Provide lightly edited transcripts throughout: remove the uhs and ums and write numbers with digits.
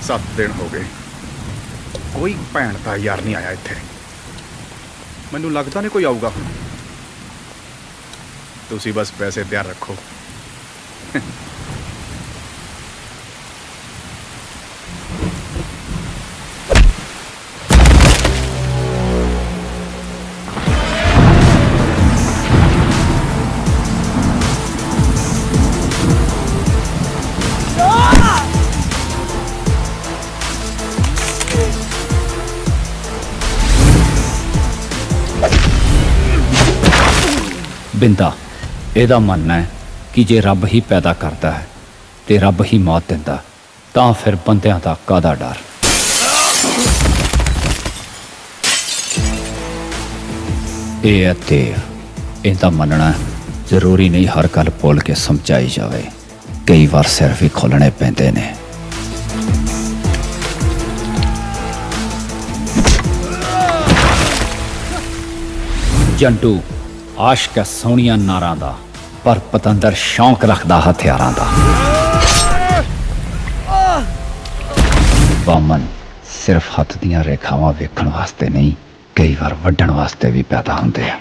7 दिन हो गए कोई भैन दा यार नहीं आया इत्थे। मैनू लगता नहीं कोई आऊगा हुण। तुसी बस पैसे तैयार रखो। बिंदा ਇਹਦਾ ਮੰਨਣਾ है कि जे रब ही पैदा करता है तो रब ही मौत दिंदा, तां फिर बंदियां दा काहदा डर। ये है देव, ਇਹਦਾ ਮੰਨਣਾ ਜ਼ਰੂਰੀ नहीं हर गल बोल के समझाई जाए, कई बार सिर भी खोलने पैंदे ने। जंटू आशक है सोहणियां नारां दा, पर पतंदर शौक रखदा हथियारां दा। बामन सिर्फ हथ दियां रेखावां वेखण वास्ते नहीं, कई बार वड्ढण वास्ते भी पैदा हुंदे आ।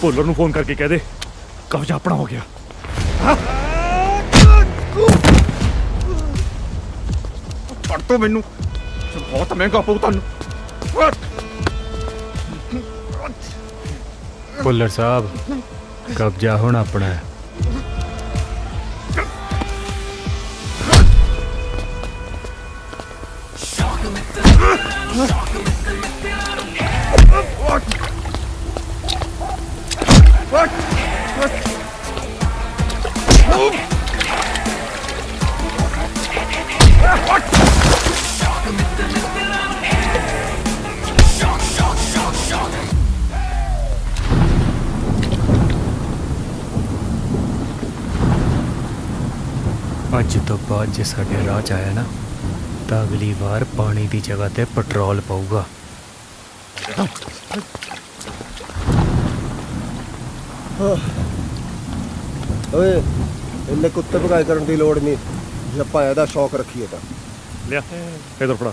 भुल्लर नूं फोन करके कह दे कब्जा अपना हो गया। फड़ तो मैनू, बहुत महंगा पऊ तुहानू। भुल्लर साहब कब्जा हुण अपना है। अज तो बाद जे साडे राह च आया ना ਤਾਂ ਅਗਲੀ ਵਾਰ ਪਾਣੀ ਦੀ ਜਗ੍ਹਾ ਤੇ ਪੈਟਰੋਲ ਪਊਗਾ। ਓਏ ਇੰਨੇ ਕੁੱਤੇ ਭਗਾਈ ਕਰਨ ਦੀ ਲੋੜ ਨਹੀਂ ਜੇ ਆਪਾਂ ਇਹਦਾ ਸ਼ੌਕ ਰੱਖੀਏ ਤਾਂ। ਲਿਆ ਇਧਰ ਫੜਾ।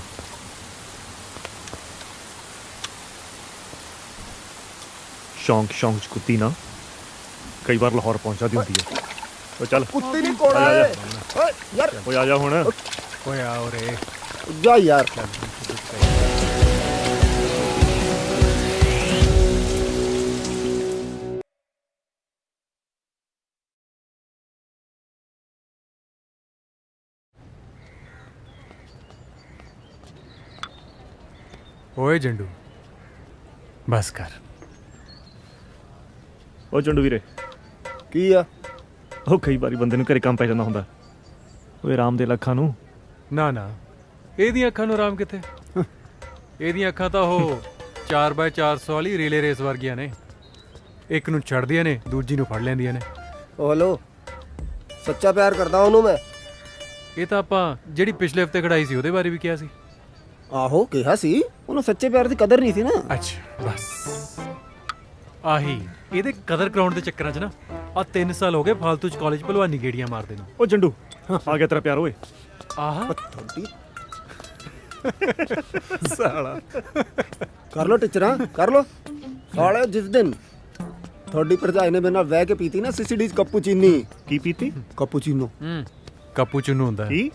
ਸ਼ੌਂਕ ਚ ਕੁੱਤੀ ਨਾ ਕਈ ਵਾਰ ਲਾਹੌਰ ਪਹੁੰਚਾ ਦੀ ਹੁੰਦੀ ਹੈ। ਉਹ ਚੱਲ ਕੁੱਤੀ ਨਹੀਂ ਕੋੜਾ ਓਏ ਯਾਰ ਓਏ ਆ ਜਾ ਹੁਣ। ਓਏ ਆ ਉਰੇ। ਜਾ ਯਾਰ। ਓਏ ਜੰਡੂ ਬਸ ਕਰ। ਉਹ ਚੰਡੂ ਵੀਰੇ, ਕੀ ਆ? ਉਹ ਕਈ ਵਾਰੀ ਬੰਦੇ ਨੂੰ ਘਰੇ ਕੰਮ ਪੈ ਜਾਂਦਾ ਹੁੰਦਾ। ਓਏ ਰਾਮ ਦੇ ਲੱਖਾਂ ਨੂੰ। ਨਾ ਨਾ, ਇਹਦੀਆਂ ਅੱਖਾਂ ਨੂੰ ਆਰਾਮ ਕਿੱਥੇ। ਇਹਦੀਆਂ ਅੱਖਾਂ ਤਾਂ ਉਹ 4x400 ਵਾਲੀ ਰੀਲੇ ਰੇਸ ਵਰਗੀਆਂ ਨੇ। ਇੱਕ ਨੂੰ ਛੱਡਦੀਆਂ ਨੇ, ਦੂਜੀ ਨੂੰ ਫੜ ਲੈਂਦੀਆਂ ਨੇ। ਓ ਹੈਲੋ, ਸੱਚਾ ਪਿਆਰ ਕਰਦਾ ਉਹਨੂੰ ਮੈਂ। ਇਹ ਤਾਂ ਆਪਾਂ ਜਿਹੜੀ ਪਿਛਲੇ ਹਫਤੇ ਖੜਾਈ ਸੀ ਉਹਦੇ ਬਾਰੇ ਵੀ ਕਿਹਾ ਸੀ। ਆਹੋ ਕਿਹਾ ਸੀ, ਉਹਨੂੰ ਸੱਚੇ ਪਿਆਰ ਦੀ ਕਦਰ ਨਹੀਂ ਸੀ ਨਾ। ਅੱਛਾ ਬਸ ਆਹੀ ਇਹਦੇ ਕਦਰ ਕਰਾਉਣ ਦੇ ਚੱਕਰਾਂ 'ਚ ਨਾ ਆ 3 ਸਾਲ ਹੋ ਗਏ ਫਾਲਤੂ 'ਚ ਕਾਲਜ ਭਲਵਾਨੀ ਗੇੜੀਆਂ ਮਾਰਦੇ ਨੂੰ। ਉਹ ਚੰਡੂ ਆ ਗਿਆ ਤੇਰਾ ਪਿਆਰ ਓਏ। ਆਹ ਤੁਹਾਡੀ ਸਾਲਾ ਕਰ ਲੋ ਟੀਚਰਾਂ, ਕਰ ਲੋ ਸਾਲੇ। ਜਿਸ ਦਿਨ ਤੁਹਾਡੀ ਭਰਜਾਈ ਨੇ ਮੇਰੇ ਨਾਲ ਵਹਿ ਕੇ ਪੀਤੀ ਨਾ ਸੀਸੀਡੀ ਕਪੂਚੀਨੀ। ਕੀ ਪੀਤੀ? ਕਪੂਚੀਨੋ। ਕਪੂਚੀਨੋ ਹੁੰਦਾ ਹੈ। ਕੀ?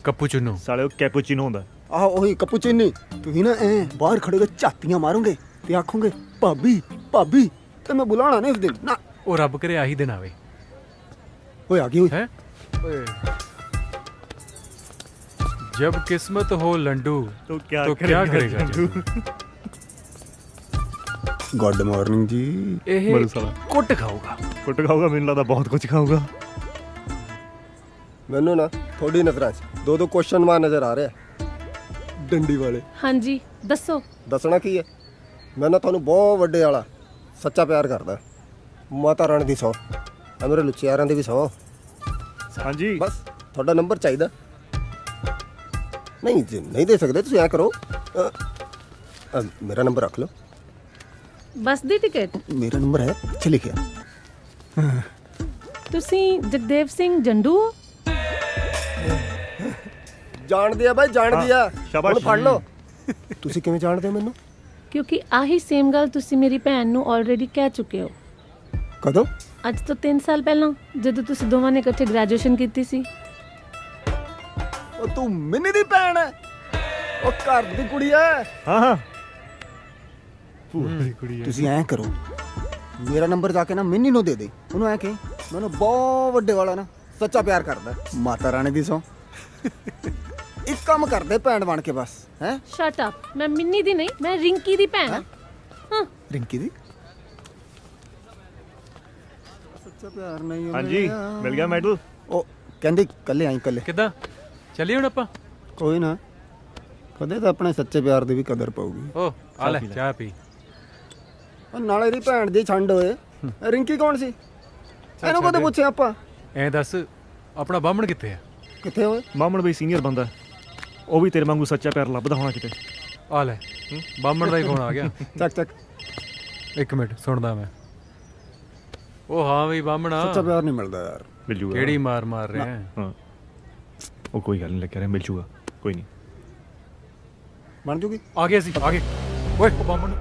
ਕਪੂਚੀਨੋ ਸਾਲੇ ਉਹ ਕੈਪੂਚੀਨੋ ਹੁੰਦਾ। ਆਹੋ ਉਹੀ ਕਪੂਚੀਨੀ। ਤੁਸੀਂ ਨਾ ਐ ਬਾਹਰ ਖੜੇ ਹੋ ਝਾਤੀਆਂ ਮਾਰੋਗੇ ਤੇ ਆਖੋਗੇ ਭਾਬੀ ਭਾਬੀ, ਤੇ ਮੈਂ ਬੁਲਾਣਾ ਨਹੀਂ ਉਸ ਦਿਨ ਨਾ। ਉਹ ਰੱਬ ਕਰੇ ਆਹੀ ਦਿਨ ਆਵੇ। ਓਏ ਆ ਗਈ ਓਏ। है जब किस्मत हो लंडू तो क्या करेगा जंडू? ਗੁੱਡ ਮਾਰਨਿੰਗ ਜੀ। ਇਹ ਮਰੂ ਸਾਲਾ। ਕੁੱਟ ਖਾਊਗਾ। ਕੁੱਟ ਖਾਊਗਾ, ਮੈਨੂੰ ਲੱਗਦਾ ਬਹੁਤ ਕੁਝ ਖਾਊਗਾ। ਮੈਨੂੰ ਨਾ ਥੋੜੀ ਨਜ਼ਰਾਂ 'ਚ ਦੋ ਕੁਐਸਚਨ ਮਾਰ ਨਜ਼ਰ ਆ ਰਿਹਾ ਡੰਡੀ ਵਾਲੇ। ਹਾਂਜੀ ਦੱਸੋ। ਦੱਸਣਾ ਕੀ ਹੈ, ਮੈਂ ਨਾ ਤੁਹਾਨੂੰ ਬਹੁਤ ਵੱਡੇ ਵਾਲਾ ਸੱਚਾ ਪਿਆਰ ਕਰਦਾ। ਮਾਤਾ ਰਾਣੀ ਦੀ ਸੌ, ਮੇਰੇ ਲੁਚਿਆਰਾਂ ਦੀ ਵੀ ਸੌ। ਹਾਂਜੀ ਬਸ ਤੁਹਾਡਾ ਨੰਬਰ ਚਾਹੀਦਾ। ਨਹੀਂ ਜੇ ਨਹੀਂ ਦੇ ਸਕਦੇ ਤੁਸੀਂ ਐ ਕਰੋ, ਮੇਰਾ ਨੰਬਰ ਰੱਖ ਲਓ। ਬੱਸ ਦੀ ਟਿਕਟ ਮੇਰਾ ਨੰਬਰ ਹੈ ਇੱਥੇ ਲਿਖਿਆ। ਤੁਸੀਂ ਜਗਦੇਵ ਸਿੰਘ ਜੰਡੂ ਹੋ? ਜਾਣਦੀ ਆ ਬਾਈ, ਜਾਣਦੀ ਆ। ਸ਼ਾਬਾਸ਼। ਹੁਣ ਫੜ ਲਓ। ਤੁਸੀਂ ਕਿਵੇਂ ਜਾਣਦੇ ਹੋ ਮੈਨੂੰ? ਕਿਉਂਕਿ ਆਹੀ ਸੇਮ ਗੱਲ ਤੁਸੀਂ ਮੇਰੀ ਭੈਣ ਨੂੰ ਆਲਰੇਡੀ ਕਹਿ ਚੁੱਕੇ ਹੋ। ਕਦੋਂ? ਅੱਜ ਤੋਂ 3 ਸਾਲ ਪਹਿਲਾਂ, ਜਦੋਂ ਤੁਸੀਂ ਦੋਵਾਂ ਨੇ ਇਕੱਠੇ ਗ੍ਰੈਜੂਏਸ਼ਨ ਕੀਤੀ ਸੀ। ਉਹ ਤੂੰ ਮਿੰਨੀ ਦੀ ਭੈਣ ਹੈ? ਉਹ ਘਰ ਦੀ ਕੁੜੀ ਹੈ। ਹਾਂ ਪੂਰੀ ਕੁੜੀ ਹੈ। ਤੁਸੀਂ ਐਂ ਕਰੋ, ਮੇਰਾ ਨੰਬਰ ਜਾ ਕੇ ਨਾ ਮਿੰਨੀ ਨੂੰ ਦੇ ਦੇ। ਉਹਨੂੰ ਐ ਕਿ ਮੈਨੂੰ ਬਹੁਤ ਵੱਡੇ ਵਾਲਾ ਨਾ ਸੱਚਾ ਪਿਆਰ ਕਰਦਾ। ਮਾਤਾ ਰਾਣੀ ਦੀ ਸੌ। ਇੱਕ ਕੰਮ ਕਰਦੇ ਭੈਣ ਬਣ ਕੇ ਬਸ। ਹੈ ਸ਼ਟ ਅਪ। ਮੈਂ ਮਿੰਨੀ ਦੀ ਨਹੀਂ, ਮੈਂ ਰਿੰਕੀ ਦੀ ਭੈਣ ਹਾਂ। ਹਾਂ ਰਿੰਕੀ ਦੀ ਸੱਚਾ ਪਿਆਰ ਨਹੀਂ। ਹਾਂਜੀ ਮਿਲ ਗਿਆ ਮੈਡਲ। ਉਹ ਕਹਿੰਦੀ ਕੱਲੇ ਆਈ ਕੱਲੇ। ਕਿੱਦਾਂ ਚੱਲੀਏ ਹੁਣ ਆਪਾਂ? ਕੋਈ ਨਾ, ਕਦੇ ਤਾਂ ਆਪਣੇ ਸੱਚੇ ਪਿਆਰ ਦੀ ਵੀ ਕਦਰ ਪਊਗੀ। ਓ ਆ ਲੈ ਚਾਹ ਪੀ। ਉਹ ਨਾਲੇ ਇਹਦੀ ਭੈਣ ਦੀ ਛੰਡ ਹੋਏ। ਰਿੰਕੀ ਕੌਣ ਸੀ? ਇਹਨੂੰ ਕਦੇ ਪੁੱਛਿਆ ਆਪਾਂ? ਐਂ ਦੱਸ ਆਪਣਾ ਬਾਹਮਣ ਕਿੱਥੇ ਆ? ਕਿੱਥੇ ਹੋਏ? ਮਾਮਣ ਬਈ ਸੀਨੀਅਰ ਬੰਦਾ, ਉਹ ਵੀ ਤੇਰੇ ਵਾਂਗੂ ਸੱਚਾ ਪਿਆਰ ਲੱਭਦਾ ਹੋਣਾ ਕਿਤੇ। ਆ ਲੈ ਬਾਹਮਣ ਦਾ ਹੀ ਫੋਨ ਆ ਗਿਆ। ਚੱਕ ਚੱਕ। 1 ਮਿੰਟ ਸੁਣਦਾ ਮੈਂ। ਉਹ ਹਾਂ ਵੀ ਬਾਹਮਣਾ, ਸੱਚਾ ਪਿਆਰ ਨਹੀਂ ਮਿਲਦਾ ਯਾਰ। ਮਿਲ ਜੂਗਾ। ਕਿਹੜੀ ਮਾਰ ਰਿਹਾ ਹੈ? ਹਾਂ ਉਹ ਕੋਈ ਗੱਲ ਨਹੀਂ, ਲੱਗਿਆ ਰਿਹਾ ਮਿਲ ਜੂਗਾ, ਕੋਈ ਨਹੀਂ। ਬਣ ਜੂਗੀ। ਆ ਗਏ ਅਸੀਂ, ਆ ਗਏ। ਓਏ ਉਹ ਬਾਹਮਣ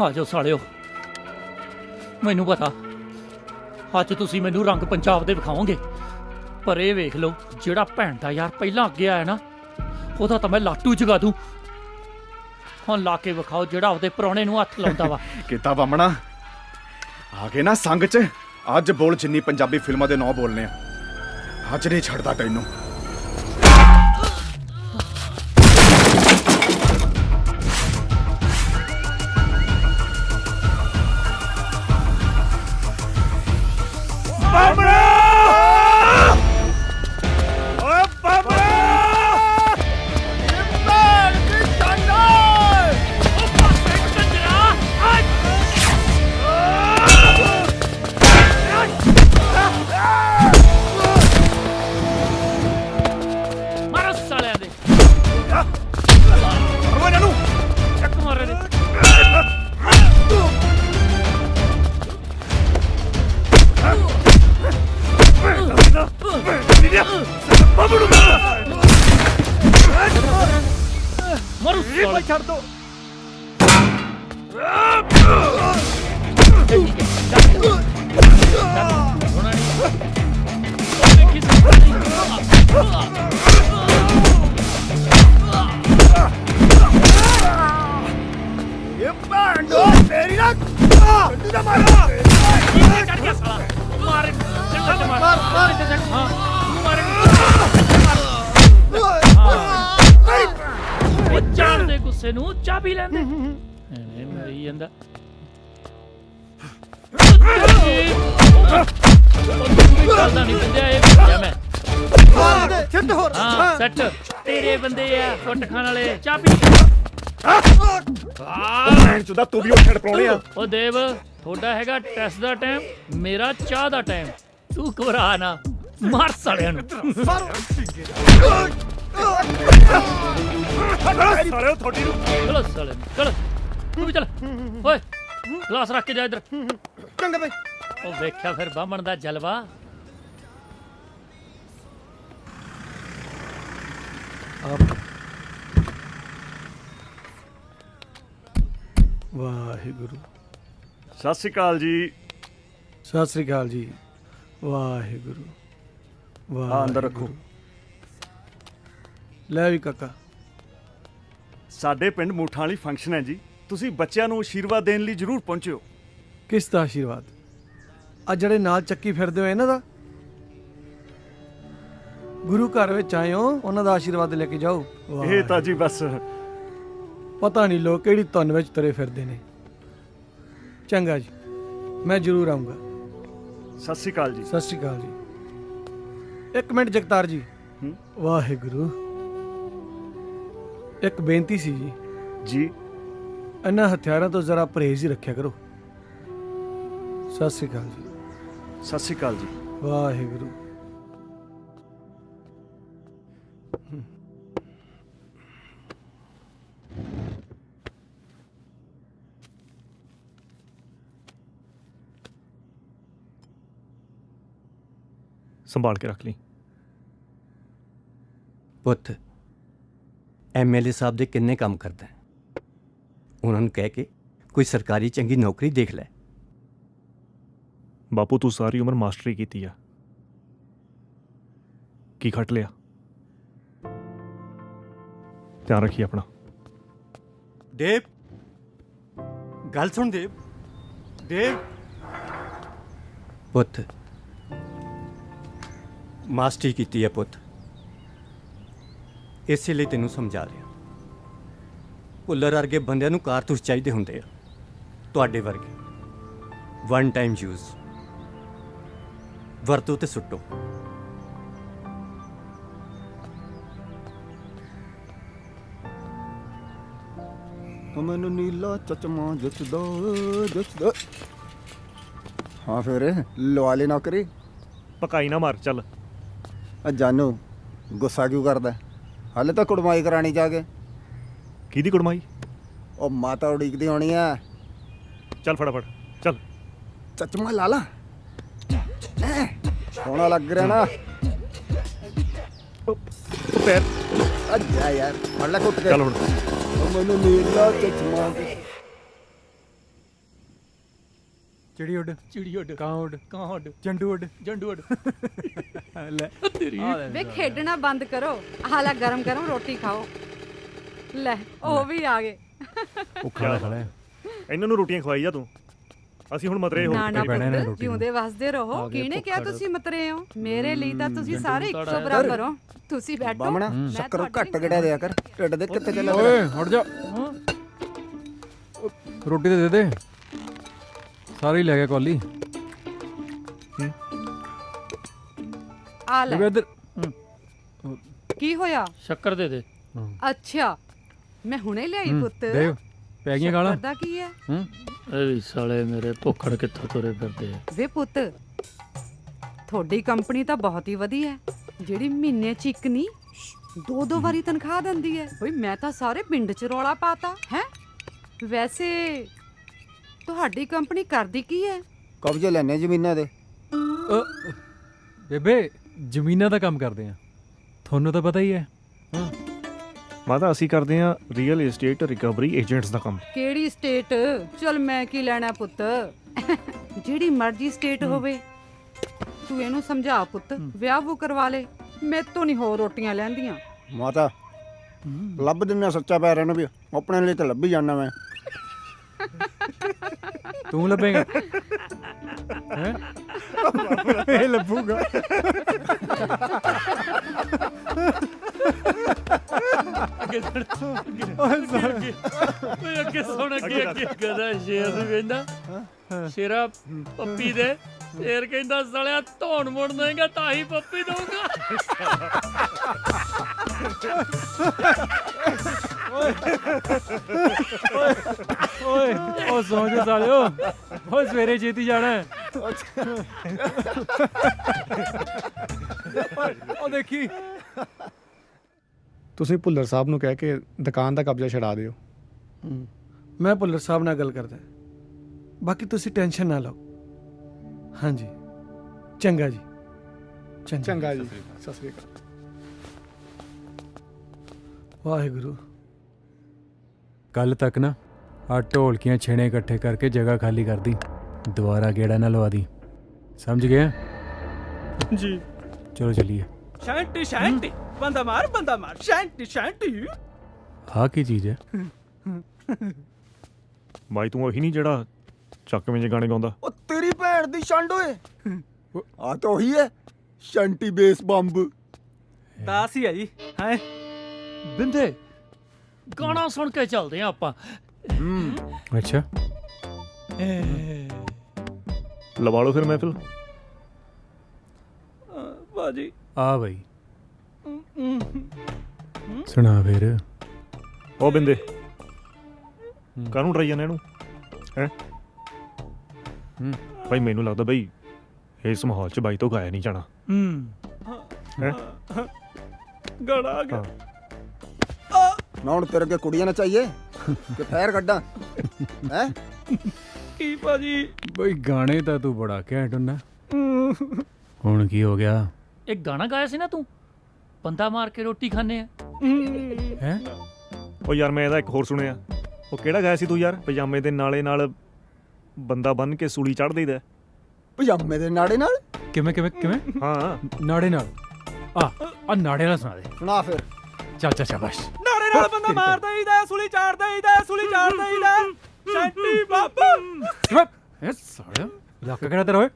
ਆ ਜਾਓ ਸਾਲਿਓ, ਮੈਨੂੰ ਪਤਾ ਅੱਜ ਤੁਸੀਂ ਮੈਨੂੰ ਰੰਗ ਪੰਜਾਬ ਦੇ ਵਿਖਾਓਗੇ, ਪਰ ਇਹ ਵੇਖ ਲਓ ਜਿਹੜਾ ਭੈਣ ਦਾ ਯਾਰ ਪਹਿਲਾਂ ਅੱਗੇ ਆਇਆ ਨਾ, ਉਹਦਾ ਤਾਂ ਮੈਂ ਲਾਟੂ ਜਗਾ ਦੂੰ। ਹੁਣ ਲਾ ਕੇ ਵਿਖਾਓ ਜਿਹੜਾ ਉਹਦੇ ਪ੍ਰਾਹੁਣੇ ਨੂੰ ਹੱਥ ਲਾਉਂਦਾ ਵਾ। ਕੀਤਾ ਬਾਮਣਾ ਆ ਕੇ ਨਾ ਸੰਗ 'ਚ ਅੱਜ ਬੋਲ ਜਿੰਨੀ ਪੰਜਾਬੀ ਫਿਲਮਾਂ ਦੇ ਨਾਂ ਬੋਲਨੇ ਆ। ਅੱਜ ਨਹੀਂ ਛੱਡਦਾ ਤੈਨੂੰ। ਮਾਰੋ ਸਾਲਿਆਂ ਦੇ ਚੱਕ ਮਾਰੇ ਦੇ। ਮਾਰੋ ਸਾਲੇ ਛੱਡ ਦੋ। ਜਾਣ ਦੇ ਗੁੱਸੇ ਨੂੰ ਚਾਹ ਪੀ ਲੈਂਦੇ ਐਵੇਂ ਮਰੀ ਜਾਂਦਾ। ਚੱਲਦਾ ਨਹੀਂ ਬੰਦਿਆ ਇਹ ਬੰਦਿਆ ਮੈਂ ਹਾਂ ਸੈੱਟ ਤੇਰੇ ਬੰਦੇ ਆ ਫੁੱਟ ਖਾਣ ਵਾਲੇ ਚਾਹ ਪੀ। ਭੈਣ ਚੋਦਾ ਤੂੰ ਵੀ ਉਹ ਛੜ ਪਰਾਉਣੇ ਆ। ਉਹ ਦੇਵ ਤੁਹਾਡਾ ਹੈਗਾ ਟੈਸਟ ਦਾ ਟਾਈਮ, ਮੇਰਾ ਚਾਹ ਦਾ ਟਾਈਮ। ਤੂੰ ਘਬਰਾ ਨਾ, ਮਾਰ ਸਾਲਿਆਂ ਨੂੰ। ਸਾਲਿਓ ਤੁਹਾਡੀ ਨੂੰ ਚਲੋ ਸਾਲੇ ਨੂੰ, ਚਲ ਤੂੰ ਵੀ ਚੱਲ। ਓਏ ਗਲਾਸ ਰੱਖ ਕੇ ਜਾ ਇੱਧਰ। ਚੰਗਾ ਬਈ। ਉਹ ਵੇਖਿਆ ਫਿਰ ਬਾਹਮਣ ਦਾ ਜਲਵਾ। ਵਾਹਿਗੁਰੂ। ਸਤਿ ਸ਼੍ਰੀ ਅਕਾਲ ਜੀ। ਸਤਿ ਸ੍ਰੀ ਅਕਾਲ ਜੀ। ਵਾਹਿਗੁਰੂ ਵਾਹਿਗੁਰੂ। ਹਾਂ, ਅੰਦਰ ਰੱਖੋ। ਲੈ ਵੀ ਕਾਕਾ। ਸਾਡੇ ਪਿੰਡ ਮੂਠਾਂ ਵਾਲੀ ਫੰਕਸ਼ਨ ਹੈ ਜੀ, ਤੁਸੀਂ ਬੱਚਿਆਂ ਨੂੰ ਆਸ਼ੀਰਵਾਦ ਦੇਣ ਲਈ ਜ਼ਰੂਰ ਪਹੁੰਚਿਓ। ਕਿਸ ਦਾ ਆਸ਼ੀਰਵਾਦ? ਆ ਜਿਹੜੇ ਨਾਲ ਚੱਕੀ ਫਿਰਦੇ ਹੋ ਇਹਨਾਂ ਦਾ? ਗੁਰੂ ਘਰ ਵਿੱਚ ਆਏ ਹੋ, ਉਹਨਾਂ ਦਾ ਆਸ਼ੀਰਵਾਦ ਲੈ ਕੇ ਜਾਓ। ਇਹ ਤਾਂ ਜੀ ਬਸ ਪਤਾ ਨਹੀਂ ਲੋਕ ਕਿਹੜੀ ਧੁਨ ਵਿੱਚ ਤੁਰੇ ਫਿਰਦੇ ਨੇ। ਚੰਗਾ ਜੀ, ਮੈਂ ਜ਼ਰੂਰ ਆਉਂਗਾ। ਸਤਿ ਸ਼੍ਰੀ ਅਕਾਲ ਜੀ। ਸਤਿ ਸ਼੍ਰੀ ਅਕਾਲ ਜੀ। ਇੱਕ ਮਿੰਟ ਜਗਤਾਰ ਜੀ। ਵਾਹਿਗੁਰੂ। ਇੱਕ ਬੇਨਤੀ ਸੀ ਜੀ। ਜੀ ਇਹਨਾਂ ਹਥਿਆਰਾਂ ਤੋਂ ਜ਼ਰਾ ਪਰਹੇਜ਼ ਹੀ ਰੱਖਿਆ ਕਰੋ। ਸਤਿ ਸ਼੍ਰੀ ਅਕਾਲ ਜੀ। ਸਤਿ ਸ਼੍ਰੀ ਅਕਾਲ ਜੀ। ਵਾਹਿਗੁਰੂ। ਸੰਭਾਲ ਕੇ ਰੱਖ ਲਈ। ਪੁੱਤ ਐਮਐਲਏ ਸਾਹਿਬ ਦੇ ਕਿੰਨੇ ਕੰਮ ਕਰਦਾ ਹੈ, ਉਹਨਾਂ ਨੂੰ ਕਹਿ ਕੇ ਕੋਈ ਸਰਕਾਰੀ ਚੰਗੀ ਨੌਕਰੀ ਦੇਖ ਲੈ। ਬਾਪੂ ਤੂੰ ਸਾਰੀ ਉਮਰ ਮਾਸਟਰੀ ਕੀਤੀ ਆ, ਕੀ ਖੱਟ ਲਿਆ? ਧਿਆਨ ਰੱਖੀ ਆਪਣਾ। ਦੇਵ ਗੱਲ ਸੁਣ ਦੇਵ। ਦੇਵ ਪੁੱਤ ਮਾਸਟਰੀ ਕੀਤੀ ਹੈ ਪੁੱਤ, ਇਸੇ ਲਈ ਤੈਨੂੰ ਸਮਝਾ ਰਿਹਾ। ਭੁੱਲਰ ਵਰਗੇ ਬੰਦਿਆਂ ਨੂੰ ਕਾਰਤੂਸ ਚਾਹੀਦੇ ਹੁੰਦੇ ਆ, ਤੁਹਾਡੇ ਵਰਗੇ ਵਨ ਟਾਈਮ ਯੂਜ਼, ਵਰਤੋ ਤੇ ਸੁੱਟੋ। ਮੈਨੂੰ ਨੀਲਾ ਚਚਮਾ ਜਚਦਾ। ਹਾਂ ਫਿਰ ਲਵਾ ਲੈ ਨੌਕਰੀ। ਪਕਾਈ ਨਾ ਮਾਰ, ਚੱਲ। ਆ ਜਾਨੂ ਗੁੱਸਾ ਕਿਉਂ ਕਰਦਾ? ਹਾਲੇ ਤਾਂ ਕੁੜਮਾਈ ਕਰਾਣੀ ਜਾ ਕੇ। ਕਿਹਦੀ ਕੁੜਮਾਈ? ਉਹ ਮਾਤਾ ਉਡੀਕਦੀ ਹੋਣੀ ਆ। ਚੱਲ ਫਟਾਫਟ ਚੱਲ। ਚਚਮਾ ਲਾ ਲਾ, ਸੋਹਣਾ ਲੱਗ ਰਿਹਾ ਨਾ। ਉਹ ਪੈਰ ਅੱਜਾ ਯਾਰ ਫੜ ਲੈ ਕੁੱਟ ਕੇ। ਚੱਲ ਹੁਣ। ਉਹ ਮੈਨੂੰ ਨੀਲਾ ਚਚਮਾ। ਚਿੜੀ ਉੱਡ, ਚਿੜੀ ਉੱਡ, ਕਾਂ ਉੱਡ, ਕਾਂ ਉੱਡ, ਜੰਡੂ ਉੱਡ। ਜੰਡੂ ਉੱਡ। ਲੈ ਤੇਰੀ ਵੇ ਖੇਡਣਾ ਬੰਦ ਕਰੋ, ਹਾਲਾ ਗਰਮ ਗਰਮ ਰੋਟੀ ਖਾਓ। ਲੈ ਉਹ ਵੀ ਆ ਗਏ। ਉਹ ਖੜਾ ਖੜਾ ਹੈ। ਇਹਨਾਂ ਨੂੰ ਰੋਟੀਆਂ ਖਵਾਈ ਜਾ ਤੂੰ ਅਸੀਂ ਹੁਣ ਮਤਰੇ ਹੋ ਨਾ ਨਾ ਭੈਣੇ ਨੇ ਪੁੱਤ ਰੋਟੀ ਜਿਉਂਦੇ ਵਸਦੇ ਰਹੋ ਆ ਗਏ ਕਿਹਨੇ ਕਿਹਾ ਭੁੱਖੜ। ਤੁਸੀਂ ਮਤਰੇ ਹੋ ਮੇਰੇ ਲਈ ਤਾਂ ਤੁਸੀਂ ਸਾਰੇ ਇੱਕੋ ਬਰਾਬਰ ਹੋ ਤੁਸੀਂ ਬੈਠੋ ਬਾਮਣਾ ਮੈਂ ਸ਼ੱਕਰ ਤੁਹਾਡੇ ਘੱਟ ਗੜਿਆ ਦਿਆ ਕਰ ਢਿੱਡ ਦੇ ਕਿੱਥੇ ਚੱਲਿਆ ਓਏ ਹਟ ਜਾ ਰੋਟੀ ਤੇ ਦੇ ਦੇ ਸਾਰੇ ਹੀ ਲੈ ਗਿਆ ਕੌਲੀ ਆ ਲੈ ਬੇਬੇ ਇੱਧਰ ਕੀ ਹੋਇਆ ਸ਼ੱਕਰ ਦੇ ਦੇ ਅੱਛਾ ਮੈਂ ਹੁਣੇ ਲਿਆਈ ਪੁੱਤ ਦੇ ਪੈ ਗਈਆਂ ਗਾਲਾਂ ਕਰਦਾ ਕੀ ਹੈ ਹੂੰ ਇਹ ਵੀ ਸਾਲੇ ਮੇਰੇ ਭੁੱਖੜ ਕਿੱਥੋਂ ਤੁਰੇ ਫਿਰਦੇ ਆ ਵੇ ਪੁੱਤ ਤੁਹਾਡੀ ਕੰਪਨੀ ਤਾਂ ਬਹੁਤ ਹੀ ਵਧੀਆ ਹੈ ਜਿਹੜੀ ਮਹੀਨੇ 'ਚ ਇੱਕ ਨਹੀਂ ਦੋ ਵਾਰੀ ਤਨਖਾਹ ਦਿੰਦੀ ਹੈ ਓਏ ਮੈਂ ਤਾਂ ਸਾਰੇ ਪਿੰਡ 'ਚ ਰੌਲਾ ਪਾਤਾ ਹੈ ਵੈਸੇ ਤੁਹਾਡੀ ਕੰਪਨੀ ਕਰਦੀ ਕੀ ਹੈ ਕਬਜ਼ੇ ਲੈਣੇ ਜ਼ਮੀਨਾਂ ਦੇ ਬੇਬੇ ਜ਼ਮੀਨਾਂ ਦਾ ਕੰਮ ਕਰਦੇ ਆ ਤੁਹਾਨੂੰ ਤਾਂ ਪਤਾ ਹੀ ਹੈ ਮਾਤਾ ਅਸੀਂ ਕਰਦੇ ਆ ਰੀਅਲ ਏਸਟੇਟ ਰਿਕਵਰੀ ਏਜੰਟਸ ਦਾ ਕੰਮ ਕਿਹੜੀ ਸਟੇਟ ਚਲ ਮੈਂ ਕੀ ਲੈਣਾ ਪੁੱਤ ਜਿਹੜੀ ਮਰਜ਼ੀ ਸਟੇਟ ਹੋਵੇ ਤੂੰ ਇਹਨੂੰ ਸਮਝਾ ਪੁੱਤ ਵਿਆਹ ਵੂ ਕਰਵਾ ਲੈ ਮੈਥੋਂ ਨਹੀਂ ਹੋਰ ਰੋਟੀਆਂ ਲੈਂਦੀਆਂ ਮਾਤਾ ਲੱਭ ਦਿੰਨਾ ਸੱਚਾ ਪਿਆਰ ਇਹਨੂੰ ਵੀ ਆਪਣੇ ਲਈ ਤਾਂ ਲੱਭੀ ਜਾਣਾ ਮੈਂ ਤੂੰ ਲੱਭੇਗਾ ਹੈ ਇਹ ਲੱਭੂਗਾ ਓਏ ਅੱਗੇ ਸੁਣ ਅੱਗੇ ਕਦਾ ਸ਼ੇਰ ਨੂੰ ਕਹਿੰਦਾ ਸ਼ੇਰਾ ਪੱਪੀ ਦੇ ਸ਼ੇਰ ਕਹਿੰਦਾ ਸਾਲਿਆ ਧੌਣ ਮੁੜ ਦੇਗਾ ਤਾਂ ਹੀ ਪੱਪੀ ਦਊਗਾ ਓਏ ਉਹ ਸੌਂ ਜਾ ਸਾਲਿਓ ਓਏ ਸਵੇਰੇ ਛੇਤੀ ਜਾਣਾ ਹੈ। ਉਹ ਦੇਖੀ ਤੁਸੀਂ ਭੁੱਲਰ ਸਾਹਿਬ ਨੂੰ ਕਹਿ ਕੇ ਦੁਕਾਨ ਦਾ ਕਬਜ਼ਾ ਛਡਾ ਦਿਓ ਮੈਂ ਭੁੱਲਰ ਸਾਹਿਬ ਨਾਲ ਗੱਲ ਕਰਦਾ ਬਾਕੀ ਤੁਸੀਂ ਟੈਨਸ਼ਨ ਨਾ ਲਓ ਹਾਂਜੀ ਚੰਗਾ ਜੀ ਚੰਗਾ ਜੀ ਸਤਿ ਸ੍ਰੀ ਅਕਾਲ ਵਾਹਿਗੁਰੂ ਕੱਲ ਤੱਕ ਨਾ ਆ ਢੋਲਕੀਆਂ ਛੇਣੇ ਇਕੱਠੇ ਕਰਕੇ ਜਗ੍ਹਾ ਖਾਲੀ ਕਰ ਦੀ ਦੁਬਾਰਾ ਗੇੜਾ ਨਾ ਲਵਾ ਦੀ ਸਮਝ ਗਿਆ ਜੀ ਚਲੋ ਚੱਲੀਏ ਸ਼ਾਂਤੀ ਸ਼ਾਂਤੀ ਬੰਦਾ ਮਾਰ ਸ਼ਾਂਤੀ ਸ਼ਾਂਤੀ ਆਹ ਕੀ ਚੀਜ਼ ਹੈ ਬਾਈ ਤੂੰ ਉਹੀ ਨਹੀਂ ਜਿਹੜਾ ਚੱਕਵੇਂ ਜੇ ਗਾਣੇ ਗਾਉਂਦਾ ਉਹ ਤੇਰੀ ਭੈਣ ਦੀ ਛੰਡ ਓਏ ਆ ਤਾਂ ਉਹੀ ਹੈ ਸ਼ੰਟੀ ਬੇਸ ਬੰਬ ਦਾਸ ਹੀ ਹੈ ਜੀ ਹੈ ਬਿੰਦੇ ਗਾਣਾ ਸੁਣ ਕੇ ਚੱਲਦੇ ਆ ਆਪਾਂ ਅੱਛਾ ਲਵਾ ਲਓ ਫਿਰ ਮਹਿਫਿਲ ਬਾਜੀ ਆ ਬਈ ਸੁਣਾ ਫਿਰ ਉਹ ਬਿੰਦੇ ਕਾਹਨੂੰ ਡਰਾਈ ਜਾਂਦੇ ਇਹਨੂੰ ਹੈ ਭਾਈ ਮੈਨੂੰ ਲੱਗਦਾ ਬਈ ਇਸ ਮਾਹੌਲ 'ਚ ਬਾਈ ਤੋਂ ਗਾਇਆ ਨਹੀਂ ਜਾਣਾ ਹੈ ਗਾਣਾ ਆ ਗਿਆ ਨਾ ਹੁਣ ਤੇਰੇ ਅੱਗੇ ਕੁੜੀਆਂ ਨਾ ਚਾਹੀਏ ਕਿ ਫੇਰ ਕੱਢਾਂ ਹੈ ਕੀ ਬਾਜੀ ਬਈ ਗਾਣੇ ਤਾਂ ਤੂੰ ਬੜਾ ਘੈਂਟ ਹੁੰਦਾ ਹੁਣ ਕੀ ਹੋ ਗਿਆ ਇੱਕ ਗਾਣਾ ਗਾਇਆ ਸੀ ਨਾ ਤੂੰ ਬੰਦਾ ਮਾਰ ਕੇ ਰੋਟੀ ਖਾਣੇ ਆ ਹੈ ਉਹ ਯਾਰ ਮੈਂ ਇਹਦਾ ਇੱਕ ਹੋਰ ਸੁਣਿਆ ਉਹ ਕਿਹੜਾ ਗਾਇਆ ਸੀ ਤੂੰ ਯਾਰ ਪਜਾਮੇ ਦੇ ਨਾਲੇ ਨਾਲ ਬੰਦਾ ਬੰਨ ਕੇ ਸੂਲੀ ਚੜ੍ਹ ਦੇਈਦਾ ਪਜਾਮੇ ਦੇ ਨਾੜੇ ਨਾਲ ਕਿਵੇਂ ਕਿਵੇਂ ਕਿਵੇਂ ਹਾਂ ਨਾੜੇ ਨਾਲ ਆ ਨਾੜੇ ਨਾਲ ਸੁਣਾ ਦੇ ਸੁਣਾ ਫਿਰ ਚੱਲ ਸ਼ਾਬਾਸ਼ ਨਾਰੇ ਨਾਲ ਬੰਦਾ ਮਾਰਦਾ ਹੀਦਾ ਸੁਲੀ ਚਾੜਦਾ ਹੀਦਾ ਸ਼ਾਂਤੀ ਬਾਬਾ ਇਹ ਸਾਲਿਆ ਲੱਕ ਕਿਹੜਾ ਤੇਰਾ ਓਏ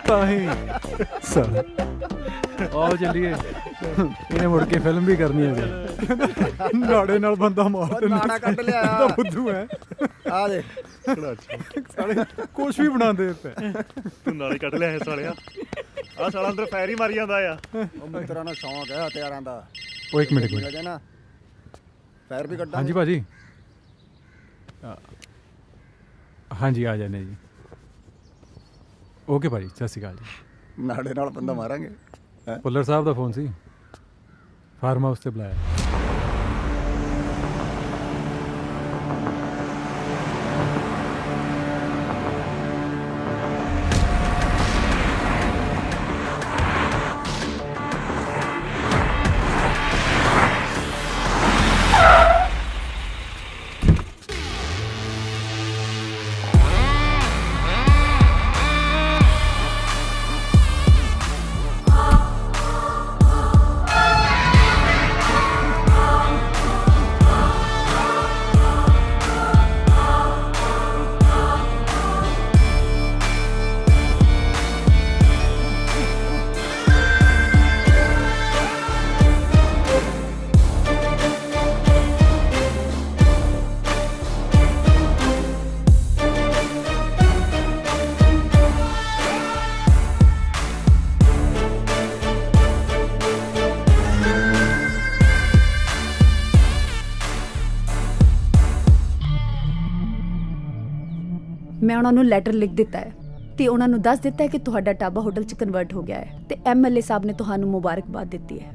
ਤਾਹੀਂ ਸਾਲਾ ਆਓ ਚੱਲੀਏ ਇਹਨੇ ਮੁੜ ਕੇ ਫਿਲਮ ਵੀ ਕਰਨੀ ਹੈ ਨਾੜੇ ਨਾਲ ਬੰਦਾ ਮਾਰ ਉਹ ਨਾੜਾ ਕੱਢ ਲਿਆ ਤਾਂ ਬੁੱਧੂ ਹੈ ਆ ਦੇ ਸਾਲੇ ਕੁਛ ਵੀ ਬਣਾਉਂਦੇ ਪਏ ਤੂੰ ਨਾਲੇ ਕੱਢ ਲਿਆ ਇਹ ਸਾਲਿਆ ਆਹ ਸਾਲਾ ਅੰਦਰ ਫੈਰ ਹੀ ਮਾਰੀ ਜਾਂਦਾ ਆ ਉਹ ਮਿੱਤਰਾਂ ਨੂੰ ਸ਼ੌਂਕ ਹੈ ਹਥਿਆਰਾਂ ਦਾ ਉਹ ਇੱਕ ਮਿੰਟ ਲੱਗੇ ਨਾ ਫੈਰ ਵੀ ਕੱਢਾਂ ਹਾਂਜੀ ਭਾਜੀ ਹਾਂਜੀ ਆ ਜਾਂਦੇ ਜੀ ਓਕੇ ਭਾਜੀ ਸਤਿ ਸ਼੍ਰੀ ਅਕਾਲ ਜੀ ਨਾੜੇ ਨਾਲ ਬੰਦਾ ਮਾਰਾਂਗੇ ਭੁੱਲਰ ਸਾਹਿਬ ਦਾ ਫੋਨ ਸੀ ਫਾਰਮ ਹਾਊਸ ਤੇ ਬੁਲਾਇਆ ਮੈਂ ਉਹਨਾਂ ਨੂੰ ਲੈਟਰ ਲਿਖ ਦਿੱਤਾ ਹੈ ਤੇ ਉਹਨਾਂ ਨੂੰ ਦੱਸ ਦਿੱਤਾ ਹੈ ਕਿ ਤੁਹਾਡਾ ਢਾਬਾ ਹੋਟਲ 'ਚ ਕਨਵਰਟ ਹੋ ਗਿਆ ਹੈ ਤੇ ਐਮਐਲਏ ਸਾਹਿਬ ਨੇ ਤੁਹਾਨੂੰ ਮੁਬਾਰਕਬਾਦ ਦਿੱਤੀ ਹੈ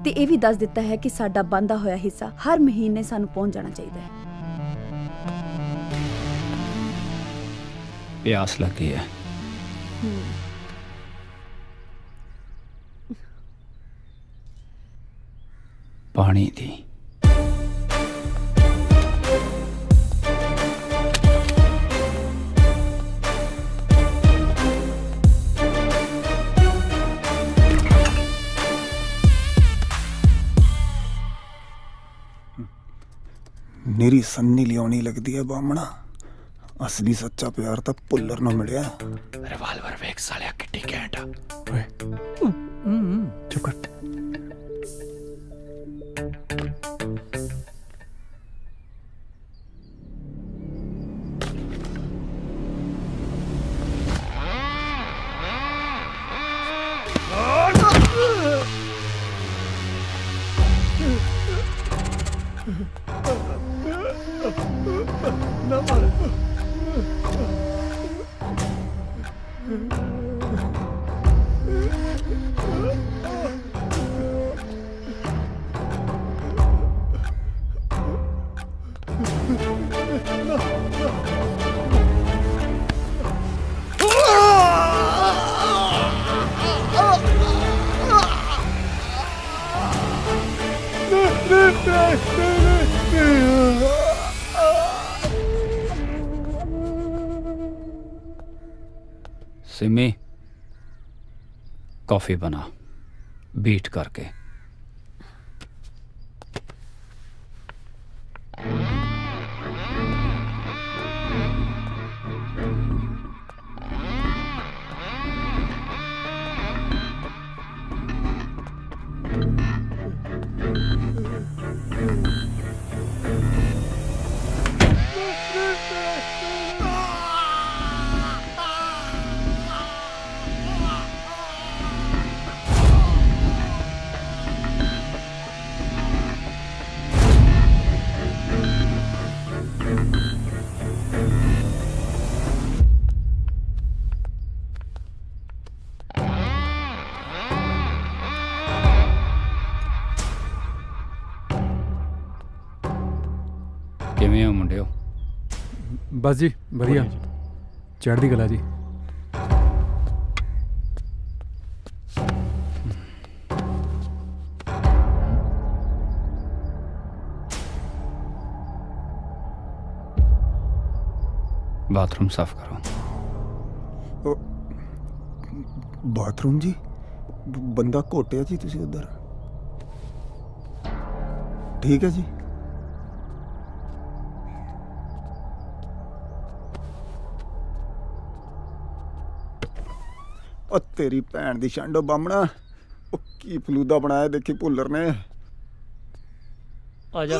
ਤੇ ਇਹ ਵੀ ਦੱਸ ਦਿੱਤਾ ਹੈ ਕਿ ਸਾਡਾ ਬਣਦਾ ਹੋਇਆ ਹਿੱਸਾ ਹਰ ਮਹੀਨੇ ਸਾਨੂੰ ਪਹੁੰਚ ਜਾਣਾ ਚਾਹੀਦਾ ਹੈ। ਪਿਆਸ ਲੱਗੀ ਹੈ। ਪਾਣੀ ਦੀ। ਨੀਰੀ ਸੰਨੀ ਲਿਆਉਣੀ ਲੱਗਦੀ ਹੈ ਬਾਹਮਣਾ। ਅਸਲੀ ਸੱਚਾ ਪਿਆਰ ਤਾਂ ਭੁੱਲਰ ਨੂੰ ਮਿਲਿਆ। ਰਿਵਾਲਵਰ ਵੇਖ ਸਾਲਿਆ ਕਿੱਡੀ ਘੈਂਟ ਆ। ਓਏ ਚੁੱਪ ਕਰ। सिमी कॉफी बना बीट करके। ਕਿਵੇਂ ਹੋ ਮੁੰਡਿਓ? ਬਸ ਜੀ ਵਧੀਆ, ਚੜ੍ਹਦੀ ਕਲਾ ਜੀ। बाथरूम साफ करो। ਬਾਥਰੂਮ ਜੀ? ਬੰਦਾ ਘੋਟਿਆ ਜੀ ਤੁਸੀਂ ਉਧਰ। ਠੀਕ ਹੈ ਜੀ। ਉਹ ਤੇਰੀ ਭੈਣ ਦੀ ਛੰਡੋ ਬਾਹਮਣਾ, ਉਹ ਕੀ ਫਲੂਦਾ ਬਣਾਇਆ ਦੇਖੀ ਭੁੱਲਰ ਨੇ। ਆ ਜਾ,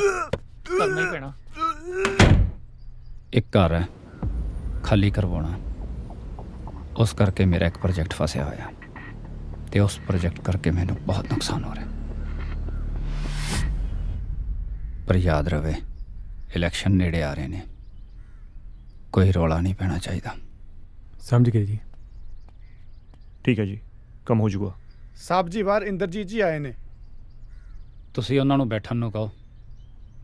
ਕਰਨਾ ਹੀ ਪੈਣਾ। ਇੱਕ ਘਰ ਹੈ ਖਾਲੀ ਕਰਵਾਉਣਾ, ਉਸ ਕਰਕੇ ਮੇਰਾ ਇੱਕ ਪ੍ਰੋਜੈਕਟ ਫਸਿਆ ਹੋਇਆ ਤੇ ਉਸ ਪ੍ਰੋਜੈਕਟ ਕਰਕੇ ਮੈਨੂੰ ਬਹੁਤ ਨੁਕਸਾਨ ਹੋ ਰਿਹਾ। ਪਰ ਯਾਦ ਰਵੇ ਇਲੈਕਸ਼ਨ ਨੇੜੇ ਆ ਰਹੇ ਨੇ, ਕੋਈ ਰੌਲਾ ਨਹੀਂ ਪੈਣਾ ਚਾਹੀਦਾ। ਸਮਝ ਗਏ ਜੀ। ਠੀਕ ਹੈ ਜੀ, ਕੰਮ ਹੋ ਜਾਊਗਾ। ਸਾਹਿਬ ਜੀ ਬਾਹਰ ਇੰਦਰਜੀਤ ਜੀ ਆਏ ਨੇ। ਤੁਸੀਂ ਉਹਨਾਂ ਨੂੰ ਬੈਠਣ ਨੂੰ ਕਹੋ,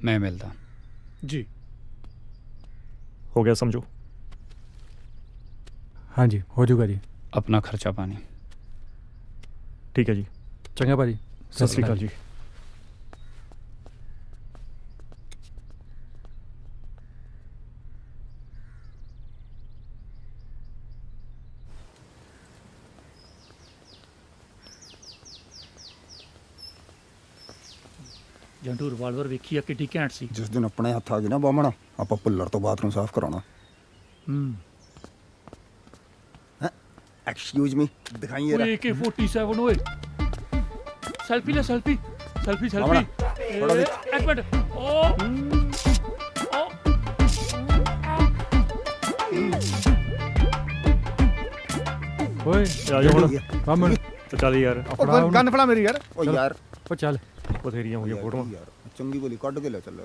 ਮੈਂ ਮਿਲਦਾ। ਜੀ ਹੋ ਗਿਆ ਸਮਝੋ। हाँ जी हो जाऊगा जी। अपना खर्चा पानी। ठीक है जी। चंगा भाजी, सत श्री अकाल जी। ਜੰਟੂ ਰਿਵਾਲਵਰ ਵੇਖੀ ਆ ਕਿੱਡੀ ਘੈਂਟ ਸੀ। ਜਿਸ ਦਿਨ ਆਪਣੇ ਹੱਥ ਆ ਗਏ ਨਾ ਬਾਹਮਣਾ, ਆਪਾਂ ਭੁੱਲਰ ਤੋਂ ਬਾਥਰੂਮ ਸਾਫ਼ ਕਰਾਉਣਾ। एक्सक्यूज मी, दिखाइए ओए AK-47 ओए, सेल्फी ले, सेल्फी सेल्फी सेल्फी। एक मिनट, ओए आ जाओ ਹੁਣ। बामन तो चल यार, ਉਹ ਗਨ ਫੜਾ ਮੇਰੀ ਯਾਰ। ओ यार ओ चल ਬਥੇਰੀਆਂ ਹੋ ਗਈਆਂ ਫੋਟੋਆਂ। यार चंगी बोली कट के ले चल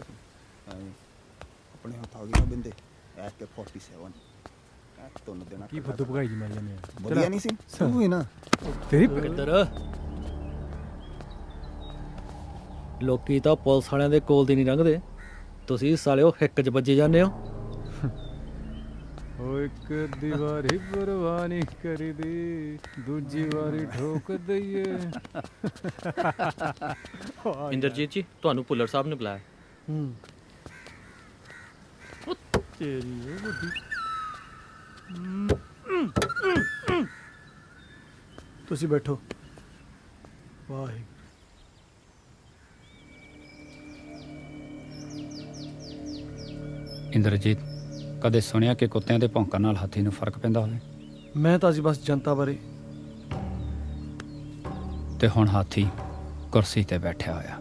अपने हाथ आ गए ना बिंदे AK-47। ਤੁਹਾਨੂੰ ਦੇਣਾ ਕੀ ਫੁੱਦੂ ਭਗਾਈ ਜੀ ਮਾਰੀ ਜਾਂਦੇ ਆ ਵਧੀਆ ਨਹੀਂ ਸੀ ਤੂੰ ਹੀ ਨਾ ਤੇਰੀ ਕਿੱਧਰ ਲੋਕੀ ਤਾਂ ਪੁਲਿਸ ਵਾਲਿਆਂ ਦੇ ਕੋਲ ਦੀ ਨਹੀਂ ਲੰਘਦੇ, ਤੁਸੀਂ ਸਾਲਿਓ ਹਿੱਕ 'ਚ ਵੱਜੇ ਜਾਂਦੇ ਹੋ। ਓ ਇੱਕ ਦੀਵਾਰੀ ਪਰਵਾਹ ਨਹੀਂ ਕਰੀਦੀ, ਦੂਜੀ ਵਾਰੀ ਠੋਕ ਦਈਏ। ਇੰਦਰਜੀਤ ਜੀ, ਤੁਹਾਨੂੰ ਭੁੱਲਰ ਸਾਹਿਬ ਨੇ ਬੁਲਾਇਆ। ਤੇਰੀ ਉਹ ਵੱਡੀ ਤੁਸੀਂ ਬੈਠੋ। ਵਾਹਿਗੁਰੂ। ਇੰਦਰਜੀਤ, ਕਦੇ ਸੁਣਿਆ ਕਿ ਕੁੱਤਿਆਂ ਦੇ ਭੌਂਕਣ ਨਾਲ ਹਾਥੀ ਨੂੰ ਫਰਕ ਪੈਂਦਾ ਹੋਵੇ? ਮੈਂ ਤਾਂ ਅੱਜ ਬਸ ਜਨਤਾ ਬਾਰੇ। ਤੇ ਹੁਣ ਹਾਥੀ ਕੁਰਸੀ ਤੇ ਬੈਠਿਆ ਹੋਇਆ,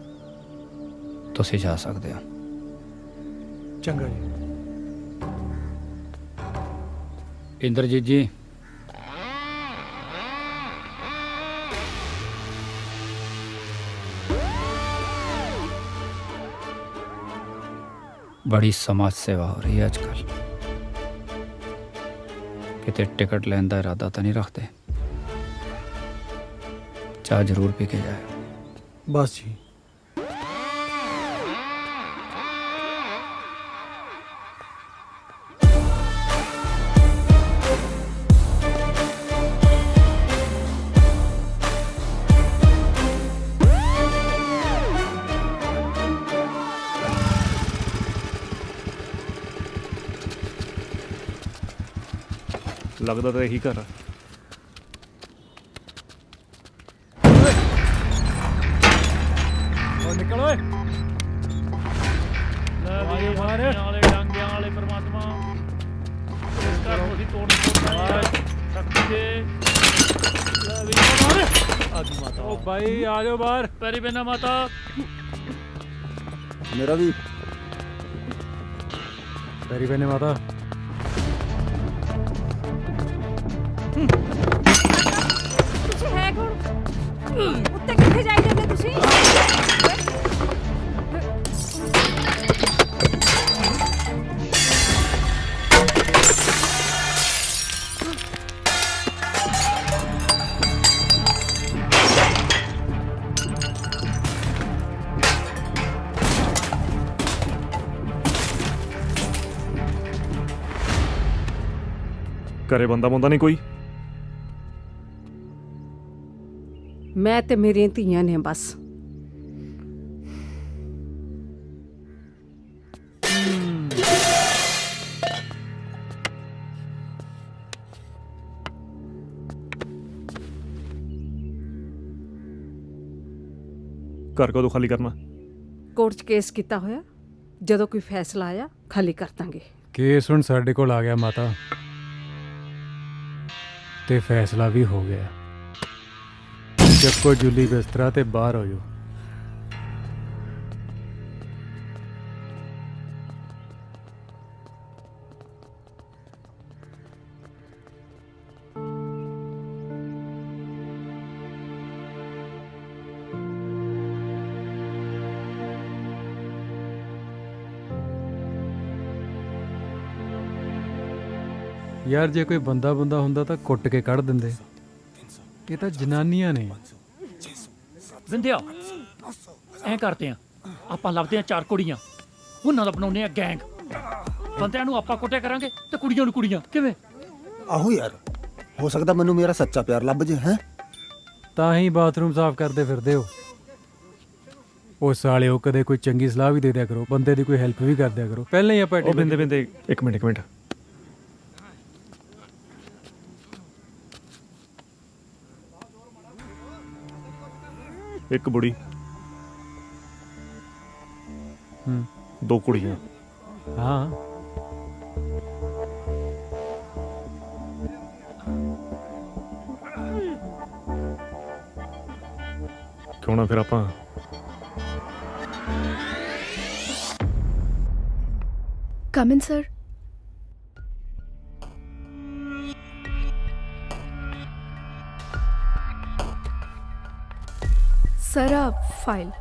ਤੁਸੀਂ ਜਾ ਸਕਦੇ ਹੋ। ਚੰਗਾ ਜੀ। ਇੰਦਰਜੀਤ ਜੀ, बड़ी समाज सेवा हो रही है आजकल। किते टिकट लेने का इरादा तो नहीं रखते? चाह जरूर पी के जाए। बस जी। ਲੱਗਦਾ ਤਾਂ ਇਹੀ ਘਰ ਆ। ਓ ਨਿਕਲ ਓਏ। ਲੈ ਮਾਰੇ ਵਾਲੇ ਡਾਂਗਿਆਂ ਵਾਲੇ ਪਰਮਾਤਮਾ, ਇਸ ਘਰ ਨੂੰ ਅਸੀਂ ਤੋੜ ਸਕਦੇ ਜੇ। ਲੈ ਵੀ ਮਾਰੇ ਆਦੀ ਮਾਤਾ। ਓ ਭਾਈ ਆ ਜਾਓ ਬਾਹਰ। ਪੈਰੀ ਪੈਣਾ ਮਾਤਾ। ਮੇਰਾ ਵੀ ਪੈਰੀ ਪੈਨੇ ਮਾਤਾ। ਤੁਸੀਂ ਹੈ ਕੌਣ? ਉੱਤੇ ਕਿੱਥੇ ਜਾਈ ਜਾਂਦੇ ਤੁਸੀਂ? ਘਰੇ ਬੰਦਾ ਬੰਦਾ ਨਹੀਂ ਕੋਈ? ਮੈਂ ਤੇ ਮੇਰੀਆਂ ਧੀਆਂ ਨੇ ਬਸ। ਘਰ ਕਦੋਂ ਖਾਲੀ ਕਰਨਾ? ਕੋਰਟ 'ਚ ਕੇਸ ਕੀਤਾ ਹੋਇਆ, ਜਦੋਂ ਕੋਈ ਫੈਸਲਾ ਆਇਆ ਖਾਲੀ ਕਰ ਦਾਂਗੇ। ਕੇਸ ਹੁਣ ਸਾਡੇ ਕੋਲ ਆ ਗਿਆ ਮਾਤਾ, ਤੇ ਫੈਸਲਾ ਵੀ ਹੋ ਗਿਆ। ਚੱਕੋ ਜੁੱਲੀ ਬਿਸਤਰਾ ਤੇ ਬਾਹਰ ਹੋ ਜਾਓ। ਯਾਰ ਜੇ ਕੋਈ ਬੰਦਾ ਹੁੰਦਾ ਤਾਂ ਕੁੱਟ ਕੇ ਕੱਢ ਦਿੰਦੇ। ਇਹ ਤਾਂ ਜਨਾਨੀਆਂ ਨੇ। ਵਿੰਦਿਆ, ਐਂ ਕਰਦੇ ਆ, ਆਪਾਂ ਲੱਭਦੇ ਆ 4 ਕੁੜੀਆਂ, ਉਹਨਾਂ ਦਾ ਬਣਾਉਂਦੇ ਆ ਗੈਂਗ। ਬੰਦਿਆਂ ਨੂੰ ਆਪਾਂ ਕੁੱਟਿਆ ਕਰਾਂਗੇ ਤੇ ਕੁੜੀਆਂ ਨੂੰ ਕੁੜੀਆਂ। ਕਿਵੇਂ? ਆਹੋ ਯਾਰ, ਹੋ ਸਕਦਾ ਮੈਨੂੰ ਮੇਰਾ ਸੱਚਾ ਪਿਆਰ ਲੱਭ ਜੇ। ਹੈ ਤਾਂ ਹੀ ਬਾਥਰੂਮ ਸਾਫ਼ ਕਰਦੇ ਫਿਰਦੇ ਹੋ। ਉਹ ਸਾਲਿਓ, ਕਦੇ ਕੋਈ ਚੰਗੀ ਸਲਾਹ ਵੀ ਦੇ ਦਿਆ ਕਰੋ, ਬੰਦੇ ਦੀ ਕੋਈ ਹੈਲਪ ਵੀ ਕਰ ਦਿਆ ਕਰੋ। ਪਹਿਲਾਂ ਹੀ ਆਪਾਂ ਉਹ ਬਿੰਦੇ ਇੱਕ ਮਿੰਟ ਇੱਕ ਬੁੜੀ, 2 ਕੁੜੀਆਂ। ਹਾਂ, ਕਿਉਂ ਨਾ ਫਿਰ ਆਪਾਂ Come in, sir. Sir, a file.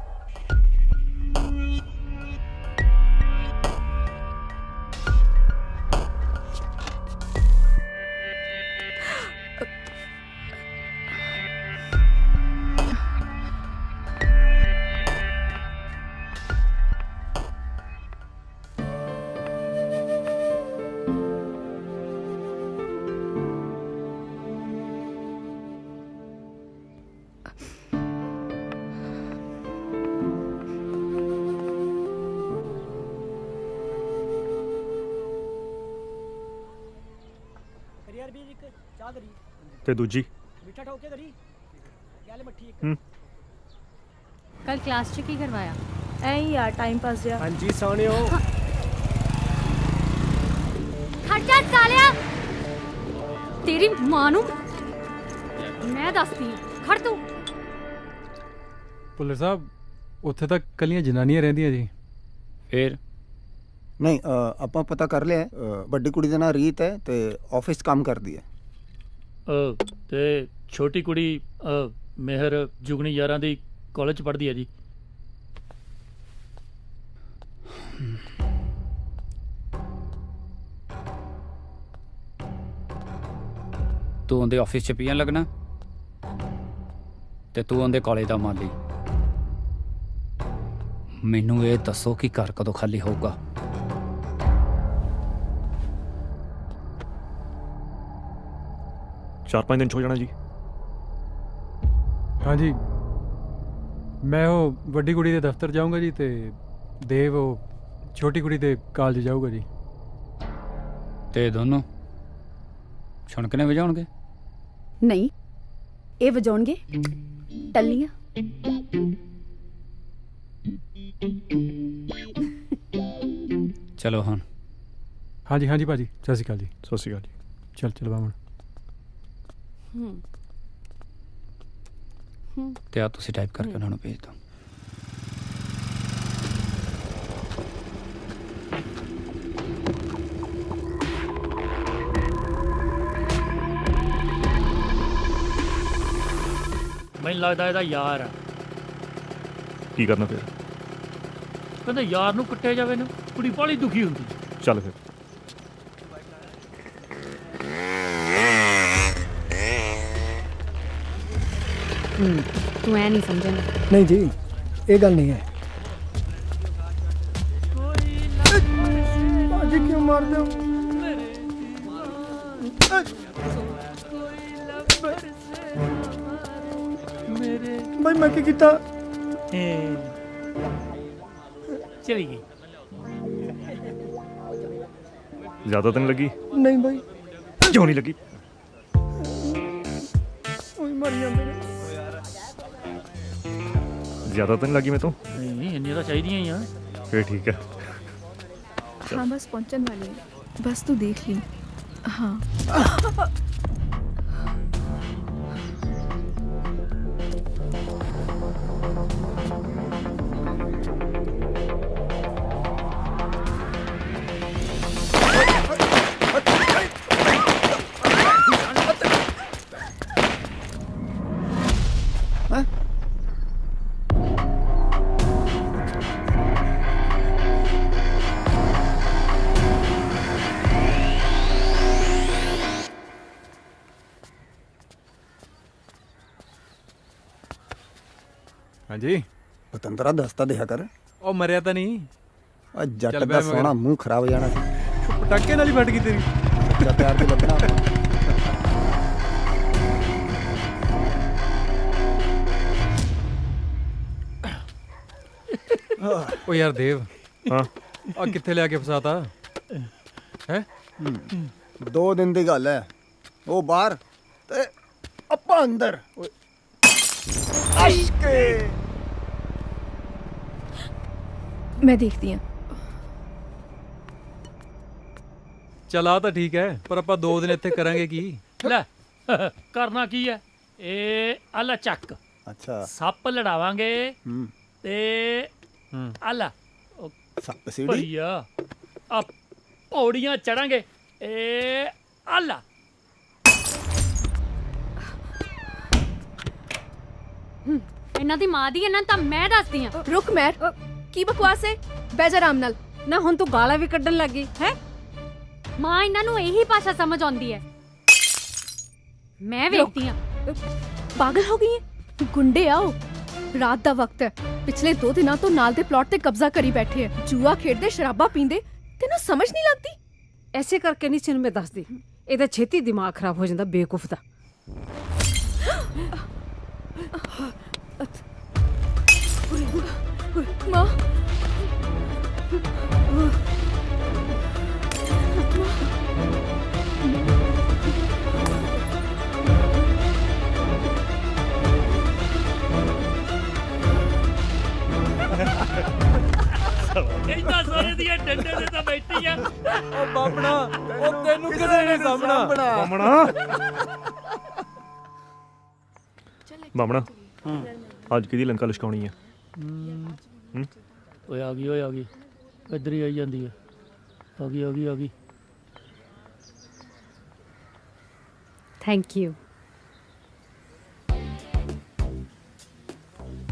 ਤੇ ਦੂਜੀ ਕੱਲ ਕਲਾਸ 'ਚ ਕੀ ਕਰਵਾਇਆ? ਐਂ ਹੀ ਯਾਰ ਟਾਈਮ ਪਾਸ ਜਿਹਾ। ਹਾਂਜੀ ਸੋਹਣਿਓ। ਖਰਚਾ ਸਾਲਿਆ ਤੇਰੀ ਮਾਂ ਨੂੰ ਮੈਂ ਦੱਸਦੀ ਹਾਂ। ਖੜ ਤੂੰ। ਭੁੱਲਰ ਸਾਹਿਬ ਉੱਥੇ ਤਾਂ ਕੱਲੀਆਂ ਜਨਾਨੀਆਂ ਰਹਿੰਦੀਆਂ ਜੀ। ਫੇਰ ਨਹੀਂ ਆਪਾਂ ਪਤਾ ਕਰ ਲਿਆ ਹੈ। ਵੱਡੀ ਕੁੜੀ ਦਾ ਨਾਂ ਰੀਤ ਹੈ ਤੇ ਆਫਿਸ ਕੰਮ ਕਰਦੀ ਹੈ। ਤੇ ਛੋਟੀ ਕੁੜੀ ਮਿਹਰ ਜੁਗਨੀ ਯਾਰਾਂ ਦੀ ਕਾਲਜ 'ਚ ਪੜ੍ਹਦੀ ਹੈ ਜੀ। ਤੂੰ ਉਹਦੇ ਆਫਿਸ 'ਚ ਪੀਣ ਲੱਗਣਾ ਤੇ ਤੂੰ ਉਹਦੇ ਕਾਲਜ ਦਾ ਮਾਲੀ। ਮੈਨੂੰ ਇਹ ਦੱਸੋ ਕਿ ਘਰ ਕਦੋਂ ਖਾਲੀ ਹੋਊਗਾ? ਚਾਰ 5 ਦਿਨ 'ਚ ਹੋ ਜਾਣਾ ਜੀ। ਹਾਂਜੀ ਮੈਂ ਉਹ ਵੱਡੀ ਕੁੜੀ ਦੇ ਦਫ਼ਤਰ ਜਾਊਂਗਾ ਜੀ ਤੇ ਦੇਵ ਉਹ ਛੋਟੀ ਕੁੜੀ ਦੇ ਕਾਲਜ ਜਾਊਗਾ ਜੀ। ਤੇ ਦੋਨੋਂ ਛਣਕਨੇ ਵਜਾਉਣਗੇ? ਨਹੀਂ, ਇਹ ਵਜਾਉਣਗੇ ਟੱਲੀਆਂ। ਚਲੋ ਹੁਣ। ਹਾਂਜੀ ਹਾਂਜੀ ਭਾਜੀ, ਸਤਿ ਸ਼੍ਰੀ ਅਕਾਲ ਜੀ। ਸਤਿ ਸ਼੍ਰੀ ਅਕਾਲ ਜੀ। ਚੱਲ ਬਾਮਣ। ਤੇ ਆ ਤੁਸੀਂ ਟਾਈਪ ਕਰਕੇ ਉਹਨਾਂ ਨੂੰ ਭੇਜ ਦਿਓ। ਮੈਨੂੰ ਲੱਗਦਾ ਇਹਦਾ ਯਾਰ ਆ। ਕੀ ਕਰਨਾ ਫਿਰ? ਕਹਿੰਦਾ ਯਾਰ ਨੂੰ ਕੁੱਟਿਆ ਜਾਵੇ ਨਾ, ਕੁੜੀ ਬਾਹਲੀ ਦੁਖੀ ਹੁੰਦੀ। ਚੱਲ ਫਿਰ। ਤੂੰ ਐ ਨਹੀਂ ਸਮਝਣਾ। ਨਹੀਂ ਜੀ, ਇਹ ਗੱਲ ਨਹੀਂ ਹੈ। ਬਾਜੀ ਕਿਉਂ ਮਾਰਦੇ ਹੋ? ਭਾਈ ਮੈਂ ਕੀ ਕੀਤਾ? ਚਲੀ ਗਈ। ਜ਼ਿਆਦਾ ਤਾਂ ਨਹੀਂ ਲੱਗੀ? ਨਹੀਂ ਭਾਈ, ਕਿਉਂ ਨਹੀਂ ਲੱਗੀ? ਉਹੀ ਮਰ ਜਾਂਦੇ ਨੇ। ਜ਼ਿਆਦਾ ਤਾਂ ਨਹੀਂ ਲੱਗੀ ਮੈਂ ਤੋਂ? ਨਹੀਂ ਇੰਨੀਆਂ ਤਾਂ ਚਾਹੀਦੀਆਂ ਹੀ ਆ। ਫਿਰ ਠੀਕ ਹੈ। हाँ बस पहुंचने वाली है, बस तू देख ली। हाँ ਹਾਂਜੀ ਪਤੰਦਰਾ ਦੱਸਤਾ ਦਿਆ ਕਰ। ਉਹ ਮਰਿਆ ਤਾਂ ਨਹੀਂ? ਆ ਜੱਟ ਚੱਲ ਦਾ ਬੈ ਮਗਰ। ਸੋਹਣਾ ਮੂੰਹ ਖਰਾਬ ਹੋ ਜਾਣਾ ਸੀ। ਪਟਾਕੇ ਨਾਲ ਹੀ ਫਟ ਗਈ ਤੇਰੀ। ਸੱਚਾ ਪਿਆਰ ਤੇ ਲੱਗਣਾ। ਉਹ ਯਾਰ ਦੇਵ, ਹਾਂ ਆ ਕਿੱਥੇ ਲਿਆ ਕੇ ਫਸਾਤਾ ਹੈ? 2 ਦਿਨ ਦੀ ਗੱਲ ਹੈ। ਉਹ ਬਾਹਰ ਤੇ ਆਪਾਂ ਅੰਦਰ। ਅਸ਼ਕੇ मैं देखती हूँ। ਚਲਾ ਤਾਂ ਠੀਕ ਹੈ, ਪਰ ਆਪਾਂ 2 ਦਿਨ ਇੱਥੇ ਕਰਾਂਗੇ ਕੀ? ਲੈ ਕਰਨਾ ਕੀ ਹੈ? ਇਹ ਆਲਾ ਚੱਕ ਅੱਛਾ ਸੱਪ ਲੜਾਵਾਂਗੇ ਹੂੰ ਤੇ ਆਲਾ ਸੱਪ ਸੀੜੀ ਭਈਆ ਆ ਪੌੜੀਆਂ ਚੜਾਂਗੇ। ਇਹ ਆਲਾ ਇਹਨਾਂ ਦੀ ਮਾਂ ਦੀ ਇਹਨਾਂ ਤਾਂ ਮੈਂ ਦੱਸਦੀ ਆ। ਰੁਕ ਮੈਰ, ਕੀ ਬਕਵਾਸ ਹੈ? ਬਹਿ ਜਾ ਆਰਾਮ ਨਾਲ। ਨਾ ਹੁਣ ਤੂੰ ਗਾਲਾਂ ਵੀ ਕੱਢਣ ਲੱਗੀ ਹੈ? ਮਾਂ ਇਹਨਾਂ ਨੂੰ ਇਹੀ ਭਾਸ਼ਾ ਸਮਝ ਆਉਂਦੀ ਹੈ। ਮੈਂ ਵੇਖਦੀ ਆ। ਪਾਗਲ ਹੋ ਗਈ ਹੈ? ਗੁੰਡੇ ਆਓ, ਰਾਤ ਦਾ ਵਕਤ ਹੈ। ਪਿਛਲੇ 2 ਦਿਨਾਂ ਤੋਂ ਨਾਲ ਦੇ ਪਲਾਟ ਤੇ ਕਬਜ਼ਾ ਕਰੀ ਬੈਠੇ ਹੈ। ਜੂਆ ਖੇਡਦੇ, ਸ਼ਰਾਬਾਂ ਪੀਂਦੇ। ਤੈਨੂੰ ਸਮਝ ਨਹੀਂ ਲੱਗਦੀ? ਐਸੇ ਕਰਕੇ ਨਹੀਂ ਤੈਨੂੰ ਮੈਂ ਦੱਸਦੀ, ਇਹਦਾ ਛੇਤੀ ਦਿਮਾਗ ਖਰਾਬ ਹੋ ਜਾਂਦਾ ਬੇਵਕੂਫ ਦਾ। ਮਾਂ ਦੀਆਂ ਡੰਡੇ ਤੇ ਤਾਂ ਬੈਠੀ ਆ ਉਹ ਬਾਬਣਾ ਉਹ ਤੈਨੂੰ ਕਿਹਨੇ ਨਹੀਂ ਸਾਹਮਣਾ ਬਾਮਣਾ ਬਾਮਣਾ ਅੱਜ ਕਿਹਦੀ ਲੰਕਾ ਲਿਸ਼ਕਾਉਣੀ ਆ ਓਏ ਆ ਗਈ ਇੱਧਰ ਹੀ ਆਈ ਜਾਂਦੀ ਆ ਆ ਗਈ ਥੈਂਕ ਯੂ।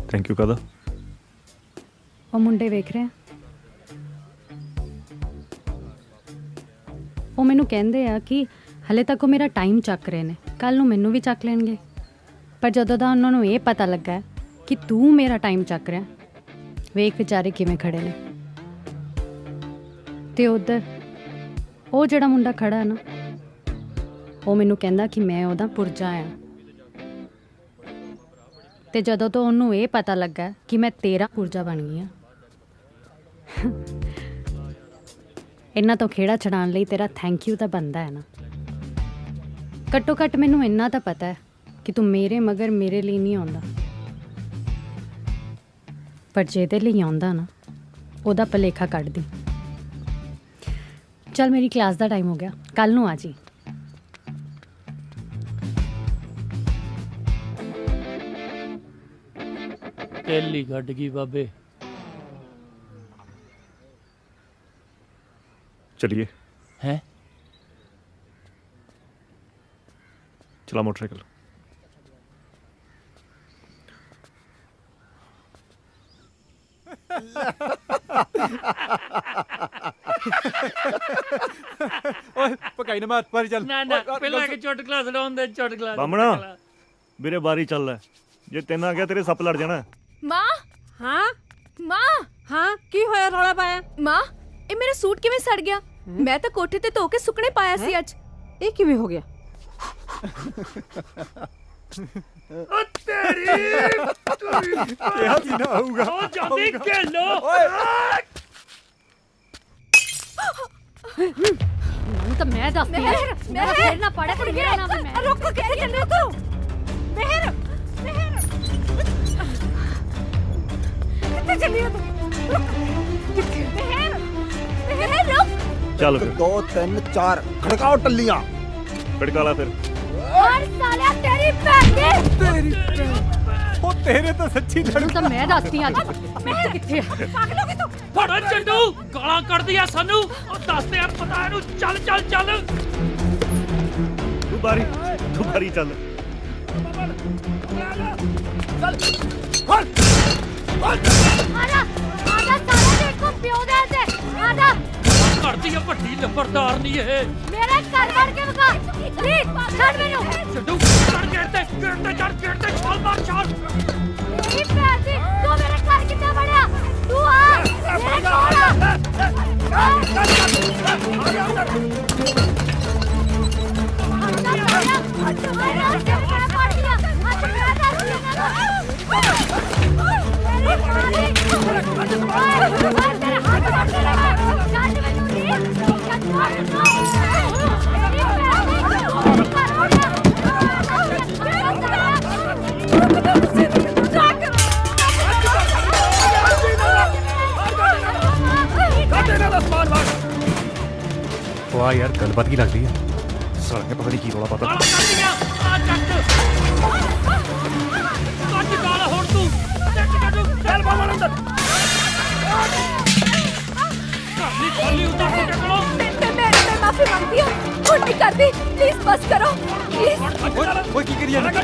ਥੈਂਕ ਯੂ ਕਾਦਾ? ਉਹ ਮੁੰਡੇ ਵੇਖ ਰਹੇ ਆ, ਉਹ ਮੈਨੂੰ ਕਹਿੰਦੇ ਆ ਕਿ ਹਲੇ ਤੱਕ ਉਹ ਮੇਰਾ ਟਾਈਮ ਚੱਕ ਰਹੇ ਨੇ, ਕੱਲ ਨੂੰ ਮੈਨੂੰ ਵੀ ਚੱਕ ਲੈਣਗੇ। ਪਰ ਜਦੋਂ ਦਾ ਉਹਨਾਂ ਨੂੰ ਇਹ ਪਤਾ ਲੱਗਾ ਕਿ ਤੂੰ ਮੇਰਾ ਟਾਈਮ ਚੱਕ ਰਿਹਾ, ਵੇਖ ਵਿਚਾਰੇ ਕਿਵੇਂ ਖੜੇ ਨੇ। ਤੇ ਉਧਰ ਉਹ ਜਿਹੜਾ ਮੁੰਡਾ ਖੜਾ ਹੈ ਨਾ, ਉਹ ਮੈਨੂੰ ਕਹਿੰਦਾ ਕਿ ਮੈਂ ਉਹਦਾ ਪੁਰਜਾ ਆ। ਤੇ ਜਦੋਂ ਤੋਂ ਉਹਨੂੰ ਇਹ ਪਤਾ ਲੱਗਾ ਕਿ ਮੈਂ ਤੇਰਾ ਪੁਰਜਾ ਬਣ ਗਈ ਆ, ਇਹਨਾਂ ਤੋਂ ਖੇੜਾ ਛਡਾਉਣ ਲਈ ਤੇਰਾ ਥੈਂਕ ਯੂ ਤਾਂ ਬਣਦਾ ਹੈ ਨਾ। ਘੱਟੋ ਘੱਟ ਮੈਨੂੰ ਇੰਨਾ ਤਾਂ ਪਤਾ ਹੈ ਕਿ ਤੂੰ ਮੇਰੇ ਮਗਰ ਮੇਰੇ ਲਈ ਨਹੀਂ ਆਉਂਦਾ, ਪਰ ਜਿਹਦੇ ਲਈ ਆਉਂਦਾ ਨਾ ਉਹਦਾ ਭਲੇਖਾ ਕੱਢ ਦੀ। ਚੱਲ ਮੇਰੀ ਕਲਾਸ ਦਾ ਟਾਈਮ ਹੋ ਗਿਆ, ਕੱਲ ਨੂੰ ਆ ਜੀ। ਕੈਲੀ ਕੱਢ ਗਈ ਬਾਬੇ। ਚਲਿਏ ਹੈ ਚਲਾ ਮੋਟਰਸਾਈਕਲ। ਓਏ ਪਕਾਈ ਨਾ ਮਾਰ ਚੱਲ ਨਾ ਪਹਿਲਾਂ ਕਿ ਚੁਟਕਲਾ ਸੁਣਾਉਣ ਦੇ ਚੁਟਕਲਾ ਬਾਮਣਾ ਵੀਰੇ ਬਾਰੀ ਚੱਲ ਲੈ, ਜੇ ਤੈਨੂੰ ਆ ਗਿਆ ਤੇਰੇ ਸੱਪ ਲੜ ਜਾਣਾ। ਮਾਂ ਹਾਂ ਮਾਂ ਹਾਂ ਕੀ ਹੋਇਆ ਰੌਲਾ ਪਾਇਆ? ਮਾਂ ਇਹ ਮੇਰਾ ਸੂਟ ਕਿਵੇਂ ਸੜ ਗਿਆ? ਮੈਂ ਤਾਂ ਕੋਠੇ ਤੇ ਧੋ ਕੇ ਸੁੱਕਣੇ ਪਾਇਆ ਸੀ ਅੱਜ। ਇਹ ਕਿਵੇਂ ਹੋ ਗਿਆ? ਓ ਤੇਰੀ ਕਿਹਾ ਸੀ ਨਾ ਆਊਗਾ। ਉਹ ਜਾਂਦੀ ਖੇਲੋ ਮੈਨੂੰ ਤਾਂ ਮੈਂ ਦੱਸਦੀ ਆ, ਮੇਰਾ ਫੇਰ ਨਾ ਪੜਾ ਤੇ ਮੇਰਾ ਨਾਮ ਮੈਂ। ਰੁਕ, ਕਿੱਥੇ ਚੱਲੇ ਹੋ ਤੂੰ? ਮਿਹਰ ਕਿੱਥੇ ਚੱਲੀ ਹੋ ਤੂੰ? ਮਿਹਰ ਰੁਕ। ਚੱਲ ਫਿਰ 2 3 4 ਖੜਕਾਓ ਟੱਲੀਆਂ। ਫੜਕਾ ਲਾ ਫਿਰ। ਔਰ ਸਾਲਿਆ ਤੇਰੀ ਭੈਣ ਦੀ। ਉਹ ਤੇਰੇ ਤਾਂ ਸੱਚੀ ਮੈਨੂੰ ਤਾਂ ਮੈਂ ਦੱਸਦੀ ਆ ਅੱਜ ਮਿਹਰ ਕਿੱਥੇ ਆ। ਪਾਗਲ ਹੋ ਗਈ ਤੂੰ? ਫੜੋ ਚੰਡੂ ਗਾਲਾਂ ਕੱਢਦੀ ਆ ਸਾਨੂੰ। ਉਹ ਦੱਸਦੇ ਆ ਪਤਾ ਇਹਨੂੰ। ਚੱਲ ਤੂੰ ਬਾਰੀ ਚੱਲ। ਆਜਾ ਸਾਲਿਆ ਦੇਖੋ ਪਿਓ ਦੇ ਤੇ ਆਜਾ। ਕਰਦੀ ਆ ਵੱਡੀ ਲੰਬਰਦਾਰ ਨਹੀਂ ਇਹ। ਮੇਰੇ ਘਰ ਵੜ ਕੇ ਵਗਾ ਪਲੀਜ਼ ਛੱਡ ਮੈਨੂੰ। ਚੰਡੂ ਚੜ ਗੇਟ ਤੇ ਚੜ ਛਾਲ ਮਾਰ ਛਾਲ। ਮੇਰੀ ਭੈਣ ਦੀ ਤੂੰ ਮੇਰੇ ਘਰ ਕਿੱਦਾਂ ਵੜਿਆ? ਤੂੰ ਆ ਮੇਰੇ ਕੋਲ ਆ। ਵਾਹ ਯਾਰ ਗੱਲਬਾਤ ਕੀ ਲੱਗਦੀ ਹੈ? ਸਾਲੇ ਪਤਾ ਨਹੀਂ ਕੀ ਰੌਲਾ ਪਤਾ। ਗਾਲਾਂ ਕੱਢਦੀਆਂ ਆ ਚੱਕ ਕੱਢ ਗਾਲਾਂ ਹੁਣ ਤੂੰ। ਚੱਲ ਬਾਬਾ ਅੰਦਰ ਖਾਲੀ ਖਾਲੀ ਉੱਤਰ ਕੇ ਟਕਲੋ। मैं माफी मांगती हूँ। और नहीं करती प्लीज बस करो प्लीज। ਓਏ ਕੀ ਕਰੀ ਜਾਂਦਾ?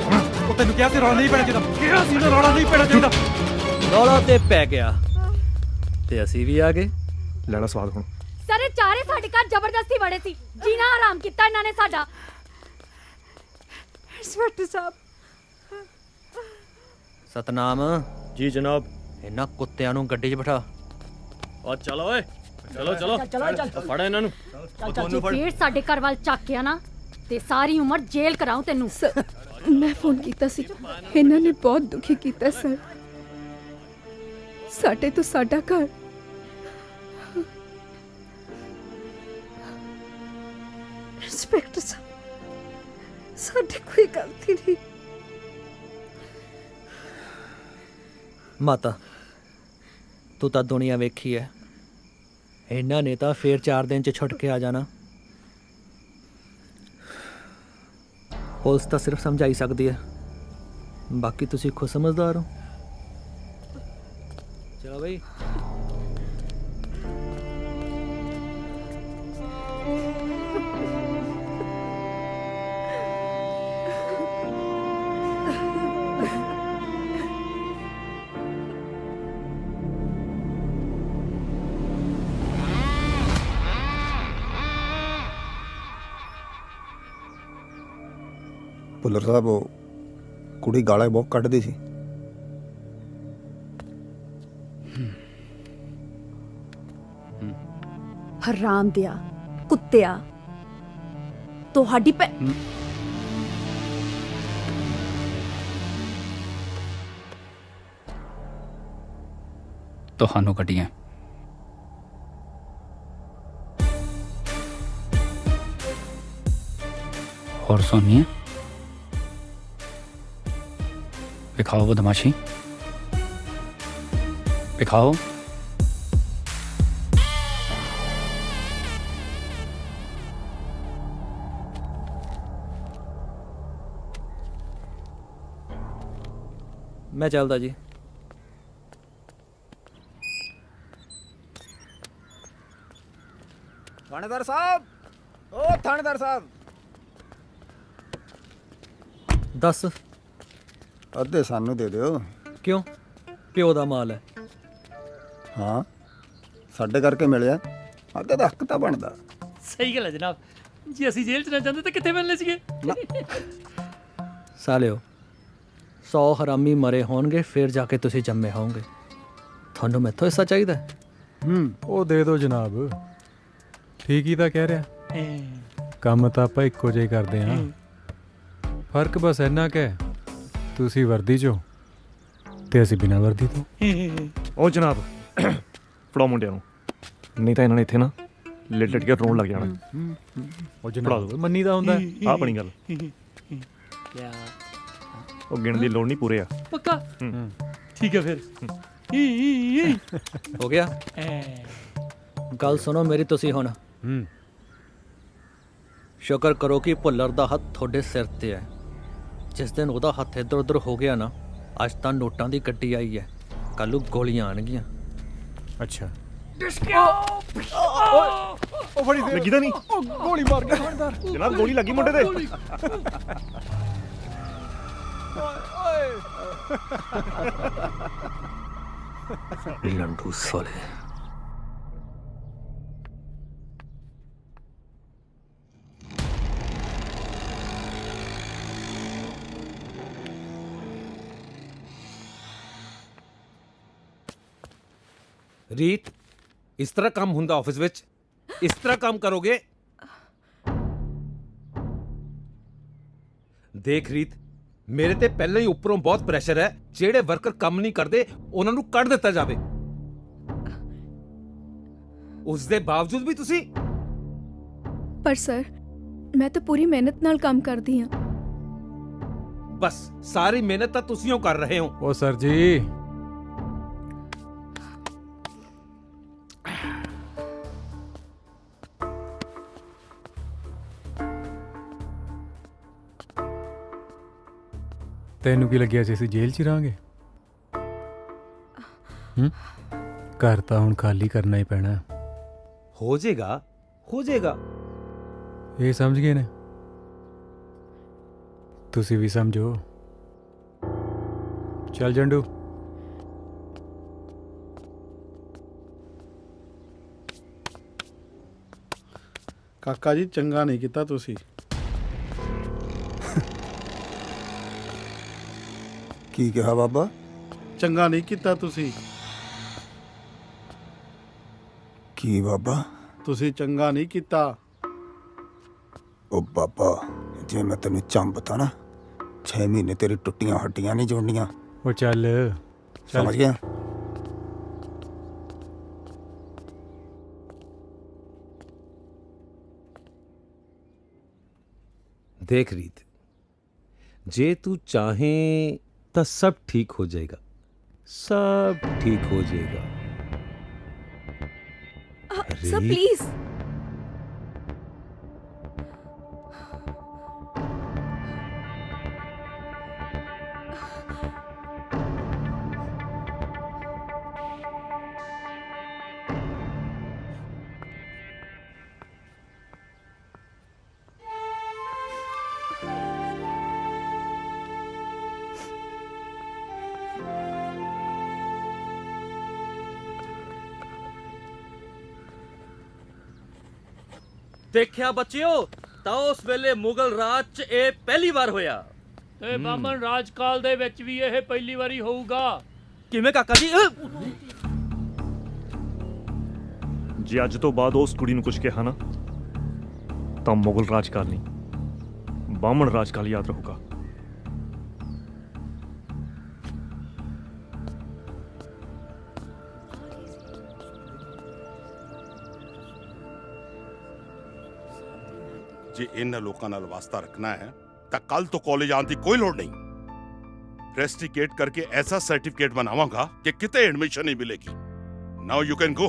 ਉਹ ਤੈਨੂੰ ਕਿਹਾ ਸੀ ਰੌਲਾ ਨਹੀਂ ਪੈਣਾ ਚਾਹੀਦਾ। ਕਿਹਾ ਸੀ ਨਾ ਰੌਲਾ ਨਹੀਂ ਪੈਣਾ ਚਾਹੀਦਾ। ਰੌਲਾ ਤੇ ਪੈ ਗਿਆ ਤੇ ਅਸੀਂ ਵੀ ਆ ਗਏ। ਲੈਣਾ ਸਵਾਦ ਹੁਣ। ਸਾਰੇ ਚਾਰੇ ਸਾਡੇ ਘਰ ਜ਼ਬਰਦਸਤੀ ਵੜੇ ਸੀ। ਜੀਣਾ ਆਰਾਮ ਕੀਤਾ ਇਹਨਾਂ ਨੇ ਸਾਡਾ। ਇੰਸਪੈਕਟਰ ਸਾਹਿਬ। ਸਤਨਾਮ ਜੀ ਜਨਾਬ। ਇਹਨਾਂ ਕੁੱਤਿਆਂ ਨੂੰ ਗੱਡੀ 'ਚ ਬਿਠਾ। ਆ ਚਲ ਓਏ ਚਲੋ ਫੜ ਇਹਨਾਂ ਨੂੰ। ਜੇ ਫੇਰ ਸਾਡੇ ਘਰ ਵੱਲ ਚੱਕਿਆ ਨਾ ਤੇ ਸਾਰੀ ਉਮਰ ਜੇਲ੍ਹ ਕਰਾਉ ਤੈਨੂੰ। ਮੈਂ ਫੋਨ ਕੀਤਾ ਸੀ, ਇਹਨਾਂ ਨੇ ਬਹੁਤ ਦੁਖੀ ਕੀਤਾ ਸਰ। ਸਾਡੇ ਤੋਂ ਸਾਡਾ ਘਰ ਇੰਸਪੈਕਟਰ ਸਾਹਿਬ ਸਾਡੀ ਕੋਈ ਗਲਤੀ ਨਹੀਂ। ਮਾਤਾ ਤੂੰ ਤਾਂ ਦੁਨੀਆ ਵੇਖੀ ਐ। ਇਹਨਾਂ ਨੇ ਤਾਂ ਫੇਰ 4 ਦਿਨ ਚ ਛੁੱਟ ਕੇ ਆ ਜਾਣਾ। ਪੁਲਿਸ ਤਾਂ ਸਿਰਫ ਸਮਝਾਈ ਸਕਦੀ ਹੈ, ਬਾਕੀ ਤੁਸੀਂ ਖੁਦ ਸਮਝਦਾਰ ਹੋ। ਚਲੋ ਬਈ। ਭੁੱਲਰ ਸਾਹਿਬ ਉਹ ਕੁੜੀ ਗਾਲਾਂ ਬਹੁਤ ਕੱਢਦੀ ਸੀ। ਹਰਾਮ ਦਿਆ ਕੁੱਤਿਆ, ਤੁਹਾਡੀ ਤੁਹਾਨੂੰ ਕੱਢੀਆਂ। और सुनिए, दिखाओ वो बदमाशी, दिखाओ। मैं चलदा जी। थानेदार साहब, ओ थानेदार साहब, दस ਅੱਧੇ ਸਾਨੂੰ ਦੇ ਦਿਓ। ਕਿਉਂ? ਪਿਓ ਦਾ ਮਾਲ ਹੈ। ਹਾਂ, ਸਾਡੇ ਕਰਕੇ ਮਿਲਿਆ, ਅੱਧੇ ਦਾ ਹੱਕ ਤਾਂ ਬਣਦਾ। ਸਹੀ ਗੱਲ ਹੈ ਜਨਾਬ, ਜੇ ਅਸੀਂ ਜੇਲ੍ਹ 'ਚ ਨਾ ਜਾਂਦੇ ਤਾਂ ਕਿੱਥੇ ਮਿਲਣੇ ਸੀਗੇ। ਸਾਲਿਓ, 100 ਹਰਾਮੀ ਮਰੇ ਹੋਣਗੇ ਫਿਰ ਜਾ ਕੇ ਤੁਸੀਂ ਜੰਮੇ ਹੋਵੋਗੇ। ਤੁਹਾਨੂੰ ਮੈਥੋਂ ਹਿੱਸਾ ਚਾਹੀਦਾ? ਉਹ ਦੇ ਦਿਓ ਜਨਾਬ, ਠੀਕ ਹੀ ਤਾਂ ਕਹਿ ਰਿਹਾ। ਕੰਮ ਤਾਂ ਆਪਾਂ ਇੱਕੋ ਜਿਹਾ ਹੀ ਕਰਦੇ ਹਾਂ, ਫਰਕ ਬਸ ਇੰਨਾ ਕੁ ਹੈ, ਤੁਸੀਂ ਵਰਦੀ 'ਚੋਂ ਤੇ ਅਸੀਂ ਬਿਨਾਂ ਵਰਦੀ ਤੋਂ। ਉਹ ਜਨਾਬ ਫੜਾਓ ਮੁੰਡਿਆਂ ਨੂੰ, ਨਹੀਂ ਤਾਂ ਇਹਨਾਂ ਨੇ ਇੱਥੇ ਨਾ ਲਿਟ ਕੇ ਰੋਣ ਲੱਗ ਜਾਣਾ। ਉਹ ਜਨਾਬ ਮੰਨੀ ਦਾ ਹੁੰਦਾ ਆਹ ਬਣੀ ਗੱਲ। ਉਹ ਗਿਣ ਦੀ ਲੋੜ ਨਹੀਂ, ਪੂਰੇ ਆ। ਪੱਕਾ ਠੀਕ ਹੈ ਫਿਰ। ਹੋ ਗਿਆ। ਗੱਲ ਸੁਣੋ ਮੇਰੀ ਤੁਸੀਂ ਹੁਣ। ਸ਼ੁਕਰ ਕਰੋ ਕਿ ਭੁੱਲਰ ਦਾ ਹੱਥ ਤੁਹਾਡੇ ਸਿਰ ਤੇ ਹੈ। ਜਿਸ ਦਿਨ ਉਹਦਾ ਹੱਥ ਇੱਧਰ ਉੱਧਰ ਹੋ ਗਿਆ ਨਾ, ਅੱਜ ਤਾਂ ਨੋਟਾਂ ਦੀ ਗੱਡੀ ਆਈ ਹੈ, ਕੱਲ੍ਹ ਨੂੰ ਗੋਲੀਆਂ ਆਉਣਗੀਆਂ। ਅੱਛਾ ਉਹ ਬੜੀ ਲੱਗੀ ਤਾਂ ਨਹੀਂ? ਉਹ ਗੋਲੀ ਮਾਰ ਗਿਆ ਥਾਣੇਦਾਰ ਜਨਾਬ, ਗੋਲੀ ਲੱਗੀ ਮੁੰਡੇ ਤੇ। ਲੰਡੂ ਸਾਲੇ। ਰੀਤ, ਇਸ ਤਰ੍ਹਾਂ ਕੰਮ ਹੁੰਦਾ ਆਫਿਸ ਵਿੱਚ? ਇਸ ਤਰ੍ਹਾਂ ਕੰਮ ਕਰੋਗੇ? ਦੇਖ ਰੀਤ, ਮੇਰੇ ਤੇ ਪਹਿਲਾਂ ਹੀ ਉੱਪਰੋਂ ਬਹੁਤ ਪ੍ਰੈਸ਼ਰ ਹੈ। ਜਿਹੜੇ ਵਰਕਰ ਕੰਮ ਨਹੀਂ ਕਰਦੇ ਉਹਨਾਂ ਨੂੰ ਕੱਢ ਦਿੱਤਾ ਜਾਵੇ। ਉਸ ਦੇ ਬਾਵਜੂਦ ਵੀ ਤੁਸੀਂ। ਪਰ ਸਰ, ਮੈਂ ਤਾਂ ਪੂਰੀ ਮਿਹਨਤ ਨਾਲ ਕੰਮ ਕਰਦੀ ਹਾਂ। ਬਸ ਸਾਰੀ ਮਿਹਨਤ ਤਾਂ ਤੁਸੀਂ ਕਰ ਰਹੇ ਹੋ। ਉਹ ਸਰ ਜੀ, ਤੈਨੂੰ ਕੀ ਲੱਗਿਆ ਸੀ ਅਸੀਂ ਜੇਲ੍ਹ 'ਚ ਹੀ ਰਹਾਂਗੇ? ਘਰ ਤਾਂ ਹੁਣ ਖਾਲੀ ਕਰਨਾ ਹੀ ਪੈਣਾ। ਹੋ ਜਾਏਗਾ, ਹੋ ਜਾਏਗਾ। ਇਹ ਸਮਝ ਗਏ ਨੇ? ਤੁਸੀਂ ਵੀ ਸਮਝੋ। ਚੱਲ ਜੰਡੂ। ਕਾਕਾ ਜੀ, ਚੰਗਾ ਨਹੀਂ ਕੀਤਾ ਤੁਸੀਂ। ਕੀ ਕਿਹਾ ਬਾਬਾ? ਚੰਗਾ ਨਹੀਂ ਕੀਤਾ ਤੁਸੀਂ। ਕੀ ਬਾਬਾ? ਤੁਸੀਂ ਚੰਗਾ ਨਹੀਂ ਕੀਤਾ। ਉਹ ਬਾਬਾ, ਜੇ ਮੈਂ ਤੈਨੂੰ ਚੰਬਤਾ ਨਾ, 6 ਮਹੀਨੇ ਤੇਰੀ ਟੁੱਟੀਆਂ ਹੱਡੀਆਂ ਨਹੀਂ ਜੁੜਨੀਆਂ। ਉਹ ਚੱਲ ਸਮਝ ਗਿਆ? देख रीत, जे तू चाहे तो सब ठीक हो जाएगा, सब ठीक हो जाएगा। Sir please. ਦੇਖਿਆ ਬੱਚਿਓ, ਤਾਂ ਉਸ ਵੇਲੇ ਮੁਗਲ ਰਾਜ 'ਚ ਇਹ ਪਹਿਲੀ ਵਾਰ ਹੋਇਆ। ਤੇ ਬਾਮਨ ਰਾਜਕਾਲ ਦੇ ਵਿੱਚ ਵੀ ਇਹ ਪਹਿਲੀ ਵਾਰੀ ਹੋਊਗਾ। ਕਿਵੇਂ ਕਾਕਾ ਜੀ? ਜੇ ਅੱਜ ਤੋਂ ਬਾਅਦ ਉਸ ਕੁੜੀ ਨੂੰ ਕੁਝ ਕਿਹਾ ਨਾ ਤਾਂ ਮੁਗਲ ਰਾਜਕਾਲ ਨਹੀਂ, ਬਾਹਮਣ ਰਾਜਕਾਲ ਯਾਦ ਰਹੂਗਾ। ਜੇ ਇਹਨਾਂ ਲੋਕਾਂ ਨਾਲ ਵਾਸਤਾ ਰੱਖਣਾ ਹੈ ਤਾਂ ਕੱਲ ਤੋਂ ਕਾਲਜ ਆਉਣ ਦੀ ਕੋਈ ਲੋੜ ਨਹੀਂ। ਰੈਸਟੀਕੇਟ ਕਰਕੇ ਐਸਾ ਸਰਟੀਫਿਕੇਟ ਬਣਾਵਾਂਗਾ ਕਿ ਕਿਤੇ ਐਡਮਿਸ਼ਨ ਨਹੀਂ ਮਿਲੇਗੀ। Now you can go.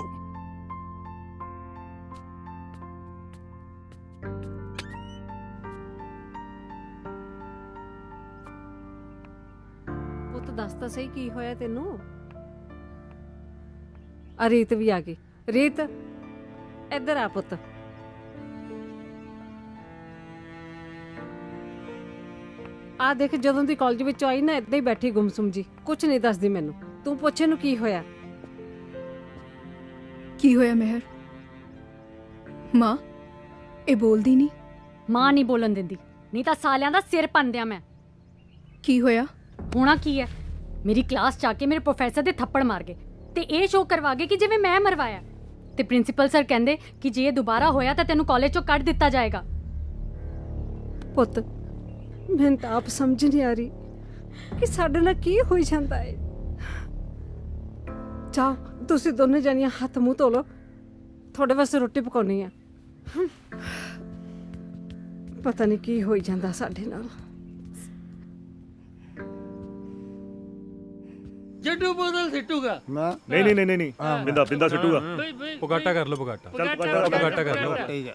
ਪੁੱਤ ਦੱਸ ਤਾਂ ਸਹੀ ਕੀ ਹੋਇਆ ਤੈਨੂੰ? ਆ ਰੀਤ ਵੀ ਆ ਗਈ। ਰੀਤ ਇੱਧਰ ਆ ਪੁੱਤ। ਆ ਦੇਖ, ਜਦੋਂ ਦੀ ਕਾਲਜ ਵਿੱਚੋਂ ਆਈ ਨਾ ਏਦਾਂ ਹੀ ਬੈਠੀ ਗੁੰਮਸੁਮ ਜੀ, ਕੁਝ ਨਹੀਂ ਦੱਸਦੀ ਮੈਨੂੰ। ਤੂੰ ਪੁੱਛ ਇਹਨੂੰ ਕੀ ਹੋਇਆ। ਕੀ ਹੋਇਆ ਮਿਹਰ? ਮਾਂ ਇਹ ਬੋਲਦੀ ਨਹੀਂ। ਮਾਂ ਨਹੀਂ ਬੋਲਣ ਦਿੰਦੀ, ਨਹੀਂ ਤਾਂ ਸਾਲਿਆਂ ਦਾ ਸਿਰ ਪੰਦਿਆਂ ਮੈਂ। ਕੀ ਹੋਇਆ? ਹੋਣਾ ਕੀ ਹੈ, ਮੇਰੀ ਕਲਾਸ ਚ ਆ ਕੇ ਮੇਰੇ ਪ੍ਰੋਫੈਸਰ ਦੇ ਥੱਪੜ ਮਾਰ ਗਏ ਤੇ ਇਹ ਸ਼ੋਅ ਕਰਵਾ ਗਏ ਕਿ ਜਿਵੇਂ ਮੈਂ ਮਰਵਾਇਆ। ਤੇ ਪ੍ਰਿੰਸੀਪਲ ਸਰ ਕਹਿੰਦੇ ਕਿ ਜੇ ਇਹ ਦੁਬਾਰਾ ਹੋਇਆ ਤਾਂ ਤੈਨੂੰ ਕਾਲਜ ਚੋਂ ਕੱਢ ਦਿੱਤਾ ਜਾਏਗਾ। ਪੁੱਤ ਮੈਨੂੰ ਤਾਂ ਆਪ ਸਮਝ ਨਹੀਂ ਆ ਰਹੀ ਕਿ ਸਾਡੇ ਨਾਲ ਕੀ ਹੋਈ ਜਾਂਦਾ ਹੈ। ਜਾਓ ਤੁਸੀਂ ਦੋਨੇ ਜਾਨੀਆਂ ਹੱਥ ਮੂੰਹ ਧੋ ਲਓ, ਤੁਹਾਡੇ ਵਾਸਤੇ ਰੋਟੀ ਪਕਾਉਣੀ ਆ। ਪਤਾ ਨਹੀਂ ਕੀ ਹੋਈ ਜਾਂਦਾ ਸਾਡੇ ਨਾਲ। ਜੱਡੂ ਬੋਤਲ ਸਿੱਟੂਗਾ। ਨਹੀਂ ਨਹੀਂ ਨਹੀਂ ਨਹੀਂ, ਬਿੰਦਾ ਸਿੱਟੂਗਾ। ਪੁਗਾਟਾ ਕਰ ਲਓ, ਪੁਗਾਟਾ। ਚੱਲ ਪੁਗਾਟਾ ਕਰ ਲਓ। ਠੀਕ ਹੈ,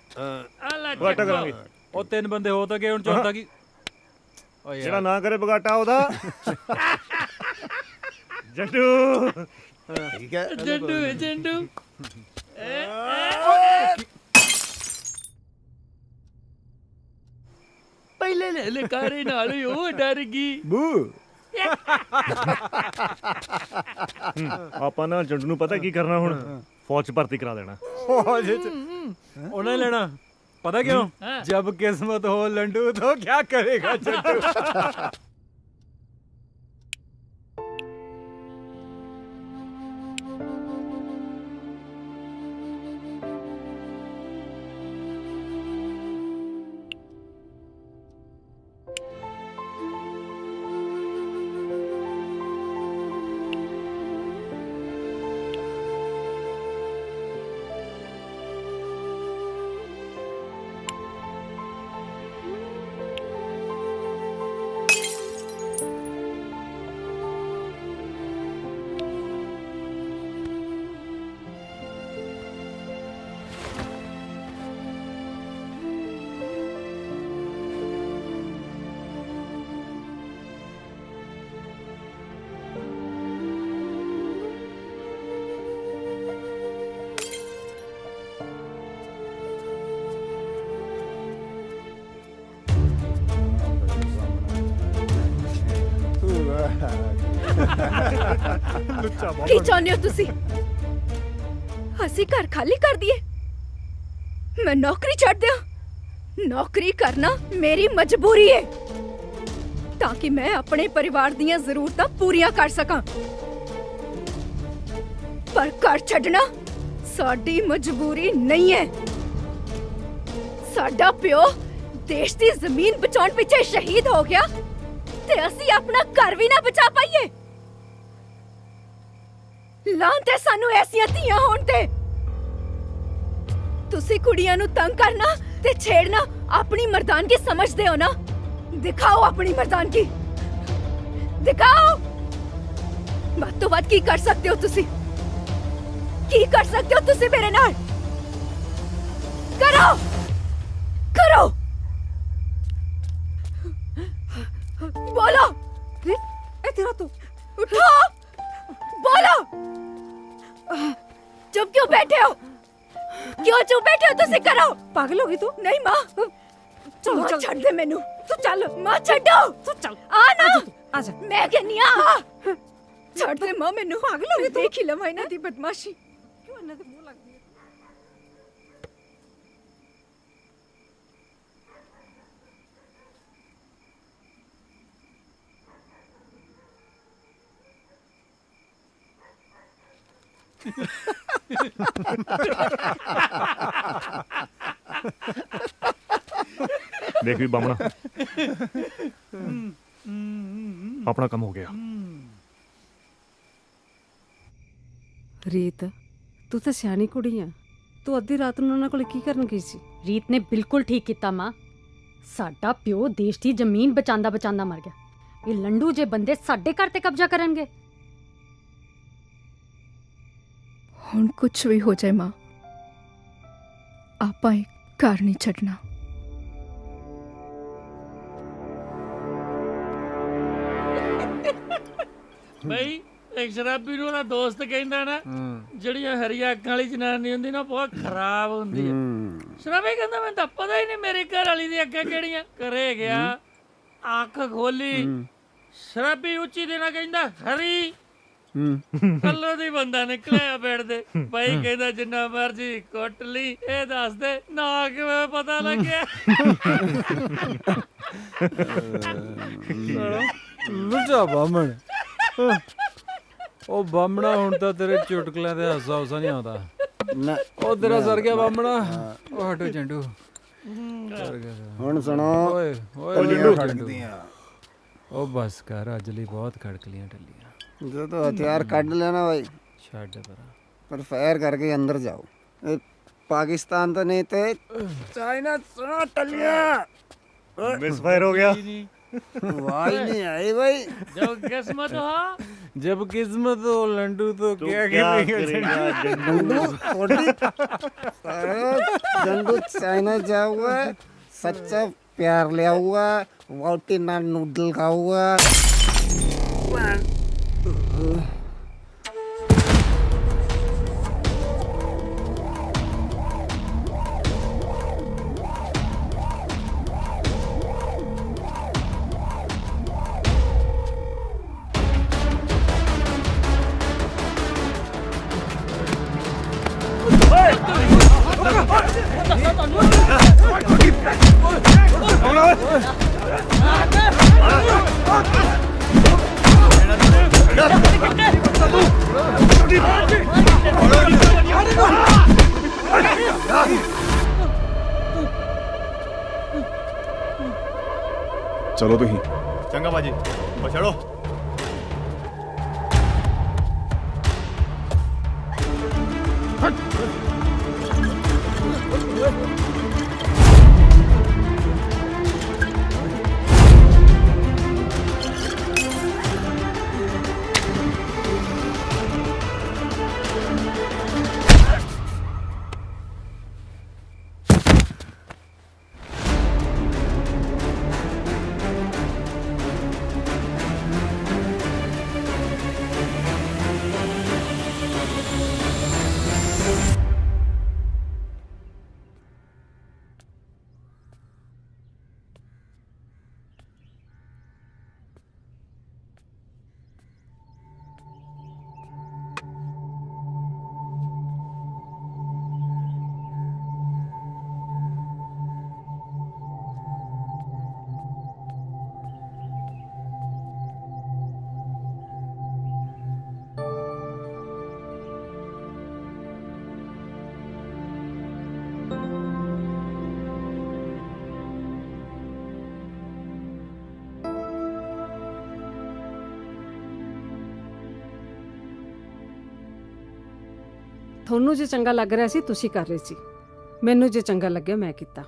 ਪੁਗਾਟਾ ਕਰਾਂਗੇ। ਉਹ ਤਿੰਨ ਬੰਦੇ ਹੋ ਤਾਂ ਗਏ, ਹੁਣ ਚੌਥਾ ਕੀ? ਜਿਹੜਾ ਨਾ ਕਰੇ ਬਗਾਟਾ ਉਹਦਾ ਜੱਟੂ। ਠੀਕ ਹੈ ਜੱਟੂ ਪਹਿਲੇ ਲੈ ਲਕਾਰੇ ਨਾਲ ਹੀ ਉਹ ਡਰ ਗਈ। ਬੂ ਆਪਾਂ ਨਾ ਜੱਟੂ ਨੂੰ ਪਤਾ ਕੀ ਕਰਨਾ ਹੁਣ, ਫੌਜ 'ਚ ਭਰਤੀ ਕਰਾ ਦੇਣਾ। ਫੌਜ 'ਚ ਉਹਨਾਂ ਹੀ ਲੈਣਾ। पता क्यों? जब किस्मत हो लंडू तो क्या करेगा जट्टू। ਕੀ ਚਾਹੁੰਦੇ ਹੋ ਤੁਸੀਂ? ਅਸੀਂ ਘਰ ਖਾਲੀ ਕਰ ਦਈਏ? ਮੈਂ ਨੌਕਰੀ ਛੱਡ ਦਿਆਂ? ਨੌਕਰੀ ਕਰਨਾ ਮੇਰੀ ਮਜਬੂਰੀ ਹੈ ਤਾਂ ਕਿ ਮੈਂ ਆਪਣੇ ਪਰਿਵਾਰ ਦੀਆਂ ਜ਼ਰੂਰਤਾਂ ਪੂਰੀਆਂ ਕਰ ਸਕਾਂ। ਪਰ ਘਰ ਛੱਡਣਾ ਸਾਡੀ ਮਜਬੂਰੀ ਨਹੀਂ ਹੈ। ਸਾਡਾ ਪਿਓ ਦੇਸ਼ ਦੀ ਜ਼ਮੀਨ ਬਚਾਉਣ ਪਿੱਛੇ ਸ਼ਹੀਦ ਹੋ ਗਿਆ ਤੇ ਅਸੀਂ ਆਪਣਾ ਘਰ ਵੀ ਨਾ ਬਚਾ ਪਾਈਏ। ਲਾਂਤੇ ਸਾਨੂੰ ਐਸੀਆਂ ਧੀਆਂ ਹੋਣ ਤੇ। ਤੁਸੀਂ ਕੁੜੀਆਂ ਨੂੰ ਤੰਗ ਕਰਨਾ ਤੇ ਛੇੜਨਾ ਆਪਣੀ ਮਰਦਾਨਗੀ ਸਮਝਦੇ ਹੋ ਨਾ? ਦਿਖਾਓ ਆਪਣੀ ਮਰਦਾਨਗੀ, ਦਿਖਾਓ। ਵੱਧ ਤੋਂ ਵੱਧ ਕੀ ਕਰ ਸਕਦੇ ਹੋ ਤੁਸੀਂ? ਕੀ ਕਰ ਸਕਦੇ ਹੋ ਤੁਸੀਂ ਮੇਰੇ ਨਾਲ? करो करो बोलो ए तेरा तो उठो बोलो चुप क्यों बैठे हो क्यों चुप बैठे हो तुसी करो पागल होगी तू नहीं माँ चल माँ चल छड़ दे मैनू तू चल माँ छड़ो तू चल आ ना आजा मैं कहनी आ छड़ दे माँ मैनू पागल होगी तू देख ही लवा इन्हां दी बदमाशी क्यों इन्हां दे मुंह लगदी है देख भी बामना अपना काम हो गया। ਰੀਤ ਤੂੰ ਤਾਂ ਸਿਆਣੀ ਕੁੜੀ ਆ ਤੂੰ ਅੱਧੀ ਰਾਤ ਨੂੰ ਉਹਨਾਂ ਕੋਲ ਕੀ ਕਰਨ ਗਈ ਸੀ ਰੀਤ ਨੇ ਬਿਲਕੁਲ ਠੀਕ ਕੀਤਾ ਮਾਂ ਸਾਡਾ ਪਿਓ ਦੇਸ਼ ਦੀ ਜ਼ਮੀਨ ਬਚਾਉਂਦਾ ਬਚਾਉਂਦਾ ਮਰ ਗਿਆ ਇਹ ਲੰਡੂ ਜੇ ਬੰਦੇ ਸਾਡੇ ਘਰ ਤੇ ਕਬਜ਼ਾ ਕਰਨਗੇ ਹੁਣ ਕੁਛ ਵੀ ਹੋ ਜਾਏ ਮਾਂ ਆਪਾਂ ਇਹ ਘਰ ਨਹੀਂ ਛੱਡਣਾ ਬਈ ਇੱਕ ਸ਼ਰਾਬੀ ਨੂੰ ਉਹਦਾ ਦੋਸਤ ਕਹਿੰਦਾ ਨਾ ਜਿਹੜੀਆਂ ਹਰੀਆਂ ਅੱਖਾਂ ਵਾਲੀ ਜਨਾਨੀ ਹੁੰਦੀ ਨਾ ਬਹੁਤ ਖਰਾਬ ਹੁੰਦੀ ਹੈ ਸ਼ਰਾਬੀ ਕਹਿੰਦਾ ਮੈਨੂੰ ਤਾਂ ਪਤਾ ਹੀ ਨਹੀਂ ਮੇਰੀ ਘਰ ਵਾਲੀ ਦੀਆਂ ਅੱਖਾਂ ਕਿਹੜੀਆਂ ਘਰੇ ਗਿਆ ਅੱਖ ਖੋਲੀ ਸ਼ਰਾਬੀ ਉੱਚੀ ਦੇਣਾ ਕਹਿੰਦਾ ਹਰੀ ਕੱਲੋ ਦੀ ਬੰਦਾ ਨਿਕਲਿਆ ਬੈਠ ਦੇ ਭਾਈ ਕਹਿੰਦਾ ਜਿੰਨਾ ਮਰਜੀ ਕੁੱਟ ਲਈ ਇਹ ਦੱਸ ਦੇ ਨਾ ਕਿਵੇਂ ਪਤਾ ਲੱਗਿਆ ਲੁੱਟਾ ਬਾਮਣ ਉਹ ਬਾਮਣਾ ਹੁਣ ਤਾਂ ਤੇਰੇ ਚੁਟਕਲਿਆਂ ਦੇ ਹਾਸਾ ਹੁਸਾ ਨਹੀਂ ਆਉਂਦਾ ਉਹ ਤੇਰਾ ਸਰ ਗਿਆ ਬਾਮਣਾ ਉਹ ਹਟੋ ਚੰਡੂ ਹੁਣ ਸੁਣੋ ਓਏ ਓਏ ਟੱਲੀਆਂ ਖੜਕਦੀਆਂ ਉਹ ਬਸ ਕਰ ਅੱਜ ਲਈ ਬਹੁਤ ਖੜਕ ਲੀਆਂ ਟੱਲੀਆਂ ਜਦੋਂ ਹਥਿਆਰ ਕੱਢ ਲੈਣਾ ਭਾਈ ਛੱਡ ਪਰਾਂ पर फायर करके अंदर जाओ पाकिस्तान तो नहीं थे चाइना सुनो टलिया मिस फायर हो गया वाई नहीं आई भाई जब किस्मत हो जब किस्मत हो लंडू तो क्या करेगा जंडू चाइना जा हुआ सच्चा प्यार लिया हुआ वाउटी ना नूडल खा हुआ चलो तुम चंगा बाजी पछाड़ो ਤੁਹਾਨੂੰ ਜੇ ਚੰਗਾ ਲੱਗ ਰਿਹਾ ਸੀ ਤੁਸੀਂ ਕਰ ਰਹੇ ਸੀ ਮੈਨੂੰ ਜੇ ਚੰਗਾ ਲੱਗਿਆ ਮੈਂ ਕੀਤਾ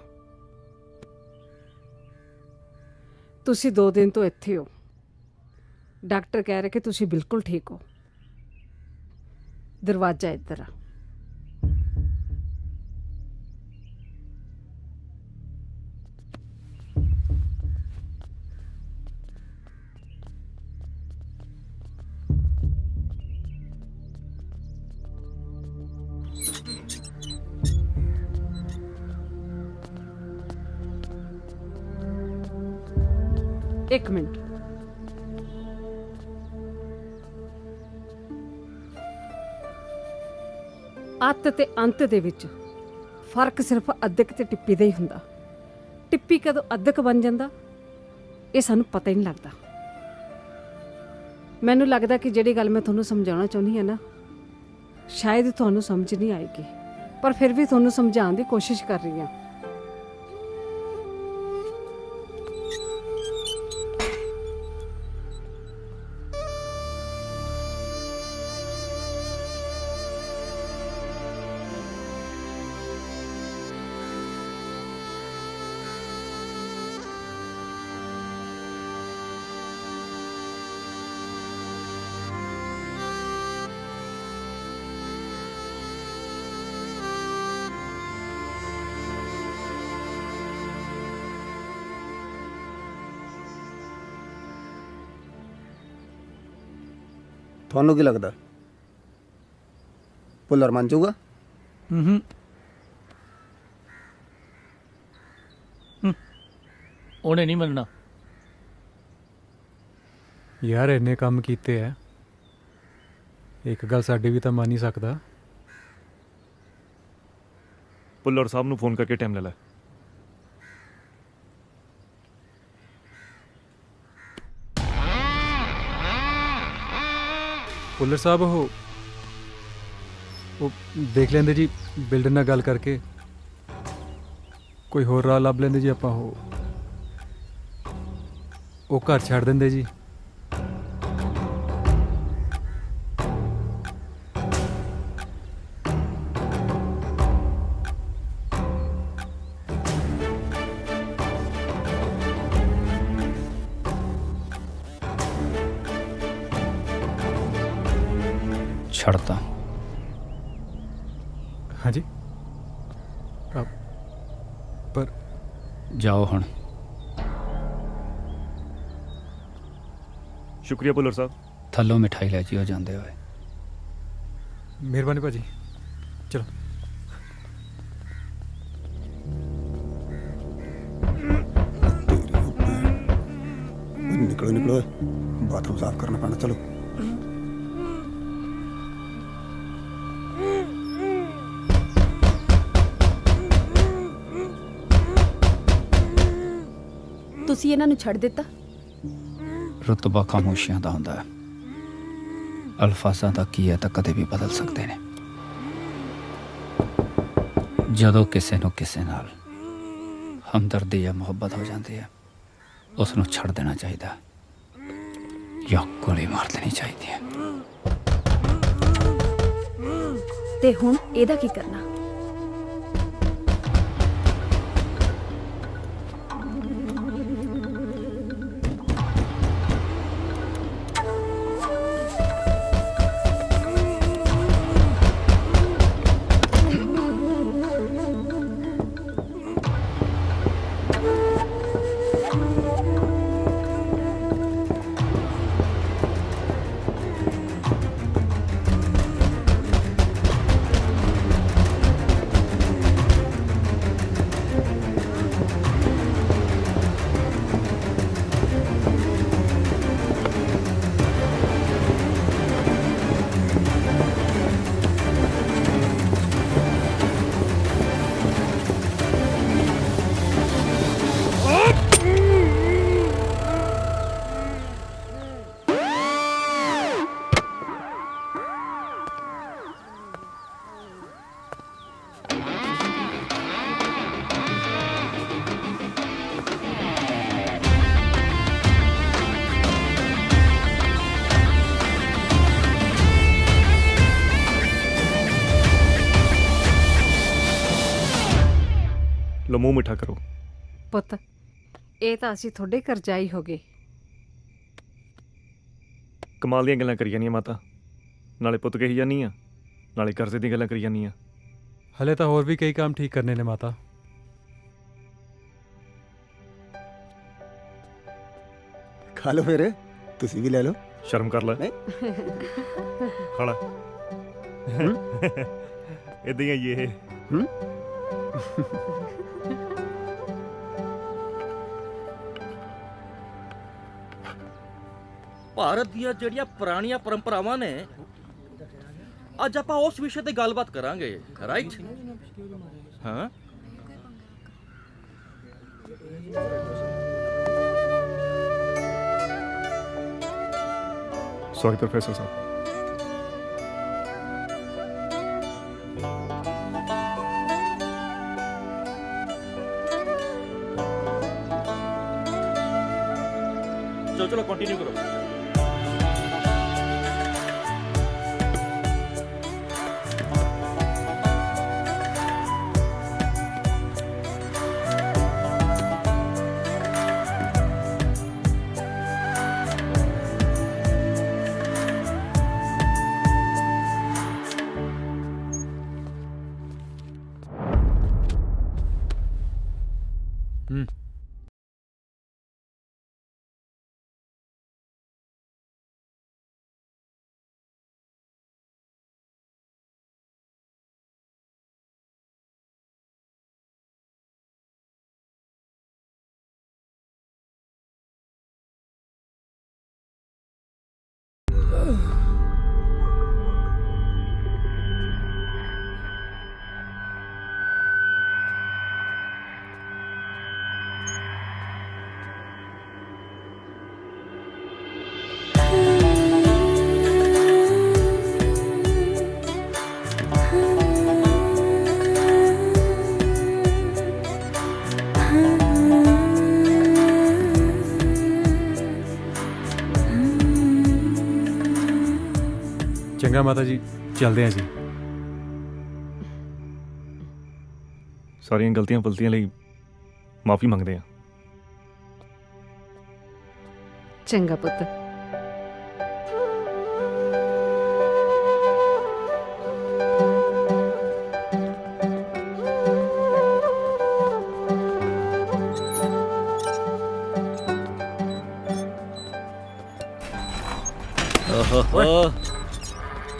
ਤੁਸੀਂ 2 ਦਿਨ ਤੋਂ ਇੱਥੇ ਹੋ ਡਾਕਟਰ ਕਹਿ ਰਿਹਾ ਕਿ ਤੁਸੀਂ ਬਿਲਕੁਲ ਠੀਕ ਹੋ ਦਰਵਾਜ਼ਾ ਇੱਧਰ ਆ ਇੱਕ ਮਿੰਟ। ਅੱਤ ਤੇ ਅੰਤ ਦੇ ਵਿੱਚ ਫਰਕ ਸਿਰਫ ਅੱਧਕ ਤੇ ਟਿੱਪੀ ਦਾ ਹੀ ਹੁੰਦਾ। ਟਿੱਪੀ ਕਦੋਂ ਅੱਧਕ ਬਣ ਜਾਂਦਾ ਇਹ ਸਾਨੂੰ ਪਤਾ ਹੀ ਨਹੀਂ ਲੱਗਦਾ। ਮੈਨੂੰ ਲੱਗਦਾ ਕਿ ਜਿਹੜੀ ਗੱਲ ਮੈਂ ਤੁਹਾਨੂੰ ਸਮਝਾਉਣਾ ਚਾਹੁੰਦੀ ਹਾਂ ਨਾ, ਸ਼ਾਇਦ ਤੁਹਾਨੂੰ ਸਮਝ ਨਹੀਂ ਆਏਗੀ, ਪਰ ਫਿਰ ਵੀ ਤੁਹਾਨੂੰ ਸਮਝਾਉਣ ਦੀ ਕੋਸ਼ਿਸ਼ ਕਰ ਰਹੀ ਹਾਂ। ਤੁਹਾਨੂੰ ਕੀ ਲੱਗਦਾ ਭੁੱਲਰ ਮੰਨ ਜਾਊਗਾ? ਉਹਨੇ ਨਹੀਂ ਮੰਨਣਾ ਯਾਰ। ਇੰਨੇ ਕੰਮ ਕੀਤੇ ਐ, ਇੱਕ ਗੱਲ ਸਾਡੀ ਵੀ ਤਾਂ ਮੰਨ ਹੀ ਸਕਦਾ। ਭੁੱਲਰ ਸਾਹਿਬ ਨੂੰ ਫੋਨ ਕਰਕੇ ਟਾਈਮ ਲੈ ਲੈ। ਭੁੱਲਰ ਸਾਹਿਬ ਉਹ ਦੇਖ ਲੈਂਦੇ ਜੀ, ਬਿਲਡਰ ਨਾਲ ਗੱਲ ਕਰਕੇ ਕੋਈ ਹੋਰ ਰਾਹ ਲੱਭ ਲੈਂਦੇ ਜੀ। ਆਪਾਂ ਉਹ ਘਰ ਛੱਡ ਦਿੰਦੇ ਜੀ। ਛੱਡਤਾ। ਹਾਂਜੀ ਪਰ ਜਾਓ ਹੁਣ। ਸ਼ੁਕਰੀਆ ਭੁੱਲਰ ਸਾਹਿਬ। ਥੱਲੋਂ ਮਿਠਾਈ ਲੈ ਜਿਓ ਜਾਂਦੇ ਹੋਏ। ਮਿਹਰਬਾਨੀ ਭਾਜੀ, ਚਲੋ। ਨਿਕਲੋ ਨਿਕਲੋ, ਬਾਥਰੂਮ ਸਾਫ਼ ਕਰਨਾ ਪੈਣਾ। ਚਲੋ ਤੁਸੀਂ ਇਹਨਾਂ ਨੂੰ ਛੱਡ ਦਿੱਤਾ? ਰੁਤਬਾ ਖਾਮੋਸ਼ੀਆਂ ਦਾ ਹੁੰਦਾ ਹੈ। ਅਲਫਾਜ਼ਾਂ ਦਾ ਕੀ ਹੈ ਤਾਂ ਕਦੇ ਵੀ ਬਦਲ ਸਕਦੇ ਨੇ। ਜਦੋਂ ਕਿਸੇ ਨੂੰ ਕਿਸੇ ਨਾਲ ਹਮਦਰਦੀ ਜਾਂ ਮੁਹੱਬਤ ਹੋ ਜਾਂਦੀ ਹੈ, ਉਸ ਨੂੰ ਛੱਡ ਦੇਣਾ ਚਾਹੀਦਾ ਜਾਂ ਗੋਲੀ ਮਾਰ ਦੇਣੀ ਚਾਹੀਦੀ ਹੈ। ਤੇ ਹੁਣ ਇਹਦਾ ਕੀ ਕਰਨਾ? ਲੋ ਮੂੰਹ ਮਿੱਠਾ ਕਰੋ। ਪੁੱਤ, ਇਹ ਤਾਂ ਅਸੀਂ ਤੁਹਾਡੇ ਕਰਜ਼ਾਈ ਹੋ ਗਏ। ਕਮਾਲ ਦੀਆਂ ਗੱਲਾਂ ਕਰੀ ਜਾਂਦੀਆਂ ਮਾਤਾ। ਨਾਲੇ ਪੁੱਤ ਕਹੀ ਜਾਂਦੀ ਆ, ਨਾਲੇ ਕਰਜ਼ੇ ਦੀਆਂ ਗੱਲਾਂ ਕਰੀ ਜਾਂਦੀ ਆ। ਹਲੇ ਤਾਂ ਹੋਰ ਵੀ ਕਈ ਕੰਮ ਠੀਕ ਕਰਨੇ ਨੇ ਮਾਤਾ। ਖਾ ਲਓ ਫਿਰ, ਤੁਸੀਂ ਵੀ ਲੈ ਲਓ। ਸ਼ਰਮ ਕਰ ਲੈ। ਖਾ ਲੈ। ਇਦਾਂ ਹੀ ਆਈਏ ਇਹ। ਭਾਰਤ ਦੀਆਂ ਜਿਹੜੀਆਂ ਪੁਰਾਣੀਆਂ ਪਰੰਪਰਾਵਾਂ ਨੇ, ਅੱਜ ਆਪਾਂ ਉਸ ਵਿਸ਼ੇ ਤੇ ਗੱਲਬਾਤ ਕਰਾਂਗੇ, ਰਾਈਟ? ਹਾਂ। सॉरी प्रोफेसर साहब। चलो चलो कंटिन्यू करो। ਚੰਗਾ ਮਾਤਾ ਜੀ, ਚੱਲਦੇ ਹਾਂ ਜੀ। ਸਾਰੀਆਂ ਗਲਤੀਆਂ ਫਲਤੀਆਂ ਲਈ ਮਾਫੀ ਮੰਗਦੇ ਹਾਂ। ਚੰਗਾ ਪੁੱਤ। ਓਹੋ,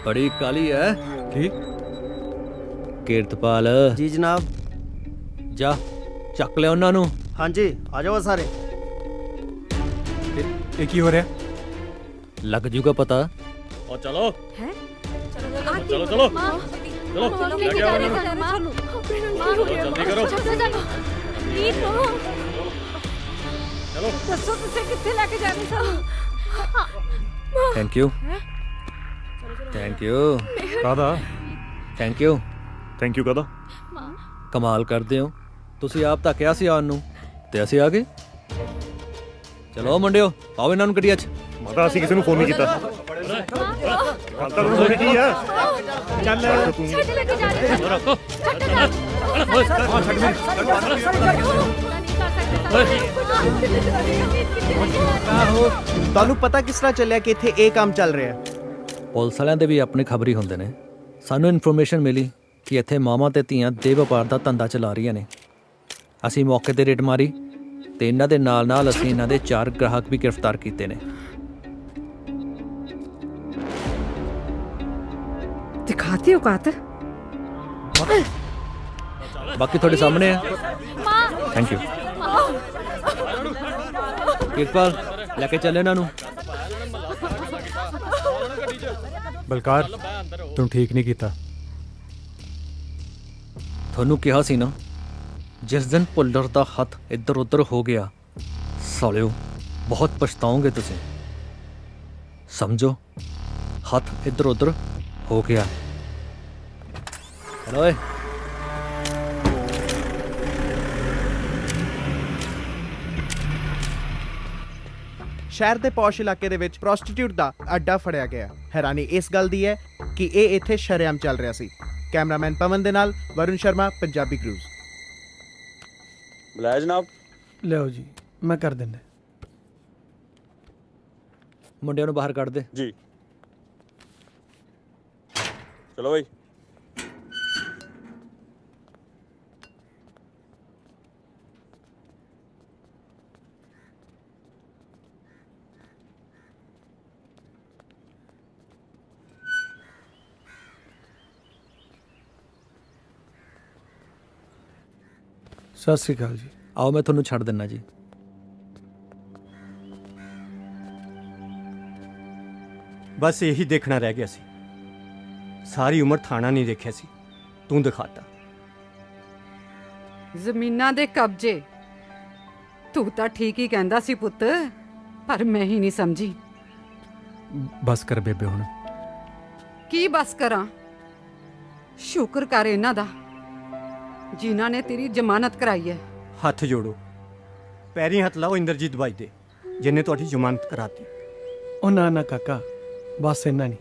बड़ी काली है की? ਕੀਰਤਪਾਲ ਜੀ ਜਨਾਬ। ਜਾ ਚੱਕ ਲਿਆ ਉਹਨਾਂ ਨੂੰ। ਹਾਂਜੀ, ਆ ਜਾਓ ਸਾਰੇ। ਇਹ ਕੀ ਹੋ ਰਿਹਾ? ਲੱਗ ਜੂਗਾ ਪਤਾ। और चलो हैं? चलो चलो माँ, चलो माँ, लेके आओ इन्हें। माँ, ऑपरेशन नहीं हो रहा, जल्दी माँ। करो। चलो, चलो। प्लीज, माँ। चलो ਦੱਸੋ ਤੁਸੀਂ ਕਿੱਥੇ ਲੈ ਕੇ ਜਾਣੇ ਸਾਨੂੰ? Thank you thank you. ਕਾਹਦਾ? ਥੈਂਕ ਯੂ थैंक यू कदा। ਕਮਾਲ ਕਰਦੇ ਹੋ ਤੁਸੀਂ। ਆਪ ਤਾਂ ਕਿਹਾ ਸੀ ਆਉਣ ਨੂੰ ਤੇ ਅਸੀਂ ਆ ਗਏ। ਚਲੋ ਮੁੰਡਿਓ, ਆਓ ਇਹਨਾਂ ਨੂੰ ਗੱਡੀਆਂ 'ਚ। ਮਾਤਾ ਅਸੀਂ ਕਿਸੇ ਨੂੰ ਫੋਨ ਨਹੀਂ ਕੀਤਾ। ਮਾਤਾ ਨੂੰ ਫੋਨ ਕੀ ਆ? ਚੱਲ ਤੂੰ छठ लेके जा रहे हैं। रखो। ਤੁਹਾਨੂੰ ਪਤਾ ਕਿਸ ਤਰ੍ਹਾਂ ਚੱਲਿਆ ਕਿ ਇੱਥੇ ਇਹ ਕੰਮ ਚੱਲ ਰਿਹਾ? ਪੁਲਿਸ ਵਾਲਿਆਂ ਦੇ ਵੀ ਆਪਣੇ ਖਬਰੀ ਹੁੰਦੇ ਨੇ। ਸਾਨੂੰ ਇਨਫੋਰਮੇਸ਼ਨ ਮਿਲੀ ਕਿ ਇੱਥੇ ਮਾਵਾਂ ਤੇ ਧੀਆਂ ਦੇ ਵਪਾਰ ਦਾ ਧੰਦਾ ਚਲਾ ਰਹੀਆਂ ਨੇ। ਅਸੀਂ ਮੌਕੇ ਤੇ ਰੇਡ ਮਾਰੀ ਤੇ ਇਹਨਾਂ ਦੇ ਨਾਲ ਅਸੀਂ ਇਹਨਾਂ ਦੇ 4 ਗ੍ਰਾਹਕ ਵੀ ਗ੍ਰਿਫਤਾਰ ਕੀਤੇ ਨੇ। ਦਿਖਾਤੀ ਔਕਾਤ। ਬਾਕੀ ਤੁਹਾਡੇ ਸਾਹਮਣੇ ਹੈ। Thank you. ਕਿਰਪਾਲ ਲੈ ਕੇ ਚੱਲ ਇਹਨਾਂ ਨੂੰ। ਬਲਕਾਰ, ਤੂੰ ਠੀਕ ਨਹੀਂ ਕੀਤਾ। ਤੁਹਾਨੂੰ ਕਿਹਾ ਸੀ ਨਾ, ਜਿਸ ਦਿਨ ਭੁੱਲਰ ਦਾ ਹੱਥ ਇੱਧਰ ਉੱਧਰ ਹੋ ਗਿਆ, ਸਾਲਿਓ ਬਹੁਤ ਪਛਤਾਓਗੇ ਤੁਸੀਂ। ਸਮਝੋ, ਹੱਥ ਇੱਧਰ ਉੱਧਰ ਹੋ ਗਿਆ। ਓਏ ਸ਼ਹਿਰ ਦੇ ਪੌਸ਼ ਇਲਾਕੇ ਦੇ ਵਿੱਚ ਪ੍ਰੋਸਟੀਟਿਊਟ ਦਾ ਅੱਡਾ ਫੜਿਆ ਗਿਆ। ਹੈਰਾਨੀ ਇਸ ਗੱਲ ਦੀ ਹੈ ਕਿ ਇਹ ਇੱਥੇ ਸ਼ਰੇਆਮ ਚੱਲ ਰਿਹਾ ਸੀ। ਕੈਮਰਾਮੈਨ ਪਵਨ ਦੇ ਨਾਲ ਵਰੁਣ ਸ਼ਰਮਾ, ਪੰਜਾਬੀ ਕਰੂਜ਼। ਬੁਲਾਇਆ ਜਨਾਬ। ਲਿਆਓ ਜੀ, ਮੈਂ ਕਰ ਦਿੰਦਾ। ਮੁੰਡਿਆਂ ਨੂੰ ਬਾਹਰ ਕੱਢ ਦੇ। ਜੀ ਚਲੋ ਬਈ। ਸਤਿ ਸ਼੍ਰੀ ਅਕਾਲ ਜੀ। ਆਓ ਮੈਂ ਤੁਹਾਨੂੰ ਛੱਡ ਦਿੰਨਾ ਜੀ। ਬਸ ਇਹੀ ਦੇਖਣਾ ਰਹਿ ਗਿਆ ਸੀ। ਸਾਰੀ ਉਮਰ ਥਾਣਾ ਨਹੀਂ ਦੇਖਿਆ ਸੀ, ਤੂੰ ਦਿਖਾਤਾ। ਜ਼ਮੀਨਾਂ ਦੇ ਕਬਜ਼ੇ, ਤੂੰ ਤਾਂ ਠੀਕ ਹੀ ਕਹਿੰਦਾ ਸੀ ਪੁੱਤ, ਪਰ ਮੈਂ ਹੀ ਨਹੀਂ ਸਮਝੀ। ਬਸ ਕਰ ਬੇਬੇ ਹੁਣ। ਕੀ ਬਸ ਕਰਾਂ? ਸ਼ੁਕਰ ਕਰ ਇਹਨਾਂ ਦਾ ਜਿਨ੍ਹਾਂ ਨੇ ਤੇਰੀ ਜ਼ਮਾਨਤ ਕਰਾਈ ਹੈ। ਹੱਥ ਜੋੜੋ, ਪੈਰੀਂ ਹੱਥ ਲਾਓ ਇੰਦਰਜੀਤ ਬਾਈ ਦੇ, ਜਿਹਨੇ ਤੁਹਾਡੀ ਜ਼ਮਾਨਤ ਕਰਾਤੀ। ਉਹ ਨਾ ਨਾ ਕਾਕਾ, ਬਸ ਇੰਨਾ ਨਹੀਂ।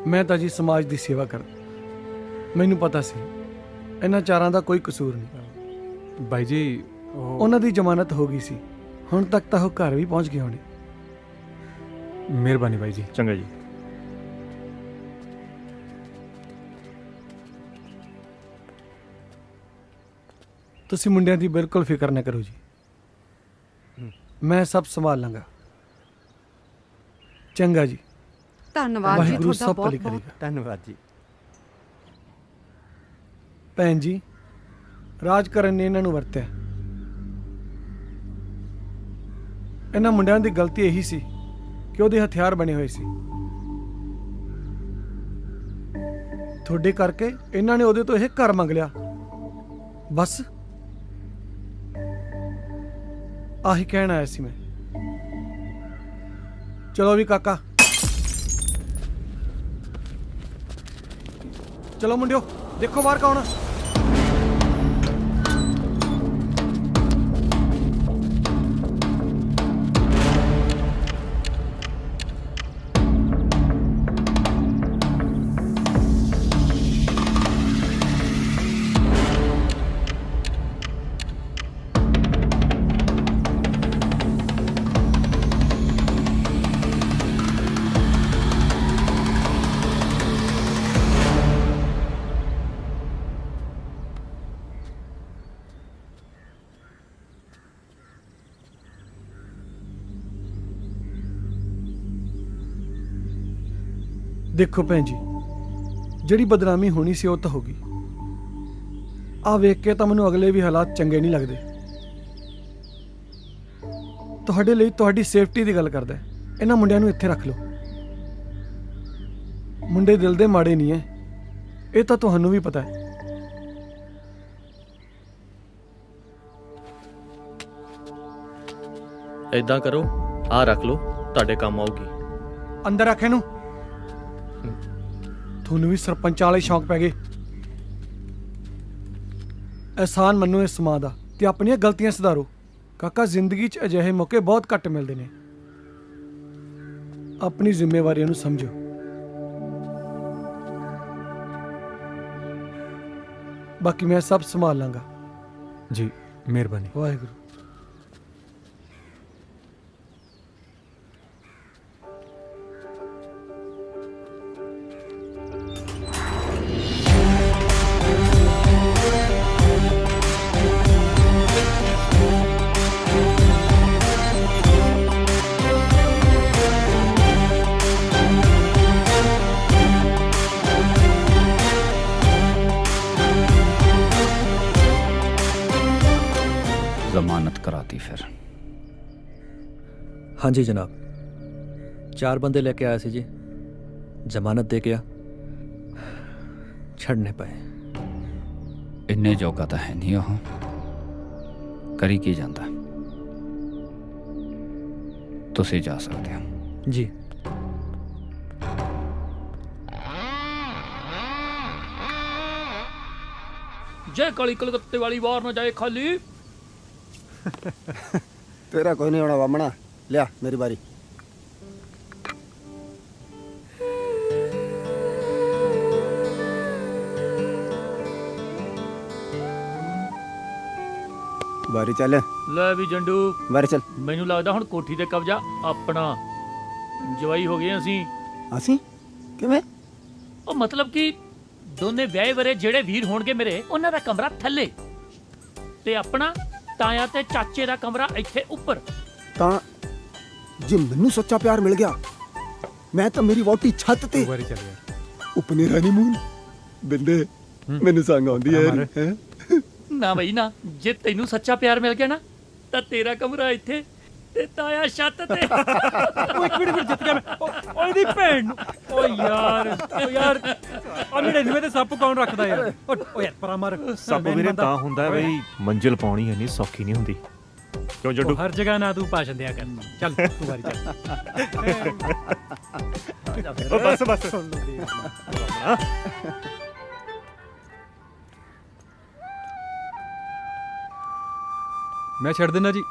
ਮੈਂ ਤਾਂ ਜੀ ਸਮਾਜ ਦੀ ਸੇਵਾ ਕਰਦਾ। ਮੈਨੂੰ ਪਤਾ ਸੀ ਇਹਨਾਂ ਚਾਰਾਂ ਦਾ ਕੋਈ ਕਸੂਰ ਨਹੀਂ। ਬਾਈ ਜੀ ਉਹਨਾਂ ਦੀ ਜ਼ਮਾਨਤ ਹੋ ਗਈ ਸੀ, ਹੁਣ ਤੱਕ ਤਾਂ ਉਹ ਘਰ ਵੀ ਪਹੁੰਚ ਗਏ ਹੋਣੇ। ਮਿਹਰਬਾਨੀ ਬਾਈ ਜੀ। ਚੰਗਾ ਜੀ। ਤੁਸੀਂ ਮੁੰਡਿਆਂ ਦੀ ਬਿਲਕੁਲ ਫਿਕਰ ਨਾ ਕਰੋ ਜੀ, ਮੈਂ ਸਭ ਸੰਭਾਲ ਲਾਂਗਾ। ਚੰਗਾ ਜੀ। ਧੰਨਵਾਦ ਜੀ ਵਾਹਿਗੁਰੂ ਤੁਹਾਡਾ ਸਭ ਭਲੀ ਬਹੁਤ ਬਹੁਤ। ਕਰੇਗਾ। ਧੰਨਵਾਦ ਜੀ। ਭੈਣ ਜੀ, ਰਾਜ ਕਰਨ ਨੇ ਇਹਨਾਂ ਨੂੰ ਵਰਤਿਆ। ਇਹਨਾਂ ਮੁੰਡਿਆਂ ਦੀ ਗਲਤੀ ਇਹੀ ਸੀ ਕਿ ਉਹਦੇ ਹਥਿਆਰ ਬਣੇ ਹੋਏ ਸੀ। ਤੁਹਾਡੇ ਕਰਕੇ ਇਹਨਾਂ ਨੇ ਉਹਦੇ ਤੋਂ ਇਹ ਘਰ ਮੰਗ ਲਿਆ। ਬਸ ਆਹੀ ਕਹਿਣ ਆਇਆ ਸੀ ਮੈਂ। ਚਲੋ ਵੀ ਕਾਕਾ, ਚਲੋ ਮੁੰਡਿਓ, ਦੇਖੋ ਬਾਹਰ ਕੌਣ ਆ। ਦੇਖੋ ਭੈਣ ਜੀ, ਜਿਹੜੀ ਬਦਨਾਮੀ ਹੋਣੀ ਸੀ ਉਹ ਤਾਂ ਹੋ ਗਈ। ਆ ਵੇਖ ਕੇ ਤਾਂ ਮੈਨੂੰ ਅਗਲੇ ਵੀ ਹਾਲਾਤ ਚੰਗੇ ਨਹੀਂ ਲੱਗਦੇ। ਤੁਹਾਡੇ ਲਈ ਤੁਹਾਡੀ ਸੇਫਟੀ ਦੀ ਗੱਲ ਕਰਦਾ। ਇਹਨਾਂ ਮੁੰਡਿਆਂ ਨੂੰ ਇੱਥੇ ਰੱਖ ਲਓ। ਮੁੰਡੇ ਦਿਲ ਦੇ ਮਾੜੇ ਨਹੀਂ ਐ, ਇਹ ਤਾਂ ਤੁਹਾਨੂੰ ਵੀ ਪਤਾ ਹੈ। ਇਦਾਂ ਕਰੋ, ਆਹ ਰੱਖ ਲਓ, ਤੁਹਾਡੇ ਕੰਮ ਆਊਗੀ। ਅੰਦਰ ਰੱਖ ਇਹਨੂੰ। ਤੁਹਾਨੂੰ ਵੀ ਸਰਪੰਚਾਂ ਵਾਲੇ ਸ਼ੌਂਕ ਪੈ ਗਏ। ਅਹਿਸਾਨ ਮੰਨੋ ਇਸ ਮਾਂ ਦਾ ਤੇ ਆਪਣੀਆਂ ਗਲਤੀਆਂ ਸੁਧਾਰੋ। ਕਾਕਾ, ਜ਼ਿੰਦਗੀ 'ਚ ਅਜਿਹੇ ਮੌਕੇ ਬਹੁਤ ਘੱਟ ਮਿਲਦੇ ਨੇ। ਆਪਣੀ ਜ਼ਿੰਮੇਵਾਰੀਆਂ ਨੂੰ ਸਮਝੋ। ਬਾਕੀ ਮੈਂ ਸਭ ਸੰਭਾਲ ਲਾਂਗਾ ਜੀ। ਮਿਹਰਬਾਨੀ। ਵਾਹਿਗੁਰੂ। जमानत कराती फिर? हाँ जी जनाब, 4 बंदे लेके आए थे जी, जमानत दे गया, छड़ नहीं पाए। इन्ने जोगा तो है नहीं, वो करी की जाता। तुसी जा सकते हो जी। जय काली कलकत्ते वाली बार न जाए खाली। तेरा कोई नहीं होना बामना। लिया मेरी बारी। बारी चल। ਲੈ ਵੀ ਜੰਡੂ, बारी चल। ਮੈਨੂੰ ਲੱਗਦਾ ਹੁਣ ਕੋਠੀ ਤੇ ਕਬਜ਼ਾ ਆਪਣਾ। ਜਵਾਈ ਹੋ ਗਏ ਅਸੀਂ। ਅਸੀਂ ਕਿਵੇਂ? ਉਹ ਮਤਲਬ ਕਿ ਦੋਨੇ ਵਿਆਹੇ ਵਰੇ ਜਿਹੜੇ ਵੀਰ ਹੋਣਗੇ ਮੇਰੇ, ਉਹਨਾਂ ਦਾ ਕਮਰਾ ਥੱਲੇ ਤੇ ਆਪਣਾ ਤਾਇਆ ਤੇ ਚਾਚੇ ਦਾ ਕਮਰਾ ਇੱਥੇ ਉੱਪਰ। ਤਾਂ ਜੇ ਮੈਨੂੰ ਸੱਚਾ ਪਿਆਰ ਮਿਲ ਗਿਆ, ਮੈਂ ਤਾਂ ਮੇਰੀ ਵੋਟੀ ਛੱਤ ਤੇ। ਵਾਰੀ ਚੱਲ ਗਿਆ। ਉਪਨੇ ਹਨੀਮੂਨ ਬਿੰਦੇ ਮੈਨੂੰ ਸੰਗ ਆਉਂਦੀ ਹੈ। ਨਾ ਬਈ ਨਾ, ਜੇ ਤੈਨੂੰ ਸੱਚਾ ਪਿਆਰ ਮਿਲ ਗਿਆ ਨਾ ਤਾਂ ਤੇਰਾ ਕਮਰਾ ਇੱਥੇ ਤੇ ਤਾਇਆ ਛੱਤ ਤੇ ਉਹ ਇੱਕ ਮਿੰਟ ਜਿੱਤ ਗਿਆ ਮੈਂ ਉਹ ਇਹਦੀ ਭੈਣ ਨੂੰ ਓ ਯਾਰ ਆ 99 ਦੇ ਸੱਪ ਕੌਣ ਰੱਖਦਾ ਯਾਰ ਓ ਯਾਰ ਪਰਾਂ ਮਾਰ ਸੱਪ ਵੀਰੇ ਤਾਂ ਹੁੰਦਾ ਬਈ ਮੰਜ਼ਿਲ ਪਾਉਣੀ ਇੰਨੀ ਸੌਖੀ ਨਹੀਂ ਹੁੰਦੀ ਕਿਉਂ ਜੱਟੂ ਹਰ ਜਗ੍ਹਾ ਨਾ ਤੂੰ ਭਾਸ਼ਣ ਦਿਆ ਕਰ ਚੱਲ ਤੂੰ ਵਾਰੀ ਚੱਲ ਓ ਬਸ ਸੁਣ ਲਓ ਦੇਖ ਮੈਂ ਛੱਡ ਦਿੰਦਾ ਜੀ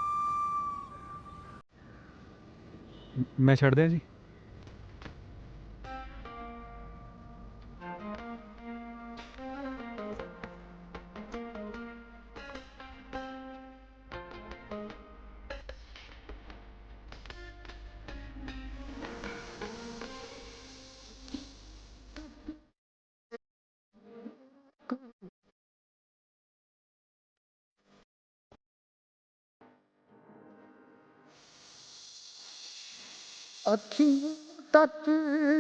ਮੈਂ ਛੱਡ ਦਿਆਂ ਜੀ ਅੱਖੀਂ ਤੱਕ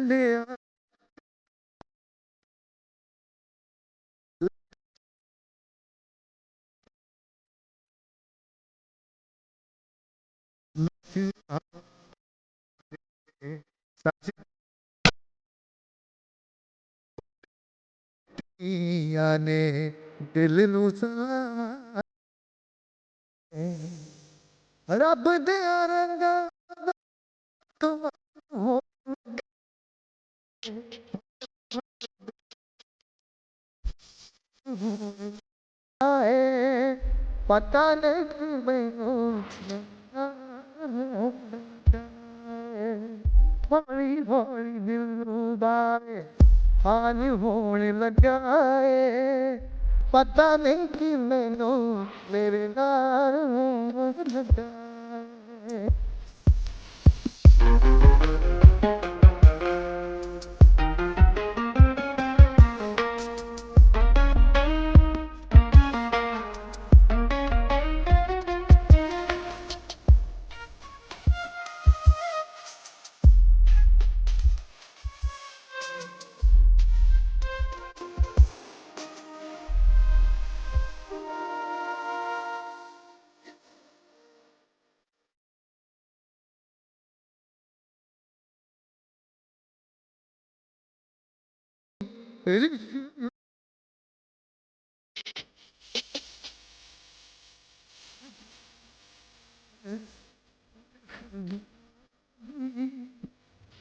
ਲਿਆ ਨੇ ਦਿਲ ਨੂੰ ਰੱਬ ਦੇ ਰੰਗਾ ਆਏ ਪਤਾ ਨਹੀਂ ਮੈਨੂੰ ਹੌਲੀ ਹੌਲੀ ਦਿਲ ਦਾ ਹਾਲ ਹੋਣ ਲੱਗਾ ਏ ਪਤਾ ਨਹੀਂ ਕਿ ਮੈਨੂੰ ਮੇਰੇ ਨਾਲ ਲੱਗਾ ਏ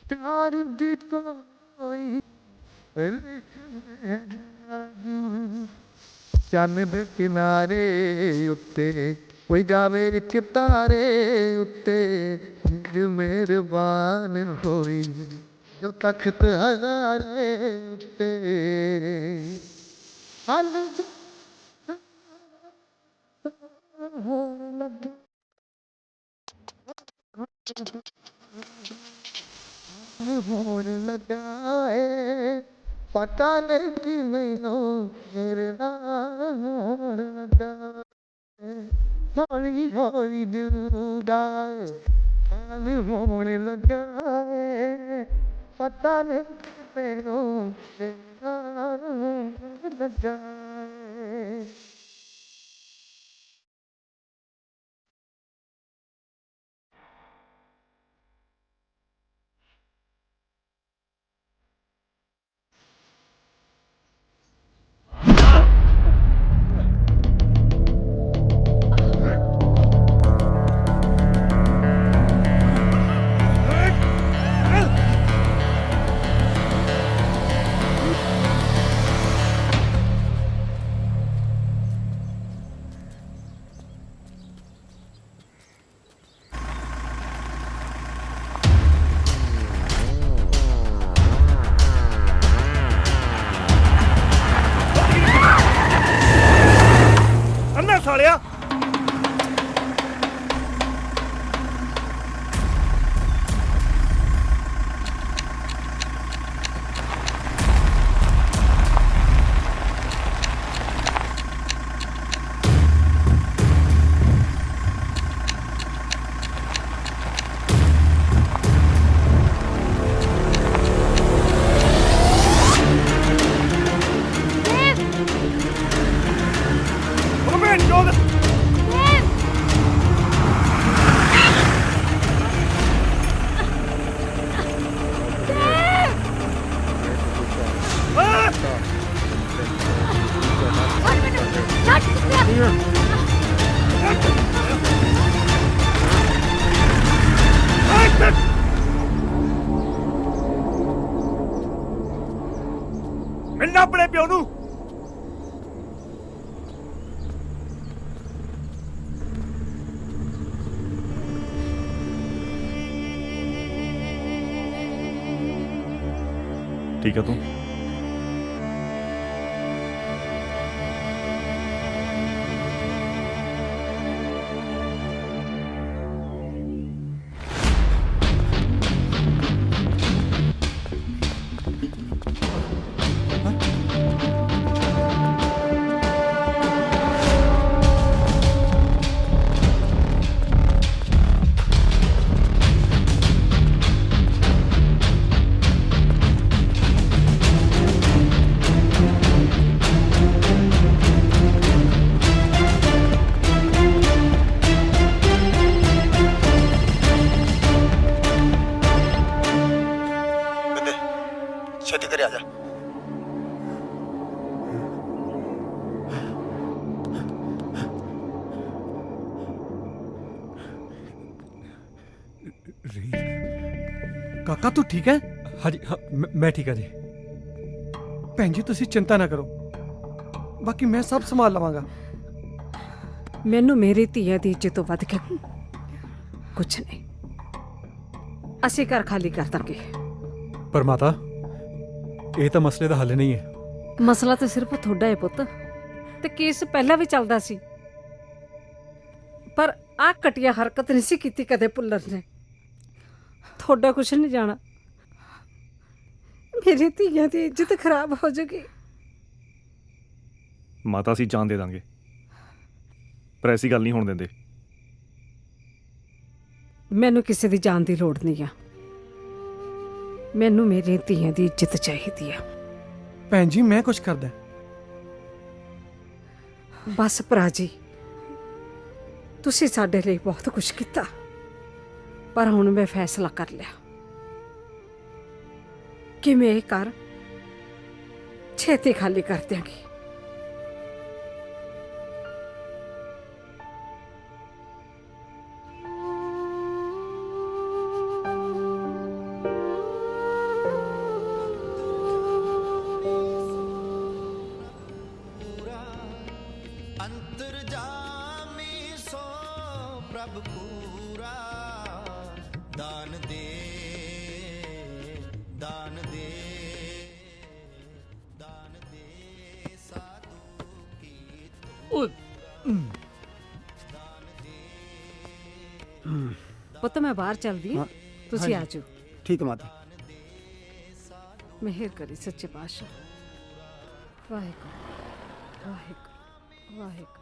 प्यार दी कोई चन्न दे किनारे उत्ते कोई गावे कितारे उत्ते मेहरबान होई जो तख्त हजारे उत्ते हल होने लगा है पता नहीं कि मैनू मेरे नाल होने लगा है हौली हौली दिल दा हाल होने लगा है पता नहीं कि मैनू मेरे नाल होने लगा है ਮਿਲਣਾ ਆਪਣੇ ਪਿਓ ਨੂੰ। ठीक है तू ਛੇਤੀ ਕਰੇ ਆ ਜਾ। ਕਾਕਾ ਤੂੰ ਠੀਕ ਹੈ? ਹਾਂਜੀ ਹਾਂ ਮੈਂ ਠੀਕ ਹਾਂ ਜੀ। ਭੈਣ ਜੀ ਤੁਸੀਂ ਚਿੰਤਾ ਨਾ ਕਰੋ, ਬਾਕੀ ਮੈਂ ਸਭ ਸੰਭਾਲ ਲਵਾਂਗਾ। ਮੈਨੂੰ ਮੇਰੀ ਧੀਆਂ ਦੀ ਇੱਜ਼ਤ ਤੋਂ ਵੱਧ ਕੇ ਕੁਛ ਨਹੀਂ। ਅਸੀਂ ਘਰ ਖਾਲੀ ਕਰ ਦਾਂਗੇ। ਪਰ ਮਾਤਾ ਇਹ ਤਾਂ ਮਸਲੇ ਦਾ ਹੱਲ ਨਹੀਂ ਹੈ। ਮਸਲਾ ਤਾਂ ਸਿਰਫ ਤੁਹਾਡਾ ਹੈ ਪੁੱਤ, ਤੇ ਕੇਸ ਪਹਿਲਾਂ ਵੀ ਚੱਲਦਾ ਸੀ, ਪਰ ਆਹ ਘਟੀਆ ਹਰਕਤ ਨਹੀਂ ਸੀ ਕੀਤੀ ਕਦੇ ਪੁੱਲਰ ਨੇ। ਤੁਹਾਡਾ ਕੁਛ ਨਹੀਂ ਜਾਣਾ, ਮੇਰੀ ਧੀਆਂ ਦੀ ਇੱਜ਼ਤ ਖਰਾਬ ਹੋ ਜਾਊਗੀ। ਮਾਤਾ ਅਸੀਂ ਜਾਨ ਦੇ ਦਾਂਗੇ, ਪਰ ਐਸੀ ਗੱਲ ਨਹੀਂ ਹੋਣ ਦਿੰਦੇ। ਮੈਨੂੰ ਕਿਸੇ ਦੀ ਜਾਨ ਦੀ ਲੋੜ ਨਹੀਂ ਆ, ਮੈਨੂੰ ਮੇਰੀ ਧੀਆਂ ਦੀ ਇੱਜ਼ਤ ਚਾਹੀਦੀ ਆ। ਭੈਣ ਜੀ ਮੈਂ ਕੁਛ ਕਰਦਾ। ਬਸ ਭਰਾ ਜੀ, ਤੁਸੀਂ ਸਾਡੇ ਲਈ ਬਹੁਤ ਕੁਝ ਕੀਤਾ, ਪਰ ਹੁਣ ਮੈਂ ਫੈਸਲਾ ਕਰ ਲਿਆ ਕਿ ਮੈਂ ਇਹ ਘਰ ਛੇਤੀ ਖਾਲੀ ਕਰ ਦਿਆਂਗੀ। ਪੁੱਤ ਮੈਂ ਬਾਹਰ ਚੱਲਦੀ ਹਾਂ, ਤੁਸੀਂ ਆ ਜਾਓ। ਠੀਕ ਮਾਤਾ। ਮਿਹਰ ਕਰੀ ਸੱਚੇ ਪਾਤਸ਼ਾਹ। ਵਾਹਿਗੁਰੂ ਵਾਹਿਗੁਰੂ ਵਾਹਿਗੁਰੂ।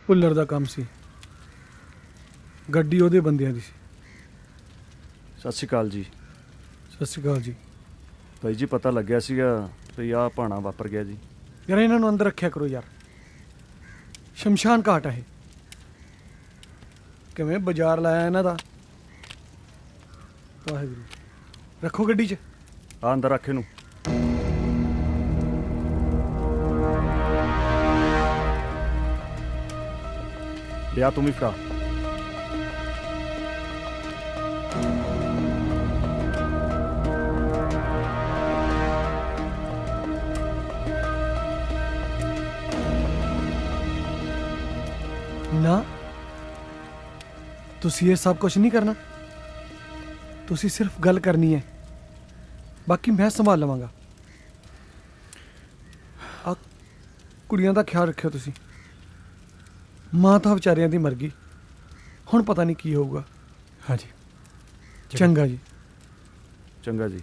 ਭੁੱਲਰ ਦਾ ਕੰਮ ਸੀ, ਗੱਡੀ ਉਹਦੇ ਬੰਦਿਆਂ ਦੀ ਸੀ। ਸਤਿ ਸ਼੍ਰੀ ਅਕਾਲ ਜੀ। ਸਤਿ ਸ਼੍ਰੀ ਅਕਾਲ ਜੀ। ਭਾਈ ਜੀ ਪਤਾ ਲੱਗਿਆ ਸੀਗਾ ਵੀ ਆਹ ਭਾਣਾ ਵਾਪਰ ਗਿਆ ਜੀ। ਯਾਰ ਇਹਨਾਂ ਨੂੰ ਅੰਦਰ ਰੱਖਿਆ ਕਰੋ ਯਾਰ, ਸ਼ਮਸ਼ਾਨ ਘਾਟ ਹੈ। ਕਿਵੇਂ ਬਾਜ਼ਾਰ ਲਾਇਆ ਇਹਨਾਂ ਦਾ। ਵਾਹਿਗੁਰੂ। ਰੱਖੋ ਗੱਡੀ 'ਚ। ਆ ਅੰਦਰ ਰੱਖ ਇਹਨੂੰ। ਲਿਆ ਤੂੰ ਵੀ ਫੜਾ। ਨਾ ਤੁਸੀਂ ਇਹ ਸਭ ਕੁਝ ਨਹੀਂ ਕਰਨਾ, ਤੁਸੀਂ ਸਿਰਫ ਗੱਲ ਕਰਨੀ ਹੈ, ਬਾਕੀ ਮੈਂ ਸੰਭਾਲ ਲਵਾਂਗਾ। ਆ ਕੁੜੀਆਂ ਦਾ ਖਿਆਲ ਰੱਖਿਓ ਤੁਸੀਂ। ਮਾਂ ਤਾਂ ਵਿਚਾਰਿਆਂ ਦੀ ਮਰ ਗਈ, ਹੁਣ ਪਤਾ ਨਹੀਂ ਕੀ ਹੋਊਗਾ। ਹਾਂਜੀ ਚੰਗਾ ਜੀ। ਚੰਗਾ ਜੀ।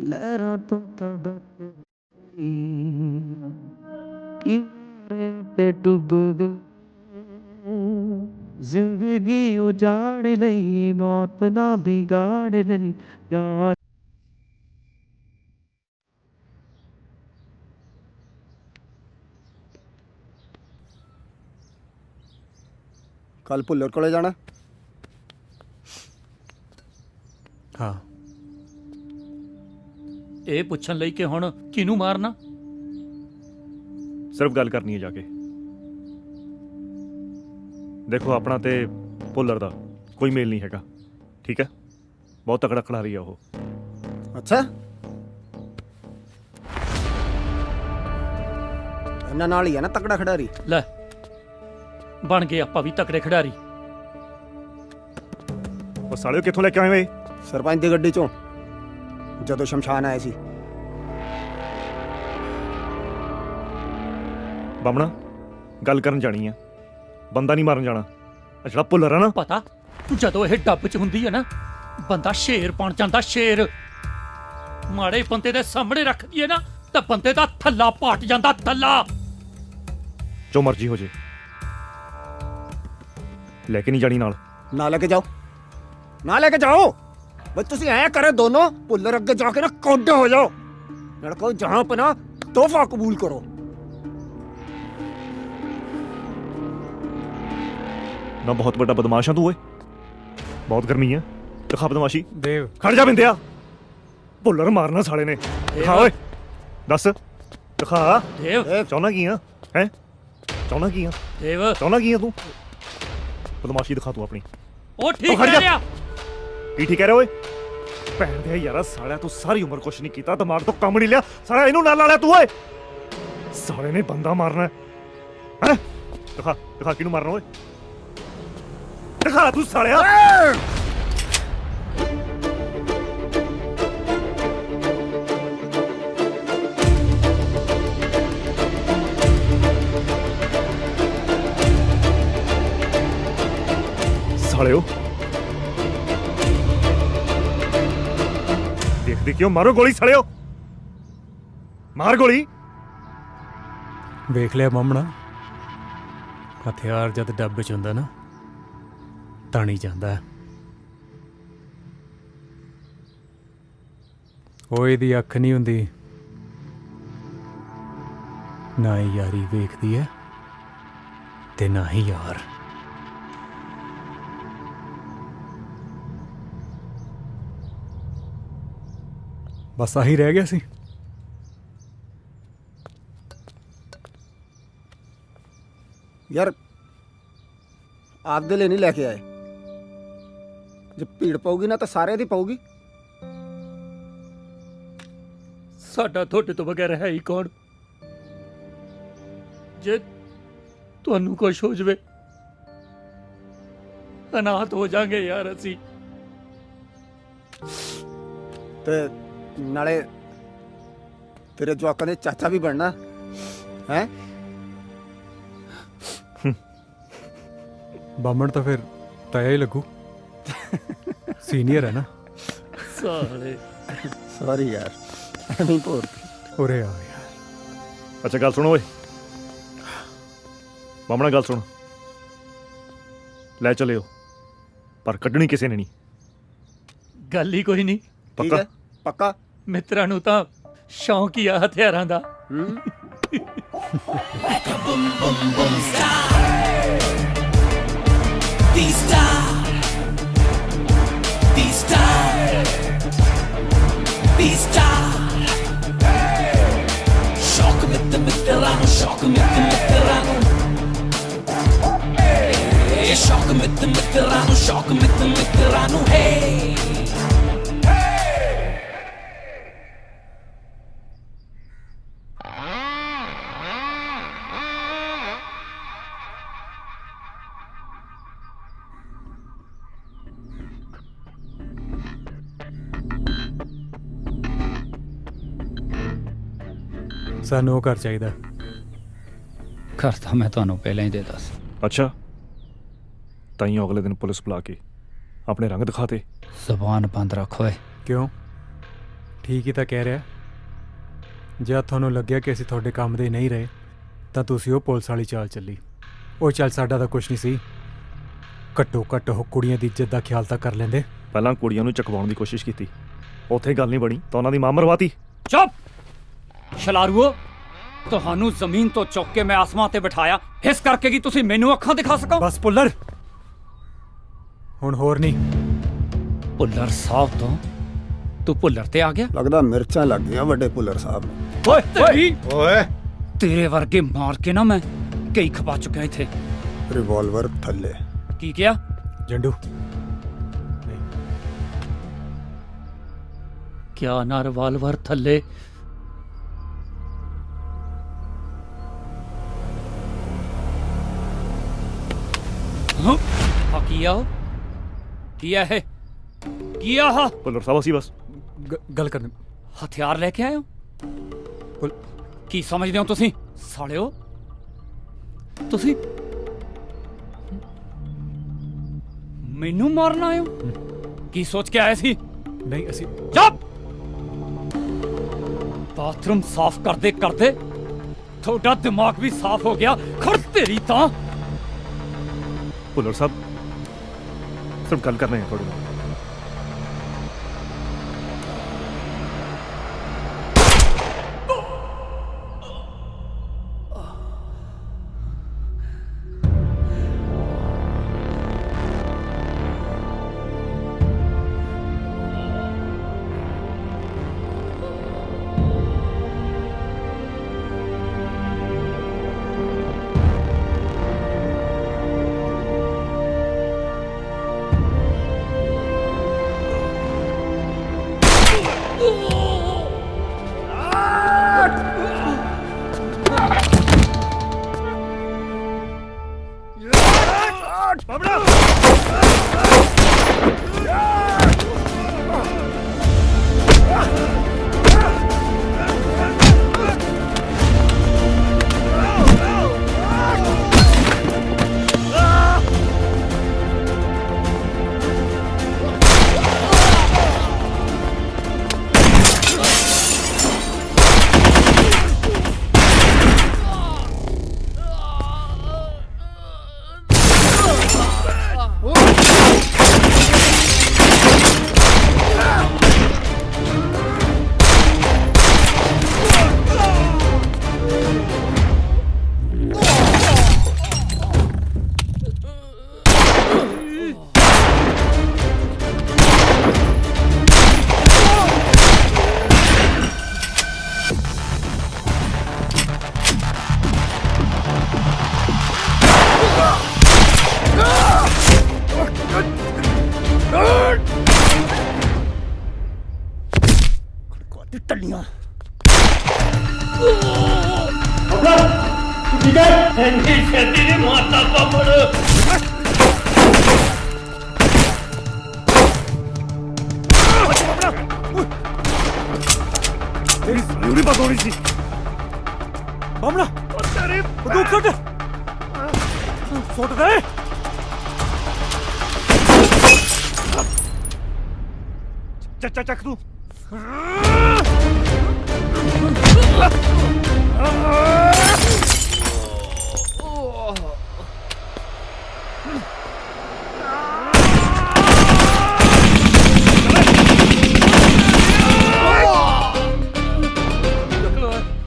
ਲਹਿਰਾਂ ਤੋਂ ਤੜਕ ਕਿਰੇ ਤੇ ਡੁੱਬ ਗਈ ਜ਼ਿੰਦਗੀ ਉਜਾੜ ਲਈ ਮੌਤ ਨਾ ਬਿਗਾੜ ਲਈ ਯਾਰ। ਕੱਲ ਭੁੱਲਰ ਕੋਲੇ ਜਾਣਾ? ਹਾਂ। ਇਹ ਪੁੱਛਣ ਲਈ ਕਿ ਹੁਣ ਕਿਹਨੂੰ ਮਾਰਨਾ? ਸਿਰਫ ਗੱਲ ਕਰਨੀ ਹੈ ਜਾ ਕੇ। ਦੇਖੋ ਆਪਣਾ ਤੇ ਭੁੱਲਰ ਦਾ ਕੋਈ ਮੇਲ ਨਹੀਂ ਹੈਗਾ, ਠੀਕ ਹੈ? ਬਹੁਤ ਤਕੜਾ ਖਿਡਾਰੀ ਆ ਉਹ। ਅੱਛਾ, ਇਹਨਾਂ ਨਾਲ ਹੀ ਹੈ ਨਾ ਤਕੜਾ ਖਿਡਾਰੀ? ਲੈ ਬਣ ਗਏ ਆਪਾਂ ਵੀ ਤਕੜੇ ਖਿਡਾਰੀ। ਉਹ ਸਾਲਿਓ ਕਿੱਥੋਂ ਲੈ ਕੇ ਆਏ ਓਏ? ਸਰਪੰਚ ਦੀ ਗੱਡੀ ਚੋਂ, ਜਦੋਂ ਸ਼ਮਸ਼ਾਨ ਆਏ ਸੀ। ਬਾਮਣਾ ਗੱਲ ਕਰਨ ਜਾਣੀ ਆ, ਬੰਦਾ ਨਹੀਂ ਮਾਰਨ ਜਾਣਾ। ਜਿਹੜਾ ਭੁੱਲਰ ਆ ਨਾ, ਪਤਾ ਜਦੋਂ ਇਹ ਡੱਬ 'ਚ ਹੁੰਦੀ ਹੈ ਨਾ, ਬੰਦਾ ਸ਼ੇਰ ਬਣ ਜਾਂਦਾ, ਸ਼ੇਰ। ਮਾੜੇ ਬੰਦੇ ਦੇ ਸਾਹਮਣੇ ਰੱਖ ਦਈਏ ਨਾ ਤਾਂ ਬੰਦੇ ਦਾ ਥੱਲਾ ਪਾਟ ਜਾਂਦਾ, ਥੱਲਾ। ਜੋ ਮਰਜ਼ੀ ਹੋ ਜੇ, ਲੈ ਕੇ ਨਹੀਂ ਜਾਣੀ ਨਾਲ। ਨਾ ਲੈ ਕੇ ਜਾਓ, ਨਾ ਲੈ ਕੇ ਜਾਓ। ਬਸ ਤੁਸੀਂ ਐ ਕਰੇ ਦੋਨੋਂ, ਭੁੱਲਰ ਅੱਗੇ ਜਾ ਕੇ ਨਾ ਕੋਡੇ ਹੋ ਜਾਓ। ਲੜਕੋ ਜਹਾਂ ਪਨਾ ਤੋਹਫਾ ਕਬੂਲ ਕਰੋ। ਨਾ ਬਹੁਤ ਵੱਡਾ ਬਦਮਾਸ਼ ਆ ਤੂੰ ਓਏ, ਬਹੁਤ ਗਰਮੀ ਆ। ਦਿਖਾ ਬਦਮਾਸ਼ੀ। ਦੇਵ ਖੜ ਜਾ ਬਿੰਦਿਆ, ਭੁੱਲਰ ਮਾਰਨਾ ਸਾਲੇ ਨੇ। ਦਿਖਾ ਓਏ, ਦੱਸ ਦਿਖਾ। ਦੇਵ ਚਾਹੁੰਦਾ ਕੀ ਆ? ਹੈ ਚਾਹੁੰਦਾ ਕੀ ਆ? ਦੇਵ ਚਾਹੁੰਦਾ ਕੀ ਆ ਤੂੰ? ਬਦਮਾਸ਼ੀ ਦਿਖਾ ਤੂੰ ਆਪਣੀ। ਉਹ ਠੀਕ ਕਹਿ ਰਿਹਾ। ਕੀ ਠੀਕ ਕਹਿ ਰਿਹਾ ਓਏ? ਭੈਣ ਦੇ ਯਾਰਾ ਸਾਲਿਆ, ਤੂੰ ਸਾਰੀ ਉਮਰ ਕੁਛ ਨਹੀਂ ਕੀਤਾ, ਦਿਮਾਗ ਤੋਂ ਕੰਮ ਨਹੀਂ ਲਿਆ ਸਾਲਿਆ। ਇਹਨੂੰ ਨਾਲ ਲਾ ਲਿਆ ਤੂੰ ਓਏ। ਸਾਲੇ ਨੇ ਬੰਦਾ ਮਾਰਨਾ ਹੈ। ਦਿਖਾ ਦਿਖਾ ਕਿਹਨੂੰ ਮਾਰਨਾ ਓਏ, ਦਿਖਾ ਤੂੰ ਸਾਲਿਆ। ਸਾਲਿਓ ਦੇਖਦੇ ਕਿਉਂ? ਮਾਰੋ ਗੋਲੀ ਸਾਲਿਓ, ਮਾਰ ਗੋਲੀ। ਵੇਖ ਲਿਆ ਮਾਮਣਾ, ਹਥਿਆਰ ਜਦ ਡੱਬੇ 'ਚ ਹੁੰਦਾ ਨਾ ਤਾਣੀ ਜਾਂਦਾ। ਉਹ ਇਹਦੀ ਅੱਖ ਨਹੀਂ ਹੁੰਦੀ, ਨਾ ਹੀ ਯਾਰੀ ਵੇਖਦੀ ਹੈ ਤੇ ਨਾ ਹੀ ਯਾਰ। ਬਸ ਆਹੀ ਰਹਿ ਗਿਆ ਸੀ। ਯਾਰ ਆਪਦੇ ਲਈ ਨਹੀਂ ਲੈ ਕੇ ਆਏ। ਜੇ ਭੀੜ ਪਊਗੀ ਨਾ ਤਾਂ ਸਾਰਿਆਂ ਦੀ ਪਊਗੀ। ਸਾਡਾ ਤੁਹਾਡੇ ਤੋਂ ਬਗੈਰ ਹੈ ਹੀ ਕੌਣ? ਜੇ ਤੁਹਾਨੂੰ ਕੁਛ ਹੋ ਜਵੇ, ਅਨਾਥ ਹੋ ਜਾਾਂਗੇ ਯਾਰ ਅਸੀਂ। ਤੇ ਨਾਲੇ ਤੇਰੇ ਜਵਾਕਾਂ ਦੇ ਚਾਚਾ ਵੀ ਬਣਨਾ ਹੈ। ਬਾਮਣ ਤਾਂ ਫਿਰ ਤਾਇਆ ਹੀ ਲੱਗੂ, ਸੀਨੀਅਰ ਹੈ ਨਾ। ਸਾਲੇ ਸੌਰੀ ਯਾਰ, ਨਹੀਂ ਭੋਰ ਉਰੇ ਆ ਯਾਰ। ਅੱਛਾ ਗੱਲ ਸੁਣੋ ਓਏ, ਬਾਮਣਾ ਗੱਲ ਸੁਣ। ਲੈ ਚਲਿਓ, ਪਰ ਕੱਢਣੀ ਕਿਸੇ ਨੇ ਨਹੀਂ। ਗੱਲ ਹੀ ਕੋਈ ਨਹੀਂ। ਠੀਕ ਹੈ ਪੱਕਾ? ਮਿੱਤਰਾਂ ਨੂੰ ਤਾਂ ਸ਼ੌਂਕ ਹੀ ਆ ਹਥਿਆਰਾਂ ਦਾ। ਸਾਨੂੰ ਉਹ ਘਰ ਚਾਹੀਦਾ। ਘਰ ਤਾਂ ਮੈਂ ਤੁਹਾਨੂੰ ਪਹਿਲਾਂ ਹੀ ਦੇ ਦੱਸ। ਅੱਛਾ, ਤਾਈਓ ਅਗਲੇ ਦਿਨ ਪੁਲਿਸ ਬੁਲਾ ਕੇ ਆਪਣੇ ਰੰਗ ਦਿਖਾਤੇ। ਜ਼ਬਾਨ ਬੰਦ ਰੱਖ ਓਏ। ਕਿਉਂ? ਠੀਕ ਹੀ ਤਾਂ ਕਹਿ ਰਿਹਾ। ਜੇ ਤੁਹਾਨੂੰ ਲੱਗਿਆ ਕਿ ਅਸੀਂ ਤੁਹਾਡੇ ਕੰਮ ਦੇ ਨਹੀਂ ਰਹੇ ਤਾਂ ਤੁਸੀਂ ਉਹ ਪੁਲਿਸ ਵਾਲੀ ਚਾਲ ਚੱਲੀ। ਉਹ ਚੱਲ ਸਾਡਾ ਤਾਂ ਕੁਝ ਨਹੀਂ ਸੀ, ਘੱਟੋ ਘੱਟ ਉਹ ਕੁੜੀਆਂ ਦੀ ਇੱਜ਼ਤ ਦਾ ਖਿਆਲ ਤਾਂ ਕਰ ਲੈਂਦੇ। ਪਹਿਲਾਂ ਕੁੜੀਆਂ ਨੂੰ ਚਕਵਾਉਣ ਦੀ ਕੋਸ਼ਿਸ਼ ਕੀਤੀ, ਉੱਥੇ ਗੱਲ ਨਹੀਂ ਬਣੀ ਤਾਂ ਉਹਨਾਂ ਦੀ ਮਾਂ ਮਰਵਾਤੀ। ਚੁੱਪ ਸ਼ਲਾਰੂਓ, ਤੁਹਾਨੂੰ ਜ਼ਮੀਨ ਤੋਂ ਚੁੱਕ ਕੇ ਮੈਂ ਆਸਮਾਨ ਤੇ ਬਿਠਾਇਆ ਇਸ ਕਰਕੇ ਕਿ ਤੁਸੀਂ ਮੈਨੂੰ ਅੱਖਾਂ ਦਿਖਾ ਸਕੋ। ਬਸ ਪੁੱਲਰ, ਹੁਣ ਹੋਰ ਨਹੀਂ। ਪੁੱਲਰ ਸਾਹਿਬ ਤੋਂ ਤੂੰ ਪੁੱਲਰ ਤੇ ਆ ਗਿਆ? ਲੱਗਦਾ ਮਿਰਚਾਂ ਲੱਗ ਗਈਆਂ ਵੱਡੇ ਪੁੱਲਰ ਸਾਹਿਬ। ਓਏ ਓਏ, ਤੇਰੇ ਵਰਗੇ ਮਾਰ ਕੇ ਨਾ ਮੈਂ ਕਈ ਖਪਾ ਚੁੱਕਿਆ ਇੱਥੇ। ਰਿਵਾਲਵਰ ਥੱਲੇ। ਕੀ ਕਿਹਾ? ਜੰਡੂ ਕਿਆ ਨਾ ਰਿਵਾਲਵਰ ਥੱਲੇ? ਹਾਂ ਕੀ ਆ? ਕੀ ਆ ਇਹ? ਕੀ ਆ? ਪੁੱਲਰ ਸਾਹਿਬ ਅਸੀਂ ਬਸ ਗੱਲ ਕਰਨੀ। ਹਥਿਆਰ ਲੈ ਕੇ ਆਏ ਹੋ? ਕੀ ਸਮਝਦੇ ਹੋ ਤੁਸੀਂ ਸਾਲਿਓ? ਤੁਸੀਂ ਮੈਨੂੰ ਮਾਰਨ ਆਏ ਹੋ? ਕੀ ਸੋਚ ਕੇ ਆਏ ਸੀ? ਨਹੀਂ ਅਸੀਂ। ਚੁੱਪ! ਬਾਥਰੂਮ ਸਾਫ਼ ਕਰਦੇ ਕਰਦੇ ਤੁਹਾਡਾ ਦਿਮਾਗ ਵੀ ਸਾਫ਼ ਹੋ ਗਿਆ। ਖੜ ਤੇਰੀ ਤਾਂ। ਪੁੱਲਰ ਸਾਹਿਬ ਸਿਰਫ ਗੱਲ ਕਰਨੀ ਹੈ ਤੁਹਾਡੇ ਨਾਲ। ਟੱਲੀਆਂ ਠੀਕ ਹੈ ਇੰਨੀ ਛੇਤੀ ਨਹੀਂ ਮਾਰਦਾ ਪਾਪੜ। ਤੇਰੀ ਜ਼ਰੂਰੀ ਬਾਤ ਹੋ ਰਹੀ ਸੀ। ਬਾਮਣਾ ਤੇਰੀ ਬੰਦੂਕ ਛੱਡ। ਸੁੱਟ ਦੇ। ਚੱਕ ਤੂੰ।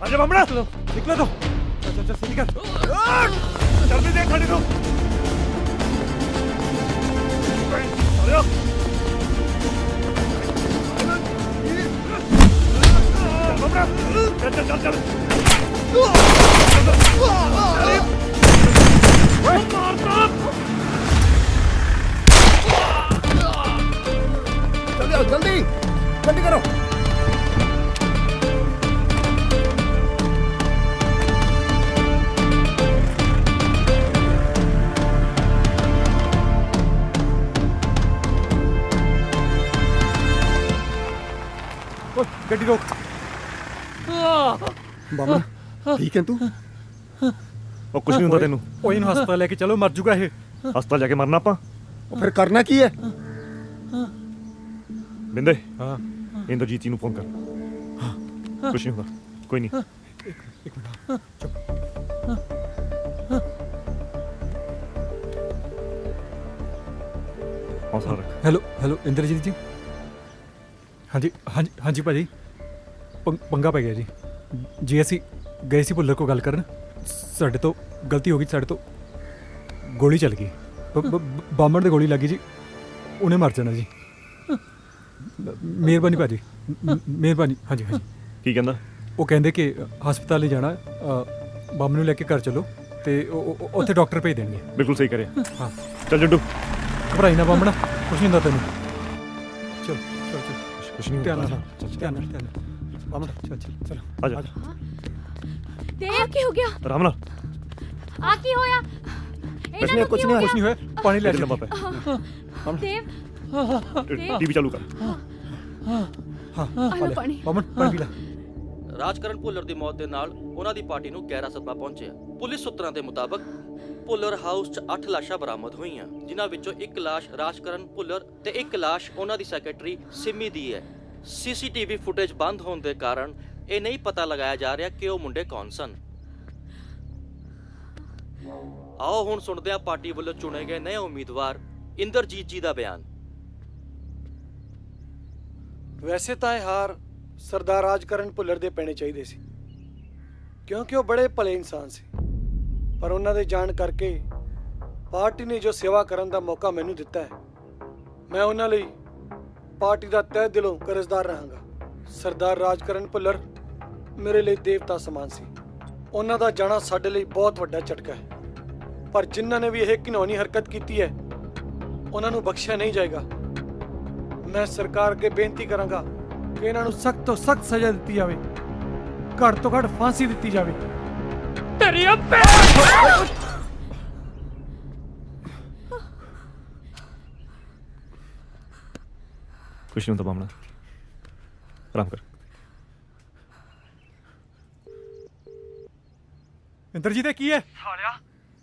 आजा बामड़ा निकलो तो। चल चल चल सीधी कर। जल्दी देख खड़ी तू। ਚੱਲ ਚੱਲ ਚੱਲ जल्दी आओ जल्दी जल्दी करो ਗੱਡੀ ਰੋਕ ਬਾਬਾ ਠੀਕ ਹੈ ਤੂੰ ਉਹ ਕੁਛ ਨਹੀਂ ਹੁੰਦਾ ਤੈਨੂੰ ਉਹ ਇਹਨੂੰ ਹਸਪਤਾਲ ਲੈ ਕੇ ਚਲੋ ਮਰ ਜੂਗਾ ਇਹ ਹਸਪਤਾਲ ਜਾ ਕੇ ਮਰਨਾ ਆਪਾਂ ਉਹ ਫਿਰ ਕਰਨਾ ਕੀ ਹੈ ਬਿੰਦੇ ਹਾਂ ਇੰਦਰਜੀਤ ਜੀ ਨੂੰ ਫੋਨ ਕਰ ਕੁਛ ਨਹੀਂ ਹੁੰਦਾ ਕੋਈ ਨਹੀਂ ਇੱਕ ਮਿੰਟ ਚੁੱਪ ਹੌਸਲਾ ਰੱਖ ਹੈਲੋ ਹੈਲੋ ਇੰਦਰਜੀਤ ਜੀ ਹਾਂਜੀ ਹਾਂਜੀ ਹਾਂਜੀ ਭਾਜੀ ਪੰਗਾ ਪੈ ਗਿਆ ਜੀ ਅਸੀਂ ਗਏ ਸੀ ਭੁੱਲਰ ਕੋ ਗੱਲ ਕਰਨ ਸਾਡੇ ਤੋਂ ਗਲਤੀ ਹੋ ਗਈ ਸਾਡੇ ਤੋਂ ਗੋਲੀ ਚੱਲ ਗਈ ਬਾਮਣ ਦੇ ਗੋਲੀ ਲੱਗੀ ਜੀ ਉਹਨੇ ਮਰ ਜਾਣਾ ਜੀ ਮਿਹਰਬਾਨੀ ਭਾਜੀ ਮਿਹਰਬਾਨੀ ਹਾਂਜੀ ਹਾਂਜੀ ਕੀ ਕਹਿੰਦਾ ਉਹ ਕਹਿੰਦੇ ਕਿ ਹਸਪਤਾਲ ਲੈ ਜਾਣਾ ਬਾਮਣ ਨੂੰ ਲੈ ਕੇ ਘਰ ਚਲੋ ਤੇ ਉੱਥੇ ਡਾਕਟਰ ਭੇਜ ਦੇਣਗੇ ਬਿਲਕੁਲ ਸਹੀ ਕਰਿਆ ਹਾਂ ਚੱਲ ਜੱਡੂ ਘਬਰਾਈ ਨਾ ਬਾਮਣਾ ਕੁਛ ਨਹੀਂ ਹੁੰਦਾ ਤੈਨੂੰ ਚਲ ਚਲ ਚਲ ਕੁਛ ਨਹੀਂ ਧਿਆਨ ਨਾਲ ਹੁੰਦਾ ਧਿਆਨ ਨਾਲ ਧਿਆਨ ਨਾਲ ਬਾਮਣਾ ਚਲ ਚਲ ਚਲ ਆ ਜਾ ਦੇਵ ਕੀ ਹੋ ਗਿਆ ਆਰਾਮ ਨਾਲ ਆ ਕੀ ਹੋਇਆ ਕੁਛ ਨਹੀਂ ਹੋਇਆ ਪਾਣੀ ਲੈ ਲੰਬਾ ਪੈ ਦੇਵ ਟੀਵੀ ਚਾਲੂ ਕਰ ਹਾਂ ਲਓ ਪਾਣੀ। ਬਾਮਣ ਪਾਣੀ ਪੀ ਲੈ ਰਾਜਕਰਨ ਭੁੱਲਰ ਦੀ ਮੌਤ ਦੇ ਨਾਲ ਉਹਨਾਂ ਦੀ ਪਾਰਟੀ ਨੂੰ ਗਹਿਰਾ ਸਦਮਾ ਪਹੁੰਚਿਆ। ਪੁਲਿਸ ਸੂਤਰਾਂ ਦੇ ਮੁਤਾਬਕ ਭੁੱਲਰ ਹਾਊਸ 'ਚ 8 ਲਾਸ਼ਾਂ ਬਰਾਮਦ ਹੋਈਆਂ, ਜਿਨ੍ਹਾਂ ਵਿੱਚੋਂ ਇੱਕ ਲਾਸ਼ ਰਾਜਕਰਨ ਭੁੱਲਰ ਤੇ ਇੱਕ ਲਾਸ਼ ਉਹਨਾਂ ਦੀ ਸੈਕਟਰੀ ਸਿੰਮੀ ਦੀ ਹੈ। ਸੀਸੀਟੀਵੀ ਫੁਟੇਜ ਬੰਦ ਹੋਣ ਦੇ ਕਾਰਨ ਇਹ ਨਹੀਂ ਪਤਾ ਲਗਾਇਆ ਜਾ ਰਿਹਾ ਕਿ ਉਹ ਮੁੰਡੇ ਕੌਣ ਸਨ। ਆਓ ਹੁਣ ਸੁਣਦੇ ਹਾਂ ਪਾਰਟੀ ਵੱਲੋਂ ਚੁਣੇ ਗਏ ਨਵੇਂ ਉਮੀਦਵਾਰ ਇੰਦਰਜੀਤ ਜੀ ਦਾ ਬਿਆਨ। ਵੈਸੇ ਤਾਂ ਇਹ ਹਾਰ ਸਰਦਾਰ ਰਾਜਕਰਨ ਭੁੱਲਰ ਦੇ ਪੈਣੇ ਚਾਹੀਦੇ ਸੀ, ਕਿਉਂਕਿ ਉਹ ਬੜੇ ਭਲੇ ਇਨਸਾਨ ਸੀ, ਪਰ ਉਹਨਾਂ ਦੇ ਜਾਣ ਕਰਕੇ ਪਾਰਟੀ ਨੇ ਜੋ ਸੇਵਾ ਕਰਨ ਦਾ ਮੌਕਾ ਮੈਨੂੰ ਦਿੱਤਾ ਹੈ, ਮੈਂ ਉਹਨਾਂ ਲਈ ਪਾਰਟੀ ਦਾ ਤਹਿ ਦਿਲੋਂ ਕਰਜ਼ਦਾਰ ਰਹਾਂਗਾ। ਸਰਦਾਰ ਰਾਜਕਰਨ ਭੁੱਲਰ ਮੇਰੇ ਲਈ ਦੇਵਤਾ ਸਮਾਨ ਸੀ। ਉਹਨਾਂ ਦਾ ਜਾਣਾ ਸਾਡੇ ਲਈ ਬਹੁਤ ਵੱਡਾ ਝਟਕਾ ਹੈ, ਪਰ ਜਿਨ੍ਹਾਂ ਨੇ ਵੀ ਇਹ ਘਿਨੌਣੀ ਹਰਕਤ ਕੀਤੀ ਹੈ ਉਹਨਾਂ ਨੂੰ ਬਖਸ਼ਿਆ ਨਹੀਂ ਜਾਏਗਾ। ਮੈਂ ਸਰਕਾਰ ਅੱਗੇ ਬੇਨਤੀ ਕਰਾਂਗਾ ਕਿ ਇਹਨਾਂ ਨੂੰ ਸਖਤ ਤੋਂ ਸਖਤ ਸਜ਼ਾ ਦਿੱਤੀ ਜਾਵੇ, ਘੱਟ ਤੋਂ ਘੱਟ ਫਾਂਸੀ ਦਿੱਤੀ ਜਾਵੇ। ਤੇਰੀ ਕੁਛ ਨਹੀਂ ਹੁੰਦਾ ਬਾਮਣਾ, ਆਰਾਮ ਕਰ। ਇੰਦਰਜੀਤ ਇਹ ਕੀ ਹੈ ਸਾਲਿਆ?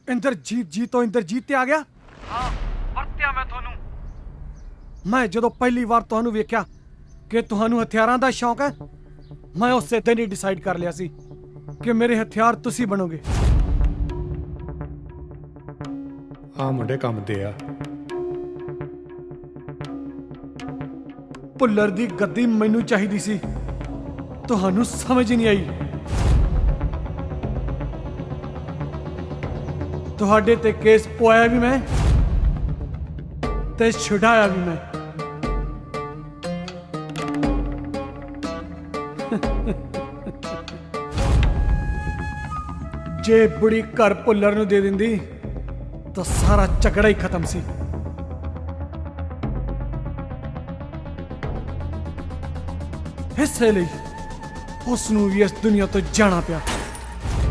ਇੰਦਰਜੀਤ ਜੀ ਤੋਂ ਇੰਦਰਜੀਤ ਤੇ ਆ ਗਿਆ। ਹਾਂ ਵਰਤਿਆ ਮੈਂ ਤੁਹਾਨੂੰ। ਮੈਂ ਜਦੋਂ ਪਹਿਲੀ ਵਾਰ ਤੁਹਾਨੂੰ ਵੇਖਿਆ ਕਿ ਤੁਹਾਨੂੰ ਹਥਿਆਰਾਂ ਦਾ ਸ਼ੌਂਕ ਹੈ, ਮੈਂ ਉਸੇ ਦਿਨ ਹੀ ਡਿਸਾਈਡ ਕਰ ਲਿਆ ਸੀ ਕਿ ਮੇਰੇ ਹਥਿਆਰ ਤੁਸੀਂ ਬਣੋਗੇ। ਆ ਮੁੰਡੇ ਕੰਮ ਦੇ ਆ। ਭੁੱਲਰ ਦੀ ਗੱਦੀ ਮੈਨੂੰ ਚਾਹੀਦੀ ਸੀ, ਤੁਹਾਨੂੰ ਸਮਝ ਨਹੀਂ ਆਈ। ਤੁਹਾਡੇ ਤੇ ਕੇਸ ਪਵਾਇਆ ਵੀ ਮੈਂ ਤੇ ਛੁਡਾਇਆ ਵੀ ਮੈਂ। ਜੇ ਬੁੜੀ ਘਰ ਭੁੱਲਰ ਨੂੰ ਦੇ ਦਿੰਦੀ ਤਾਂ ਸਾਰਾ ਝਗੜਾ ਹੀ ਖਤਮ ਸੀ। ਇਸੇ ਲਈ ਉਸ ਨੂੰ ਵੀ ਇਸ ਦੁਨੀਆ ਤੋਂ ਜਾਣਾ ਪਿਆ।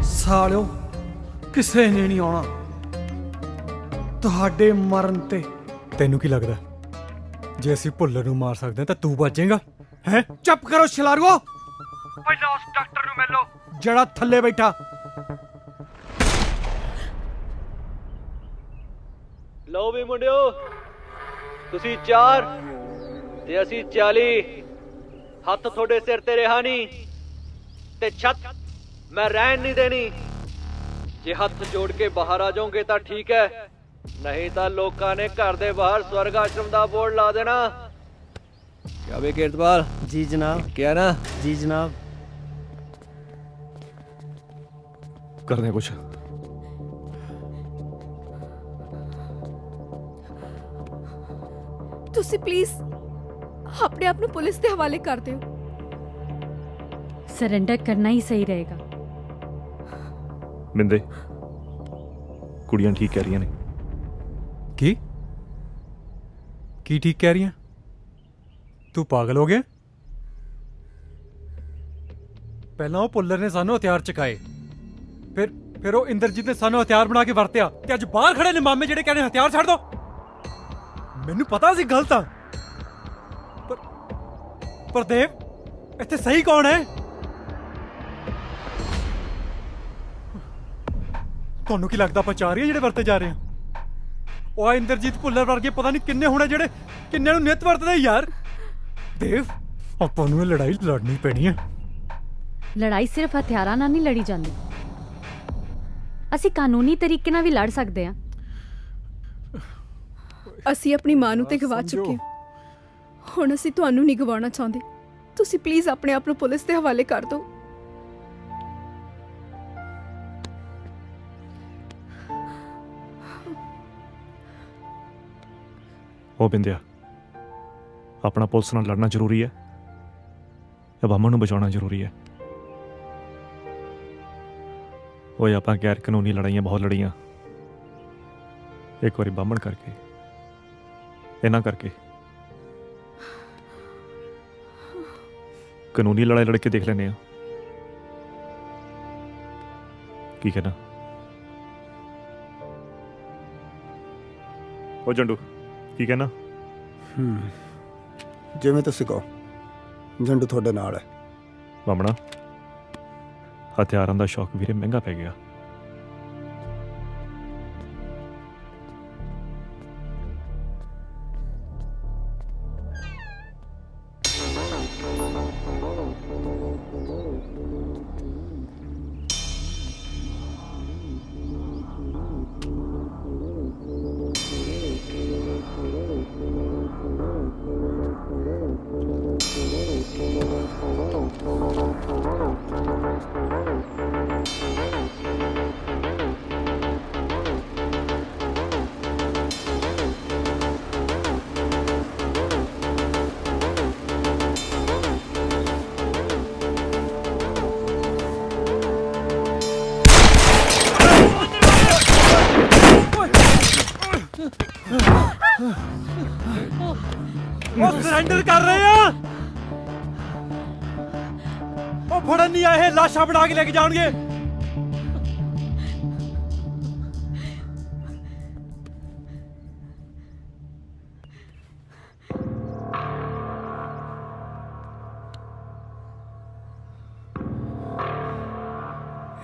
ਸਾਲਿਓ, ਕਿਸੇ ਨੇ ਨਹੀਂ ਆਉਣਾ ਤੁਹਾਡੇ ਮਰਨ ਤੇ। ਤੈਨੂੰ ਕੀ ਲੱਗਦਾ ਜੇ ਅਸੀਂ ਭੁੱਲਰ ਨੂੰ ਮਾਰ ਸਕਦੇ ਹਾਂ ਤਾਂ ਤੂੰ ਬਚੇਗਾ? ਹੈ ਚੁੱਪ ਕਰੋ ਛਲਾਰੂਓ, ਪਹਿਲਾਂ ਉਸ ਡਾਕਟਰ ਨੂੰ ਮਿਲ ਲਓ ਜਿਹੜਾ ਥੱਲੇ ਬੈਠਾ। ਲਓ ਵੀ ਮੁੰਡਿਓ, ਤੁਸੀਂ 4 ਤੇ ਅਸੀਂ 40। ਹੱਥ ਤੁਹਾਡੇ ਸਿਰ ਤੇ ਰਿਹਾ ਨਹੀਂ ਤੇ ਛੱਤ ਮੈਂ ਰਹਿਣ ਨਹੀਂ ਦੇਣੀ। ਜੇ ਹੱਥ ਜੋੜ ਕੇ ਬਾਹਰ ਆ ਜਾਓਗੇ ਤਾਂ ਠੀਕ ਹੈ, ਨਹੀਂ ਤਾਂ ਲੋਕਾਂ ਨੇ ਘਰ ਦੇ ਬਾਹਰ ਸਵਰਗ ਆਸ਼ਰਮ ਦਾ ਬੋਰਡ ਲਾ ਦੇਣਾ। ਕਿਆ ਵੇ ਕੀਰਤਪਾਲ? ਜੀ ਜਨਾਬ। ਕਿਆ ਨਾ? ਜੀ ਜਨਾਬ। ਕਰਦੇ ਹਾਂ ਕੁਛ। ਤੁਸੀਂ ਪਲੀਜ਼ ਆਪਣੇ ਆਪ ਨੂੰ ਪੁਲਿਸ ਦੇ ਹਵਾਲੇ ਕਰ ਦਿਓ। सरेंडर करना ही सही रहेगा। ਮਿੰਦੇ ਕੁੜੀਆਂ ਠੀਕ ਕਹਿ ਰਹੀਆਂ ਨੇ। ਕੀ ਕੀ ਠੀਕ ਕਹਿ ਰਹੀਆਂ? ਤੂੰ ਪਾਗਲ ਹੋ ਗਿਆ? ਪਹਿਲਾਂ ਉਹ ਪੁੱਲਰ ਨੇ ਸਾਨੂੰ ਹਥਿਆਰ ਚੁਕਾਏ, ਫਿਰ ਉਹ ਇੰਦਰਜੀਤ ਨੇ ਸਾਨੂੰ ਹਥਿਆਰ ਬਣਾ ਕੇ ਵਰਤਿਆ, ਤੇ ਅੱਜ ਬਾਹਰ ਖੜੇ ਨੇ ਮਾਮੇ ਜਿਹੜੇ ਕਹਿੰਦੇ ਹਥਿਆਰ ਛੱਡ ਦੋ। ਮੈਨੂੰ ਪਤਾ ਸੀ ਗਲਤ ਆ, ਪਰ ਦੇਵ ਇੱਥੇ ਸਹੀ ਕੌਣ ਹੈ? ਤੁਹਾਨੂੰ ਕੀ ਲੱਗਦਾ ਆਪਾਂ ਚਾਰ ਹੀ ਜਿਹੜੇ ਵਰਤੇ ਜਾ ਰਹੇ ਆ? ਉਹ ਇੰਦਰਜੀਤ ਭੁੱਲਰ ਵਰਗੇ ਪਤਾ ਨਹੀਂ ਕਿੰਨੇ ਹੋਣੇ ਜਿਹੜੇ ਕਿੰਨੇ ਨੂੰ ਨਿੱਤ ਵਰਤਦੇ ਯਾਰ। ਦੇਵ ਆਪਾਂ ਨੂੰ ਇਹ ਲੜਾਈ ਲੜਨੀ ਪੈਣੀ ਹੈ। ਲੜਾਈ ਸਿਰਫ ਹਥਿਆਰਾਂ ਨਾਲ ਨਹੀਂ ਲੜੀ ਜਾਂਦੀ, ਅਸੀਂ ਕਾਨੂੰਨੀ ਤਰੀਕੇ ਨਾਲ ਵੀ ਲੜ ਸਕਦੇ ਹਾਂ। ਅਸੀਂ ਆਪਣੀ ਮਾਂ ਨੂੰ ਤੇ ਗਵਾ ਚੁੱਕੇ ਹਾਂ, ਹੁਣ ਅਸੀਂ ਤੁਹਾਨੂੰ ਨਹੀਂ ਗਵਾਉਣਾ ਚਾਹੁੰਦੇ। ਤੁਸੀਂ ਪਲੀਜ਼ ਆਪਣੇ ਆਪ ਨੂੰ ਪੁਲਿਸ ਦੇ ਹਵਾਲੇ ਕਰ ਦਿਓ। ਉਹ ਬਿੰਦਿਆ, ਆਪਣਾ ਪੁਲਿਸ ਨਾਲ ਲੜਨਾ ਜ਼ਰੂਰੀ ਹੈ ਜਾਂ ਬਾਮਣ ਨੂੰ ਬਚਾਉਣਾ ਜ਼ਰੂਰੀ ਹੈ? ਓਏ ਆਪਾਂ ਗੈਰ ਕਾਨੂੰਨੀ ਲੜਾਈਆਂ ਬਹੁਤ ਲੜੀਆਂ, ਇੱਕ ਵਾਰੀ ਬਾਮਣ ਕਰਕੇ, ਇਹਨਾਂ ਕਰਕੇ ਕਾਨੂੰਨੀ ਲੜਾਈ ਲੜ ਕੇ ਦੇਖ ਲੈਂਦੇ ਆ। ਕੀ ਕਹਿਣਾ? ਉਹ ਜੰਡੂ ਕੀ ਕਹਿਣਾ? ਜਿਵੇਂ ਤੁਸੀਂ ਕਹੋ, ਜੰਡੂ ਤੁਹਾਡੇ ਨਾਲ ਹੈ। ਬਾਮਣਾ, ਹਥਿਆਰਾਂ ਦਾ ਸ਼ੌਕ ਵੀਰੇ ਮਹਿੰਗਾ ਪੈ ਗਿਆ। ਉਹ ਸਰੈਂਡਰ ਕਰ ਰਹੇ ਆ। ਉਹ ਫੜਨ ਨਹੀਂ ਆਏ, ਲਾਸ਼ਾਂ ਬਣਾ ਕੇ ਲੈ ਕੇ ਜਾਣਗੇ।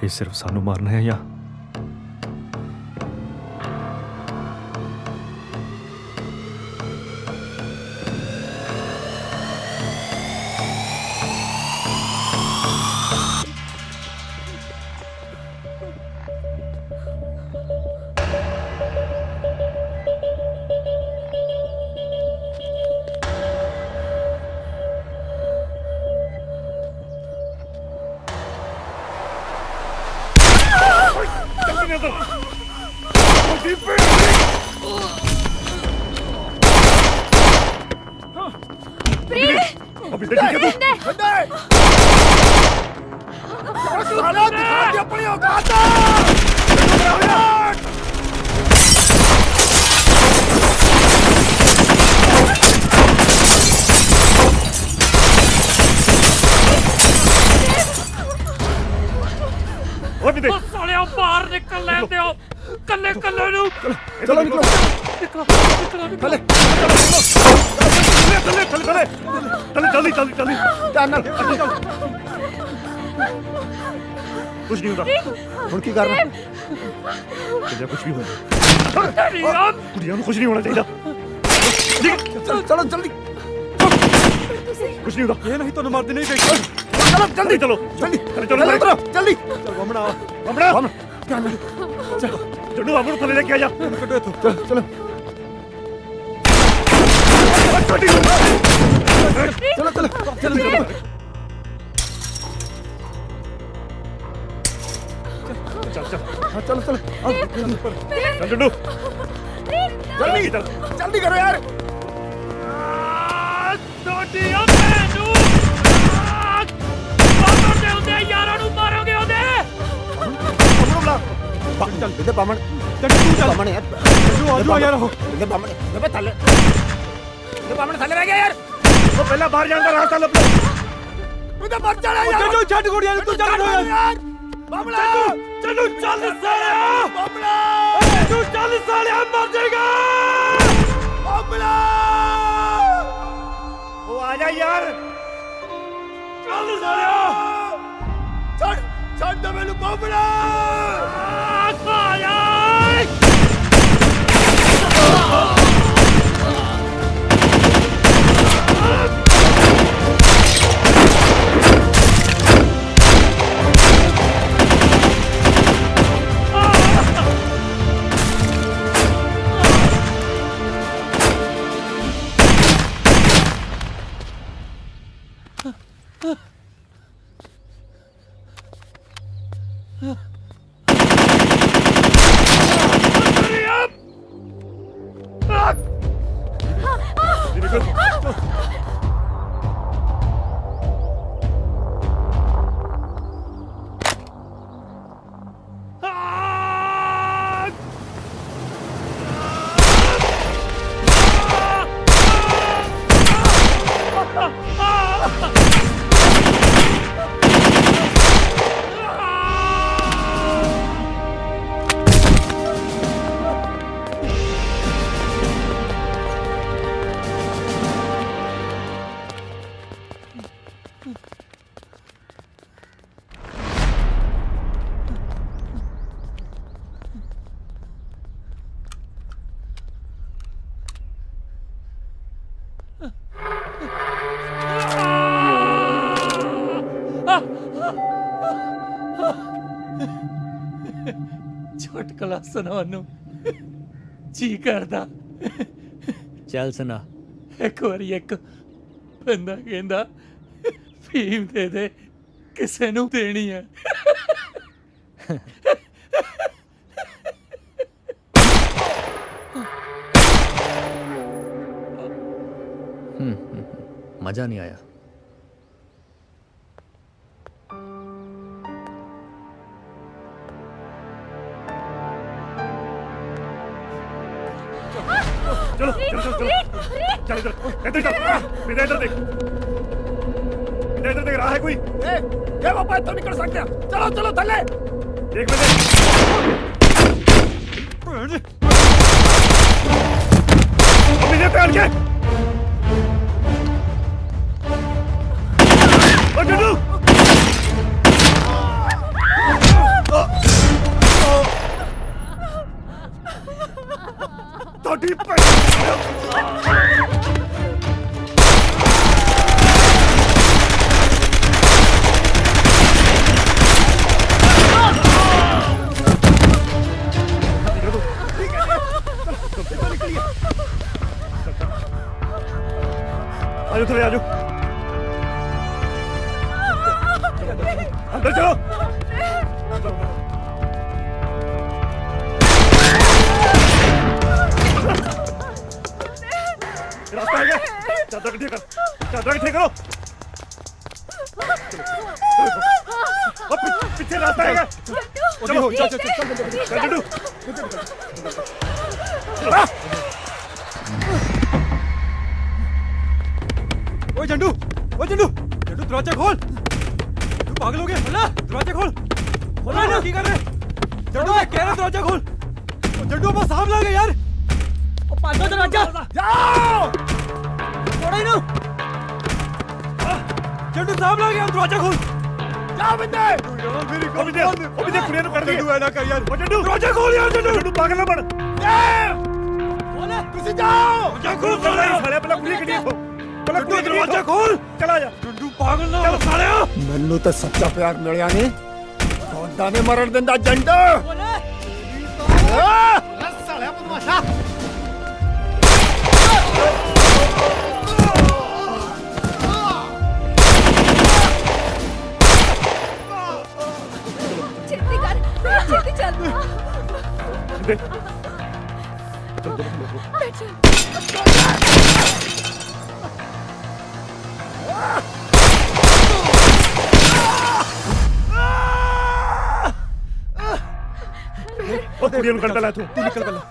ਇਹ ਸਿਰਫ ਸਾਨੂੰ ਮਾਰਨਾ ਹੈ ਜਾਂ ਸਾਲਿਓ ਬਾਹਰ ਨਿਕਲ ਲੈਂਦੇ ਹੋ, ਕੱਲੇ ਕੱਲੇ ਨੂੰ। ਚਲੋ ਨਿਕਲੋ, ਥੱਲੇ ਜਲਦੀ ਧਿਆਨ ਨਾਲ। ਕੁਝ ਨਹੀਂ ਹੁੰਦਾ। ਹੁਣ ਕੀ ਕਰਨਾ? ਜੇ ਕੁਝ ਵੀ ਹੋਇਆ ਕੁੜੀਆਂ ਨੂੰ ਕੁਝ ਨਹੀਂ ਹੋਣਾ ਚਾਹੀਦਾ। ਚਲੋ ਜਲਦੀ। ਕੁਝ ਨਹੀਂ ਹੁੰਦਾ। ਇਹ ਨਹੀਂ ਤੁਹਾਨੂੰ ਮਰਦੇ ਨਹੀਂ ਦੇਖੋ। ਚਲੋ ਜਲਦੀ, ਚਲੋ ਜਲਦੀ ਚਲੋ ਜਲਦੀ। ਬਾਮਣਾ ਚਲੋ ਜੰਡੂ ਬਾਬੂ ਨੂੰ ਥੱਲੇ ਲੈ ਕੇ ਆ ਜਾ। ਕੱਢੋ ਇੱਥੋਂ। ਚਲੋ चलो चल जंडू जल्दी जल्दी करो यार। ਤੁਹਾਡੀ ਉਹ ਭੈਣ ਨੂੰ ਬਾਬਰ ਦੇ ਹੁੰਦੇ ਯਾਰਾਂ ਨੂੰ ਮਾਰੋਗੇ ਉਹਦੇ ਚੱਲ ਇਹਦੇ ਬਾਮਣ ਬਾਮਣ ਯਾਰ ਆਜੋ ਯਾਰ ਉਹ ਇਹਦੇ ਬਾਮਣ ਬੇਬੇ ਥੱਲੇ ਇਹਦੇ ਬਾਮਣ ਥੱਲੇ ਰਹਿ ਗਿਆ ਯਾਰ ਉਹ ਪਹਿਲਾਂ ਬਾਹਰ ਜਾਣ ਦਾ ਰਾਸਤਾ ਲੱਭ ਲਓ ਉਹਦਾ ਮਰ ਜਾਣਾ ਯਾਰ ਚੱਲੋ ਛੱਡ ਗੋੜੀਆਂ ਤੂੰ ਚੱਲ ਯਾਰ ਬਾਮਣਾ ਚਲੋ ਚੱਲ ਸਾਲਿਆ ਬਾਮਣਾ ਤੂੰ ਚੱਲ ਸਾਲਿਆ ਮਰ ਜਾਏਗਾ ਬਾਮਣਾ ਉਹ ਆ ਜਾ ਯਾਰ ਚੱਲ ਸਾਲਿਆ ਛੱਡ ਦੇ ਮੈਨੂੰ ਬਾਮਣਾ ਸਾਲਿਆ ਚੁਟਕਲਾ ਸੁਣਾਉਣ ਨੂੰ ਜੀ ਕਰਦਾ ਚੱਲ ਸੁਣਾ ਇੱਕ ਵਾਰੀ ਇੱਕ ਬੰਦਾ ਕਹਿੰਦਾ ਫੀਮ ਦੇ ਦੇ ਕਿਸੇ ਨੂੰ ਦੇਣੀ ਹੈ ਮਜ਼ਾ ਨਹੀਂ ਆਇਆ चलो चलो चलो चलो चल इधर इधर चल इधर इधर देख इधर देख रहा है कोई ये पापा तो निकल सकते हैं चलो चलो थल्ले एक मिनट अभी पे के ओ जड्डू ਤੁਹਾਡੀ आजो थोड़े आजो अंदर चलो रास्ता है क्या चादर इकट्ठी कर चादर इकट्ठी करो पीछे रास्ता है क्या चलो चल चल चल जड्डू ओए जंडू ओए जंडू जंडू दरवाजा खोल तू पागल हो गया खोला दरवाजा खोल खोला ना की कर रहे जंडू मैं कह रहा दरवाजा खोल जंडू बस साहब लगे यार ओ पांचवा दरवाजा जाओ छोड़ो इनु जंडू साहब लगे हम दरवाजा खोल जा बंदे मेरी को भी दे कुड़िया नु कर दे जंडू ऐना कर यार ओ जंडू दरवाजा खोल यार जंडू पागल ना बन खोले तुसी जाओ दरवाजा खोल साले पहले कुड़ी कड़ी खो जंडू दरवाजा खोल चला जा जंडू पागल ना हो साले ਮੈਨੂੰ ਤਾਂ ਸੱਚਾ ਪਿਆਰ ਮਿਲਿਆ ਨਹੀਂ ਸੌਦਾ ਨੇ ਮਰਨ ਦਿੰਦਾ ਜੰਡੂ ਸਾਲਿਆ ਬਦਮਾਸ਼ਾ ਛੇਤੀ ਕਰ ਛੇਤੀ ਚੱਲ ਦੇਖ ਉਹ ਕੁੜੀਆਂ ਨੂੰ ਕੰਡਾ ਲੈ ਤੂੰ ਨਿਕਲ ਪਹਿਲਾਂ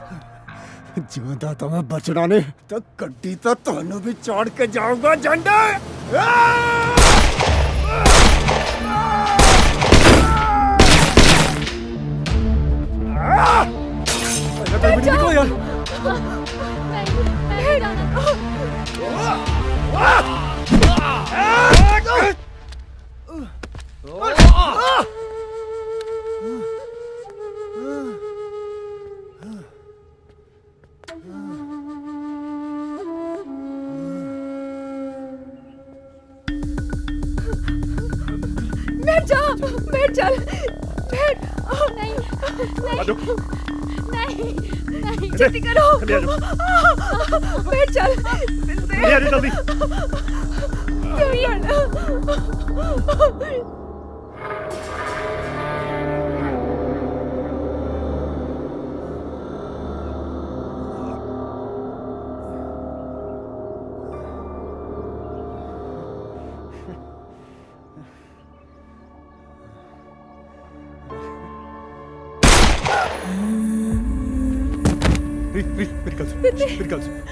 ਜਿਉਂਦਾ ਤਾਂ ਮੈਂ ਬਚਣਾ ਨਹੀਂ ਤਾਂ ਗੱਡੀ ਤਾਂ ਤੁਹਾਨੂੰ ਵੀ ਚਾੜ ਕੇ ਜਾਊਗਾ ਜੰਡੇ ਨਿਕਲੋ ਯਾਰ बैठ जा बैठ चल बैठ नहीं नहीं नहीं जल्दी करो बैठ चल जल्दी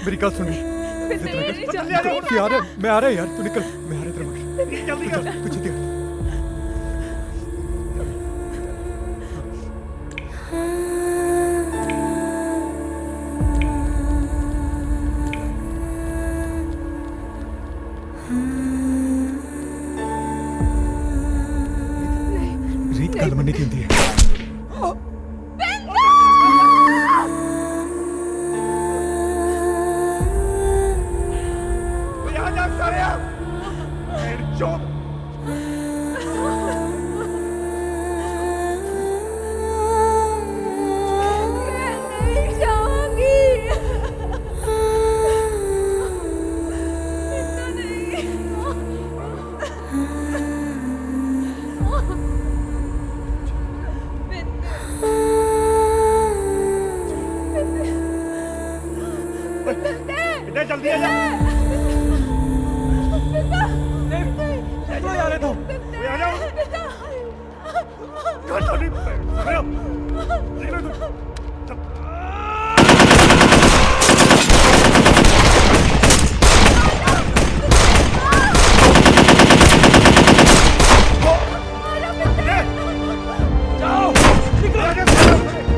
मेरी गल सुन यार मैं आ रहा यार तू निकल मैं आ रहा तेरे मगर जल्दी कर तू जल्दी कर रीत गल मन्नी दी होंदी है जल्दी आ जा निकलो यार तो आ जाओ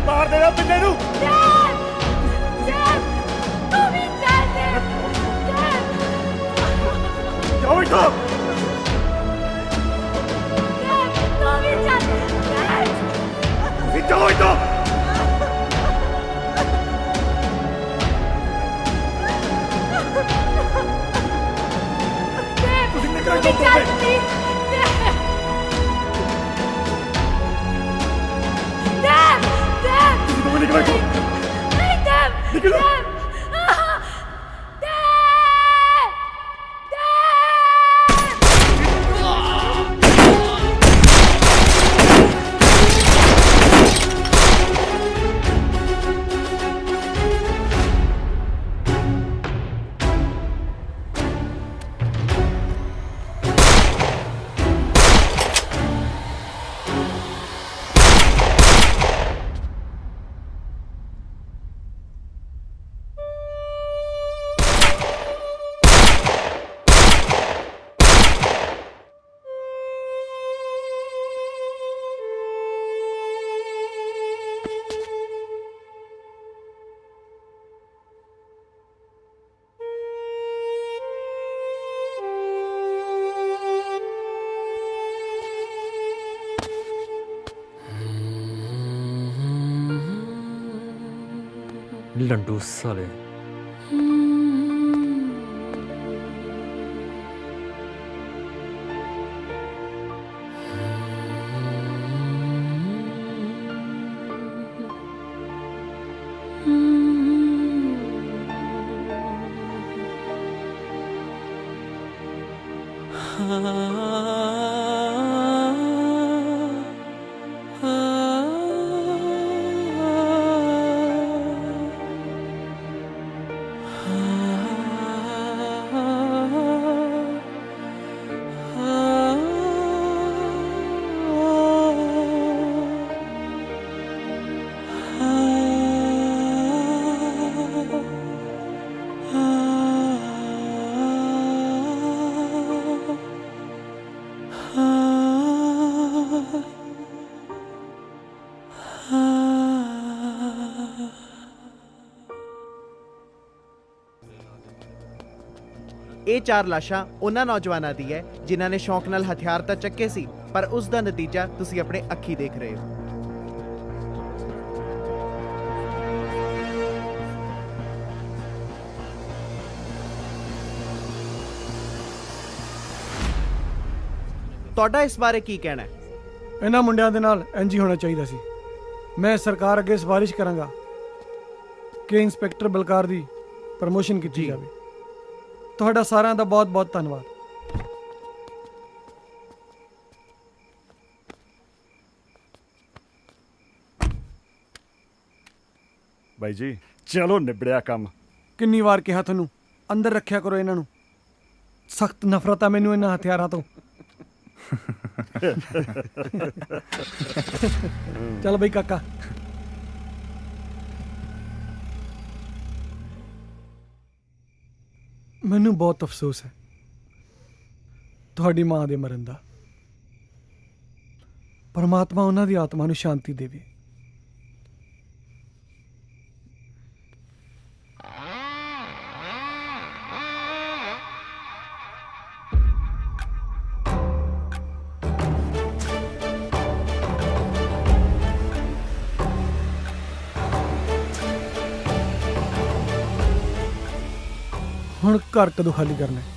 मार देना बिल्ले नू जाओ इधर जाओ इधर निकलो ਲੰਡੂ ਸਾਲੇ। ਇਹ 4 ਲਾਸ਼ਾਂ ਉਹਨਾਂ ਨੌਜਵਾਨਾਂ ਦੀ ਹੈ ਜਿਨ੍ਹਾਂ ਨੇ ਸ਼ੌਂਕ ਨਾਲ ਹਥਿਆਰ ਤਾਂ ਚੱਕੇ ਸੀ, ਪਰ ਉਸ ਦਾ ਨਤੀਜਾ ਤੁਸੀਂ ਆਪਣੇ ਅੱਖੀ ਦੇਖ ਰਹੇ ਹੋ। ਤੁਹਾਡਾ ਇਸ ਬਾਰੇ ਕੀ ਕਹਿਣਾ ਹੈ? ਇਹਨਾਂ ਮੁੰਡਿਆਂ ਦੇ ਨਾਲ ਇੰਜ ਹੀ ਹੋਣਾ ਚਾਹੀਦਾ ਸੀ। ਮੈਂ ਸਰਕਾਰ ਅੱਗੇ ਸਿਫਾਰਿਸ਼ ਕਰਾਂਗਾ ਕਿ ਇੰਸਪੈਕਟਰ ਬਲਕਾਰ ਦੀ ਪ੍ਰਮੋਸ਼ਨ ਕੀਤੀ ਜਾਵੇ। ਤੁਹਾਡਾ ਸਾਰਿਆਂ ਦਾ ਬਹੁਤ ਬਹੁਤ ਧੰਨਵਾਦ। ਬਾਈ ਜੀ ਚਲੋ ਨਿਬੜਿਆ ਕੰਮ। ਕਿੰਨੀ ਵਾਰ ਕਿਹਾ ਤੁਹਾਨੂੰ ਅੰਦਰ ਰੱਖਿਆ ਕਰੋ ਇਹਨਾਂ ਨੂੰ। ਸਖਤ ਨਫ਼ਰਤ ਆ ਮੈਨੂੰ ਇਹਨਾਂ ਹਥਿਆਰਾਂ ਤੋਂ। ਚੱਲ ਬਈ ਕਾਕਾ। ਮੈਨੂੰ ਬਹੁਤ ਅਫਸੋਸ ਹੈ ਤੁਹਾਡੀ ਮਾਂ ਦੇ ਮਰਨ ਦਾ। ਪਰਮਾਤਮਾ ਉਹਨਾਂ ਦੀ ਆਤਮਾ ਨੂੰ ਸ਼ਾਂਤੀ ਦੇਵੇ। ਹੁਣ ਘਰ ਕਦੋਂ ਖਾਲੀ ਕਰਨਾ ਹੈ?